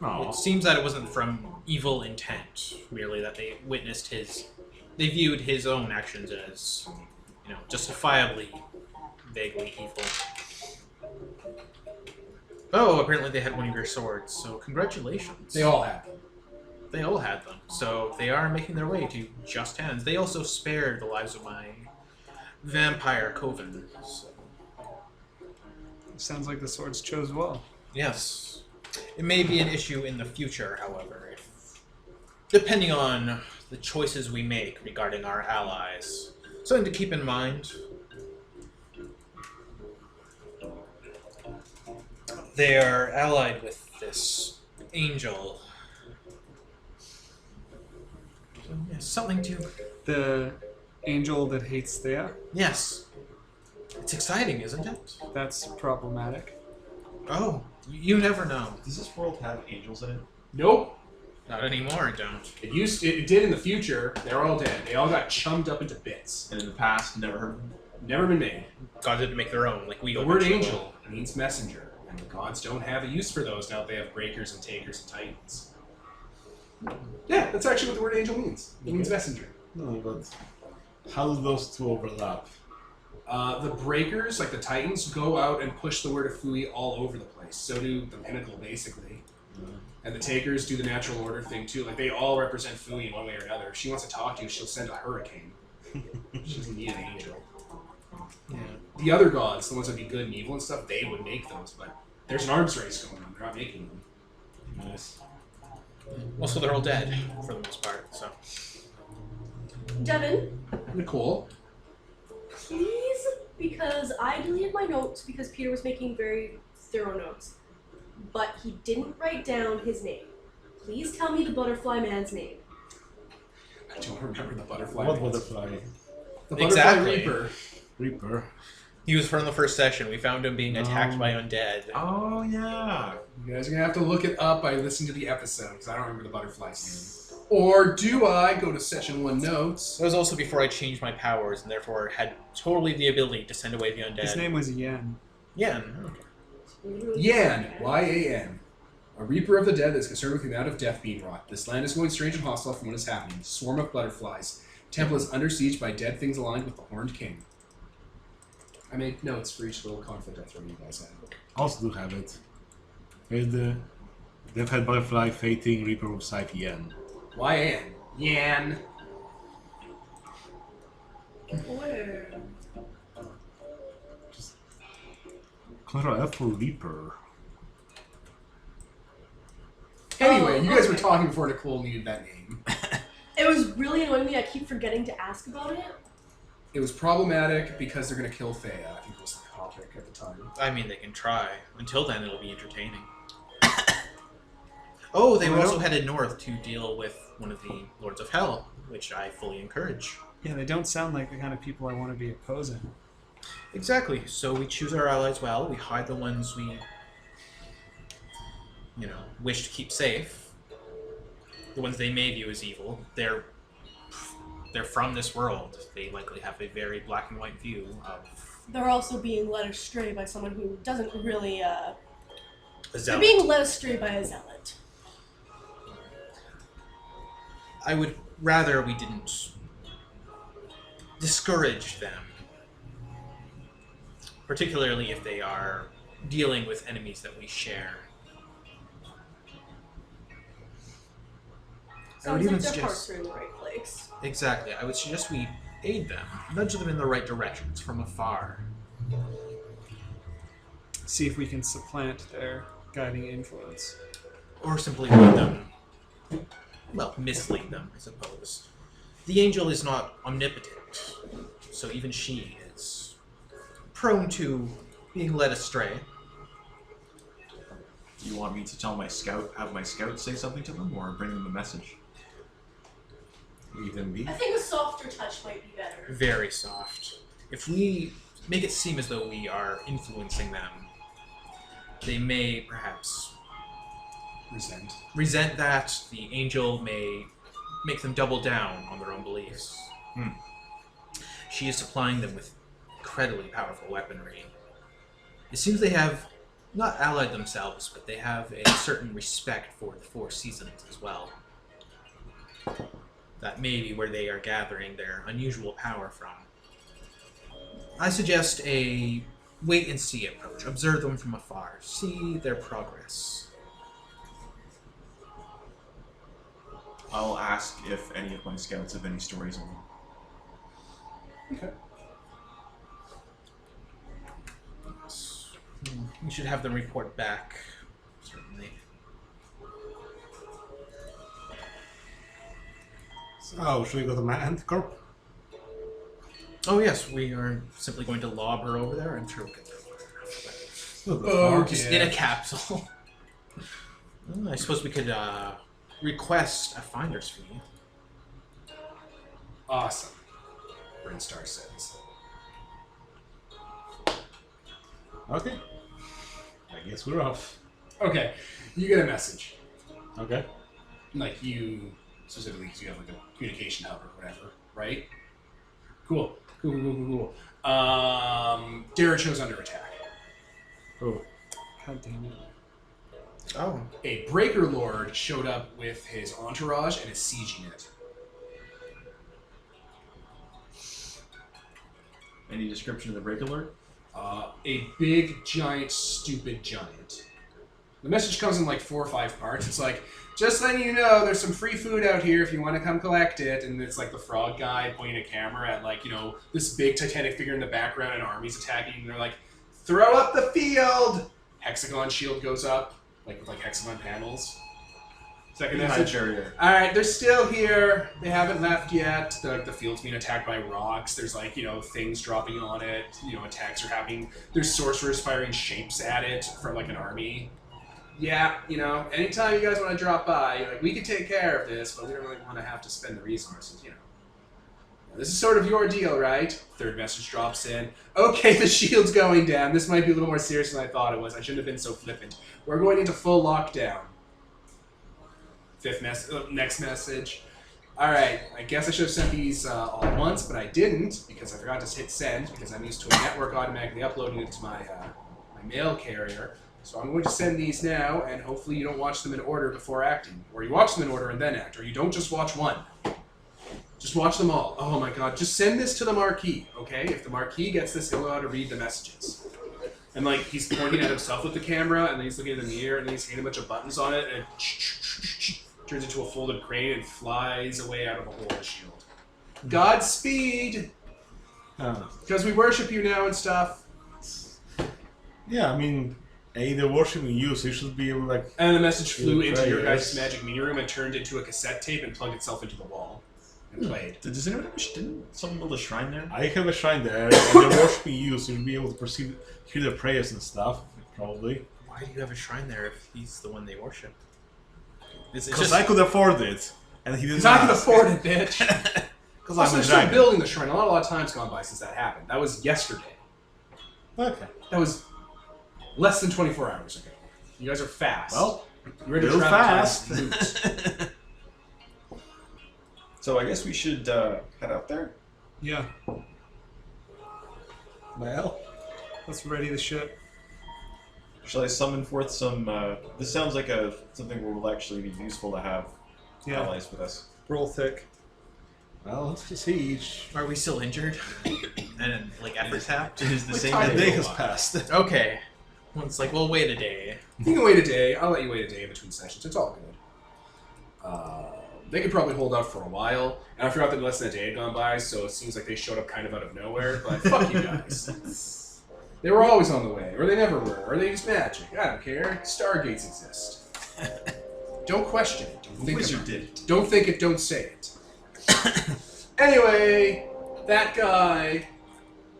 Aw. It seems that it wasn't from evil intent, merely that they witnessed they viewed his own actions as, you know, justifiably, vaguely evil. Oh, apparently they had one of your swords, so congratulations. They all have. They all had them, so they are making their way to just hands. They also spared the lives of my vampire coven. So, Sounds like the swords chose well. yes. It may be an issue in the future, however, depending on the choices we make regarding our allies. Something to keep in mind. They are allied with this angel. So, yeah, something to... The angel that hates Thea, Yes. It's exciting, isn't it? that's problematic. Oh, you never know. Does this world have angels in it? Nope. Not anymore, I don't. It did in the future. They're all dead. They all got chummed up into bits. And in the past, never heard of them? Never been made. God didn't make their own, like we The word eventually will. angel means messenger, and the gods don't have a use for those now that they have breakers and takers and titans. Yeah, that's actually what the word angel means. It means messenger. No, but how do those two overlap? The breakers, like the titans, go out and push the word of Fui all over the place. So do the pinnacle, basically. And the takers do the natural order thing too. Like they all represent Fui in one way or another. If she wants to talk to you, she'll send a hurricane. She doesn't need an angel. Yeah. The other gods, the ones that be good and evil and stuff, they would make those, but there's an arms race going on. They're not making them. Nice. Also, they're all dead, for the most part, so... Devin, Nicole, please because I deleted my notes because Peter was making very thorough notes, but he didn't write down his name. Please tell me the butterfly man's name. I don't remember the butterfly. What man's- butterfly? The butterfly Exactly. reaper. Reaper. He was from the first session. We found him being attacked by undead. Oh yeah. You guys are gonna have to look it up by listening to the episode because I don't remember the butterfly's name. Or do I go to session 1 notes? That was also before I changed my powers and therefore had totally the ability to send away the undead. His name was Yen. Yeah. Yan, Y-A-N. A reaper of the dead that is concerned with the amount of death being wrought. This land is going strange and hostile from what is happening. Swarm of butterflies. Temple is under siege by dead things aligned with the Horned King. I made notes for each little conflict I throw you guys at. Also do have it. Here's the Death Head Butterfly Fating Reaper of Sight Yen. Y-A-N. Yan. Where? Control F for Reaper. Anyway, you guys were okay. talking before Nicole needed that name. It was really annoying me. I keep forgetting to ask about it. It was problematic because they're going to kill Thea. I think was the topic at the time. I mean, they can try. Until then, it'll be entertaining. Oh, they were Well- also headed north to deal with one of the Lords of Hell, which I fully encourage. Yeah, they don't sound like the kind of people I want to be opposing. Exactly. So we choose our allies well. We hide the ones we, wish to keep safe. The ones they may view as evil. They're from this world. They likely have a very black and white view of They're also being led astray by someone who doesn't really, a They're zealot. being led astray by a zealot. I would rather we didn't discourage them, particularly if they are dealing with enemies that we share. I would Sounds even like their suggest hearts are in the right place. exactly. I would suggest we aid them, nudge them in the right directions from afar. See if we can supplant their guiding influence. Or simply lead them. Well, mislead them, I suppose. The angel is not omnipotent, so even she is prone to being led astray. Do you want me to tell have my scout say something to them, or bring them a message? Leave them be. I think a softer touch might be better. Very soft. If we make it seem as though we are influencing them, they may perhaps resent that. The angel may make them double down on their own beliefs. She is supplying them with incredibly powerful weaponry. It seems they have not allied themselves, but they have a certain respect for the Four Seasons as well. That may be where they are gathering their unusual power from. I suggest a wait-and-see approach. Observe them from afar. See their progress. I'll ask if any of my scouts have any stories on them. Okay. We should have them report back, certainly. So, should we go to my Antcorp? Oh yes, we are simply going to lob her over there. I'm sure we'll get there. Not that far. Okay. Just in a capsule. I suppose we could request a finder's fee. Awesome. Brinstar says. Okay. I guess we're off. Okay, you get a message. Okay. Like you, specifically because you have like a communication hub or whatever, right? Cool. Dericho's under attack. Oh. God damn it. Oh. A Breaker Lord showed up with his entourage and is sieging it. Any description of the break alert? A big, giant, stupid giant. The message comes in like 4 or 5 parts. It's like, just letting you know, there's some free food out here if you want to come collect it. And it's like the frog guy pointing a camera at like, this big Titanic figure in the background and armies attacking. And they're like, throw up the field! Hexagon shield goes up, like with like hexagon panels. Second Behind message. barrier. All right, they're still here. They haven't left yet. The field's being attacked by rocks. There's things dropping on it. Attacks are happening. There's sorcerers firing shapes at it from an army. Yeah, anytime you guys want to drop by, we can take care of this, but we don't really want to have to spend the resources. This is sort of your deal, right? Third message drops in. Okay, the shield's going down. This might be a little more serious than I thought it was. I shouldn't have been so flippant. We're going into full lockdown. Next message. All right, I guess I should have sent these all at once, but I didn't because I forgot to hit send because I'm used to a network automatically uploading it to my mail carrier. So I'm going to send these now, and hopefully you don't watch them in order before acting, or you watch them in order and then act, or you don't just watch one. Just watch them all. Oh my god, just send this to the Marquis, okay? If the Marquis gets this, he'll know how to read the messages. And he's pointing at himself with the camera, and then he's looking in the mirror, and then he's hitting a bunch of buttons on it, and turns into a folded crane and flies away out of the hole of the shield. Godspeed! Because we worship you now and stuff. Yeah, I mean, they're worshiping you, so you should be able to, And the message flew into your prayers. guys' magic meeting room and turned into a cassette tape and plugged itself into the wall. And played. Didn't someone build a shrine there? I have a shrine there, and they're worshiping you, so you'll be able to hear their prayers and stuff, probably. Why do you have a shrine there if he's the one they worship? Because I could afford it, and he didn't. Because I can afford it, bitch! Because Also, I'm they're a still dragon. building the shrine. A lot of time's gone by since that happened. That was yesterday. Okay. That was less than 24 hours ago. You guys are fast. Well, you're ready to real travel fast. time moot. So I guess we should head out there. Yeah, Well, let's ready the ship. Shall I summon forth some? This sounds like something where will actually be useful to have Yeah, allies with us. roll thick. let's just siege. Are we still injured? And effort tapped? It is the same. time The to day go has by. passed. Okay. Well, it's we'll wait a day. You can wait a day. I'll let you wait a day in between sessions. It's all good. They could probably hold out for a while. And I forgot that less than a day had gone by, so it seems like they showed up kind of out of nowhere. But fuck you guys. They were always on the way, or they never were, or they used magic. I don't care. Stargates exist. Don't question it. Don't think Wizard about did. it. Don't think it. Don't say it. Anyway, that guy,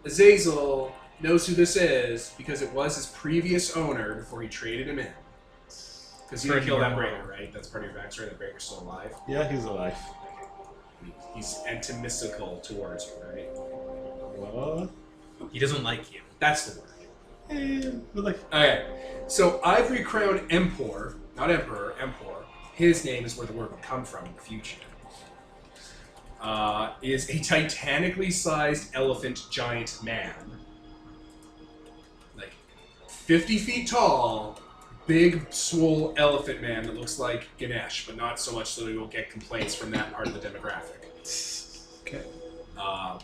Azazel, knows who this is because it was his previous owner before he traded him in. Because you didn't kill that breaker, right? That's part of your backstory. That breaker's still alive. Yeah, he's alive. He's antimystical towards you, right? What? He doesn't like you. That's the word. But Okay, so Ivory Crown Empor, not Emperor, Empor, his name is where the word will come from in the future, is a titanically sized elephant giant man. 50 feet tall, big, swole elephant man that looks like Ganesh, but not so much so that he will get complaints from that part of the demographic. Okay.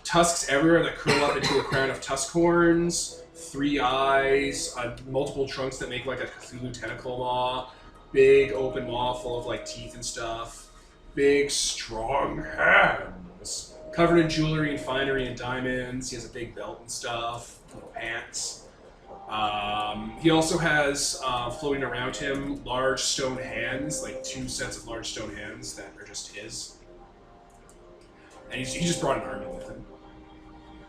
Tusks everywhere that curl up into a crown of tusk horns, 3 eyes, multiple trunks that make a Cthulhu tentacle maw, big open maw full of teeth and stuff, big strong hands, covered in jewelry and finery and diamonds. He has a big belt and stuff, little pants. He also has floating around him large stone hands, 2 sets of large stone hands that are just his. And he just brought an army with him.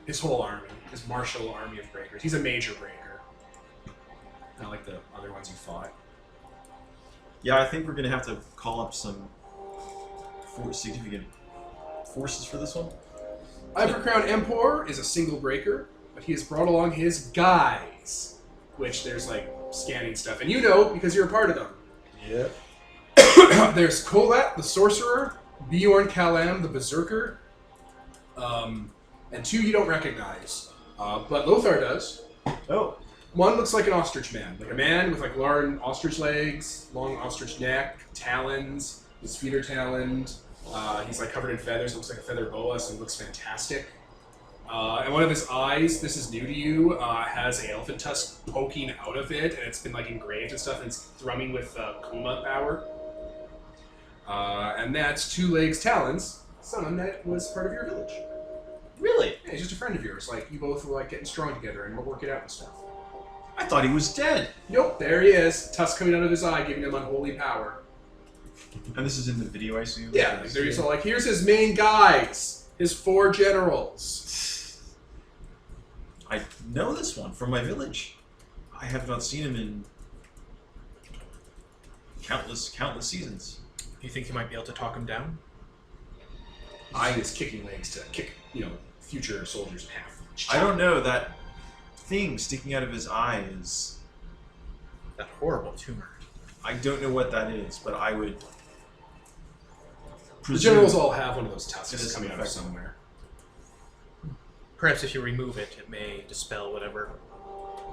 His whole army. His martial army of breakers. He's a major breaker. Not like the other ones you fought. Yeah, I think we're gonna have to call up some significant forces for this one. Ivory Crown Empor is a single breaker, but he has brought along his guys, which there's scanning stuff, and you know because you're a part of them. yeah. There's Kolat, the sorcerer, Bjorn Kalam, the berserker, and 2 you don't recognize, but Lothar does. Oh, One looks like an ostrich man, like a man with long ostrich legs, long ostrich neck, talons. His feet are taloned. He's covered in feathers. Looks like a feather boa, so he looks fantastic. And one of his eyes, this is new to you, has an elephant tusk poking out of it, and it's been engraved and stuff, and it's thrumming with Kuma power. And that's 2 legs talons. Someone that was part of your village. Really? Yeah, he's just a friend of yours. You both were getting strong together and we'll work it out and stuff. I thought he was dead. Nope, there he is. Tusk coming out of his eye, giving him unholy power. And this is in the video, I assume? Yeah, like they're all like, here's his main guys, his 4 generals. I know this one from my village. I have not seen him in countless seasons. You think you might be able to talk him down? Eyeing his kicking legs to kick, future soldiers in half. I don't know, that thing sticking out of his eye is... That horrible tumor. I don't know what that is, but I would... The generals all have one of those tusks It coming out of affect them. somewhere. Perhaps if you remove it, it may dispel whatever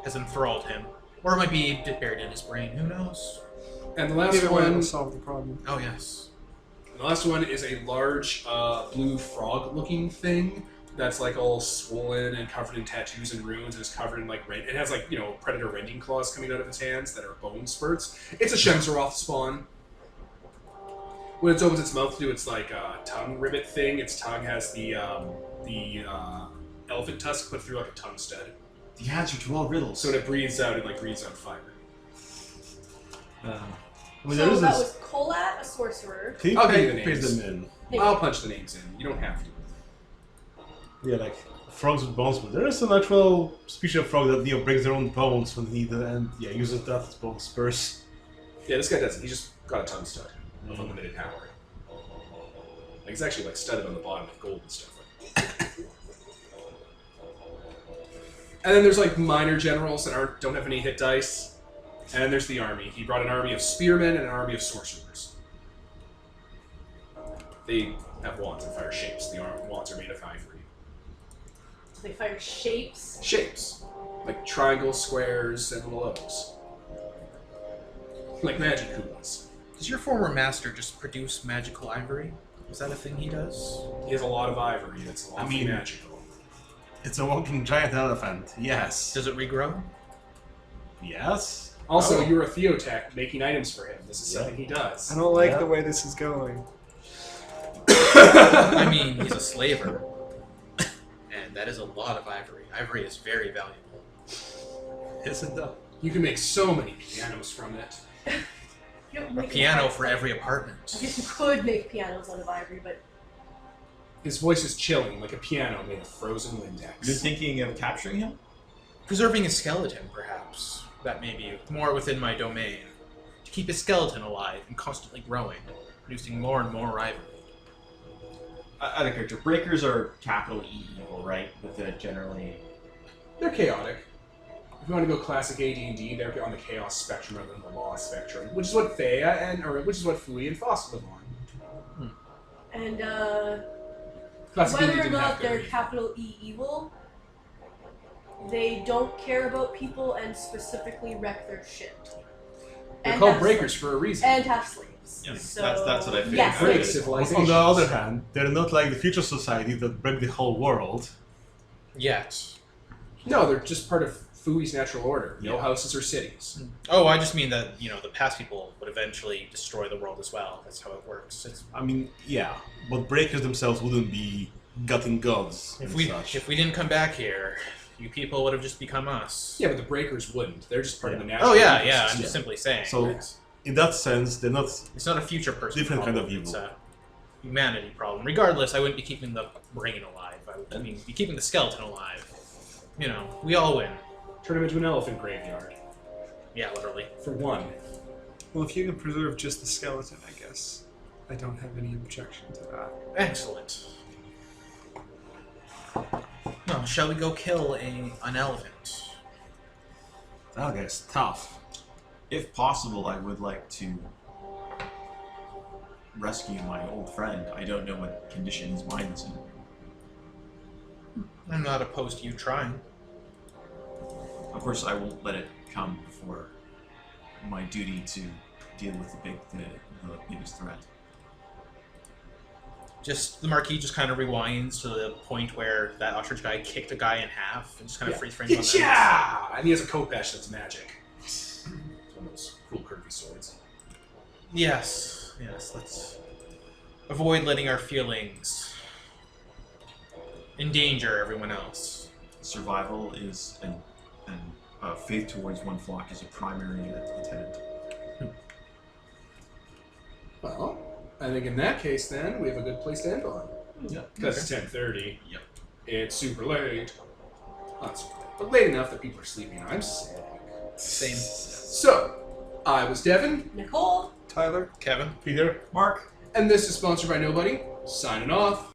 has enthralled him. Or it might be buried in his brain. Who knows? And the last Either way, one... will solve the problem. Oh, yes. The last one is a large blue frog-looking thing that's like all swollen and covered in tattoos and runes, and is covered in like it has like predator rending claws coming out of its hands that are bone spurts. It's a Shemzeroth spawn. When it opens its mouth to do its like tongue ribbit thing, its tongue has the elephant tusk put through like a tongue stud. The answer to all riddles. So when it breathes out, it like breathes out fire. I mean, So there is that this. was Kolat, a sorcerer. Can you I'll give you the paste names. them I'll punch the names in. You don't have to. in? Yeah, like frogs with bones. But there is an actual species of frog that breaks their own bones when they need it, and uses that as bone spurs. Yeah, this guy doesn't. He just got a tongue stud of unlimited power. Like it's actually like studded on the bottom with gold and stuff. And then there's like minor generals that don't have any hit dice. And then there's the army. He brought an army of spearmen and an army of sorcerers. They have wands and fire shapes. The wands are made of ivory. So they fire shapes. Shapes. Like triangles, squares, and little O's. Like magic koopas. Does your former master just produce magical ivory? Is that a thing he does? He has a lot of ivory that's awfully magical. It's a walking giant elephant. Yes. Does it regrow? Yes. Also, you're a Theotech making items for him. This is something he does. I don't like the way this is going. I mean, he's a slaver. And that is a lot of ivory. Ivory is very valuable. Is it though? You can make so many pianos from it. You don't A make piano it for every apartment. I guess you could make pianos out of ivory, but His voice is chilling, like a piano made of frozen You're Windex. thinking of capturing him? Preserving his skeleton, perhaps. That may be more within my domain. To keep his skeleton alive and constantly growing, producing more and more ivory. Out of character. Breakers are capital E evil, right? With a generally... They're chaotic. If you want to go classic AD&D, they're on the chaos spectrum rather than the law spectrum, which is what which is what Fui and Foss live on. and Classic whether AD&D or didn't not have their they're evil. capital E evil, they don't care about people and specifically wreck their shit. They're And called have breakers slaves. for a reason. And have slaves. Yeah, So, that's what I figured. yes. Break Right. civilization. On the other hand, they're not like the future society that break the whole world. Yet. No, they're just part of Fui's natural order. No Yeah. houses or cities. Oh, I just mean that, the past people would eventually destroy the world as well. That's how it works. I mean, yeah, but breakers themselves wouldn't be gutting gods If and we such. if we didn't come back here, you people would have just become us. Yeah, but the breakers wouldn't. They're just part of the Yeah. natural Oh yeah, yeah. I'm ecosystem. just simply saying. So- It's In that sense, they're not. not a future person Different kind problem. of evil. It's a humanity problem. Regardless, I wouldn't be keeping the brain alive. I mean, be keeping the skeleton alive. We all win. Turn them into an elephant graveyard. Yeah, literally. For one. Well, if you can preserve just the skeleton, I guess I don't have any objection to that. Excellent. Well, shall we go kill an elephant? That guy's tough. If possible, I would like to rescue my old friend. I don't know what condition his mind is in. I'm not opposed to you trying. Of course, I won't let it come before my duty to deal with the biggest threat. The Marquis just kind of rewinds to the point where that ostrich guy kicked a guy in half and just kind of freeze frames on that. Yeah! And he has a coat bash that's magic. It's one of those cool curvy swords. Yes, let's avoid letting our feelings endanger everyone else. Survival is and faith towards one flock is a primary tenet. Well, I think in that case, then, we have a good place to end on. Yeah. Because it's 10:30. Yep. It's super late. Not super late, but late enough that people are sleeping. I'm sick. Same. So, I was Devin, Nicole. Tyler? Kevin? Peter? Mark. and this is sponsored by Nobody. Signing off.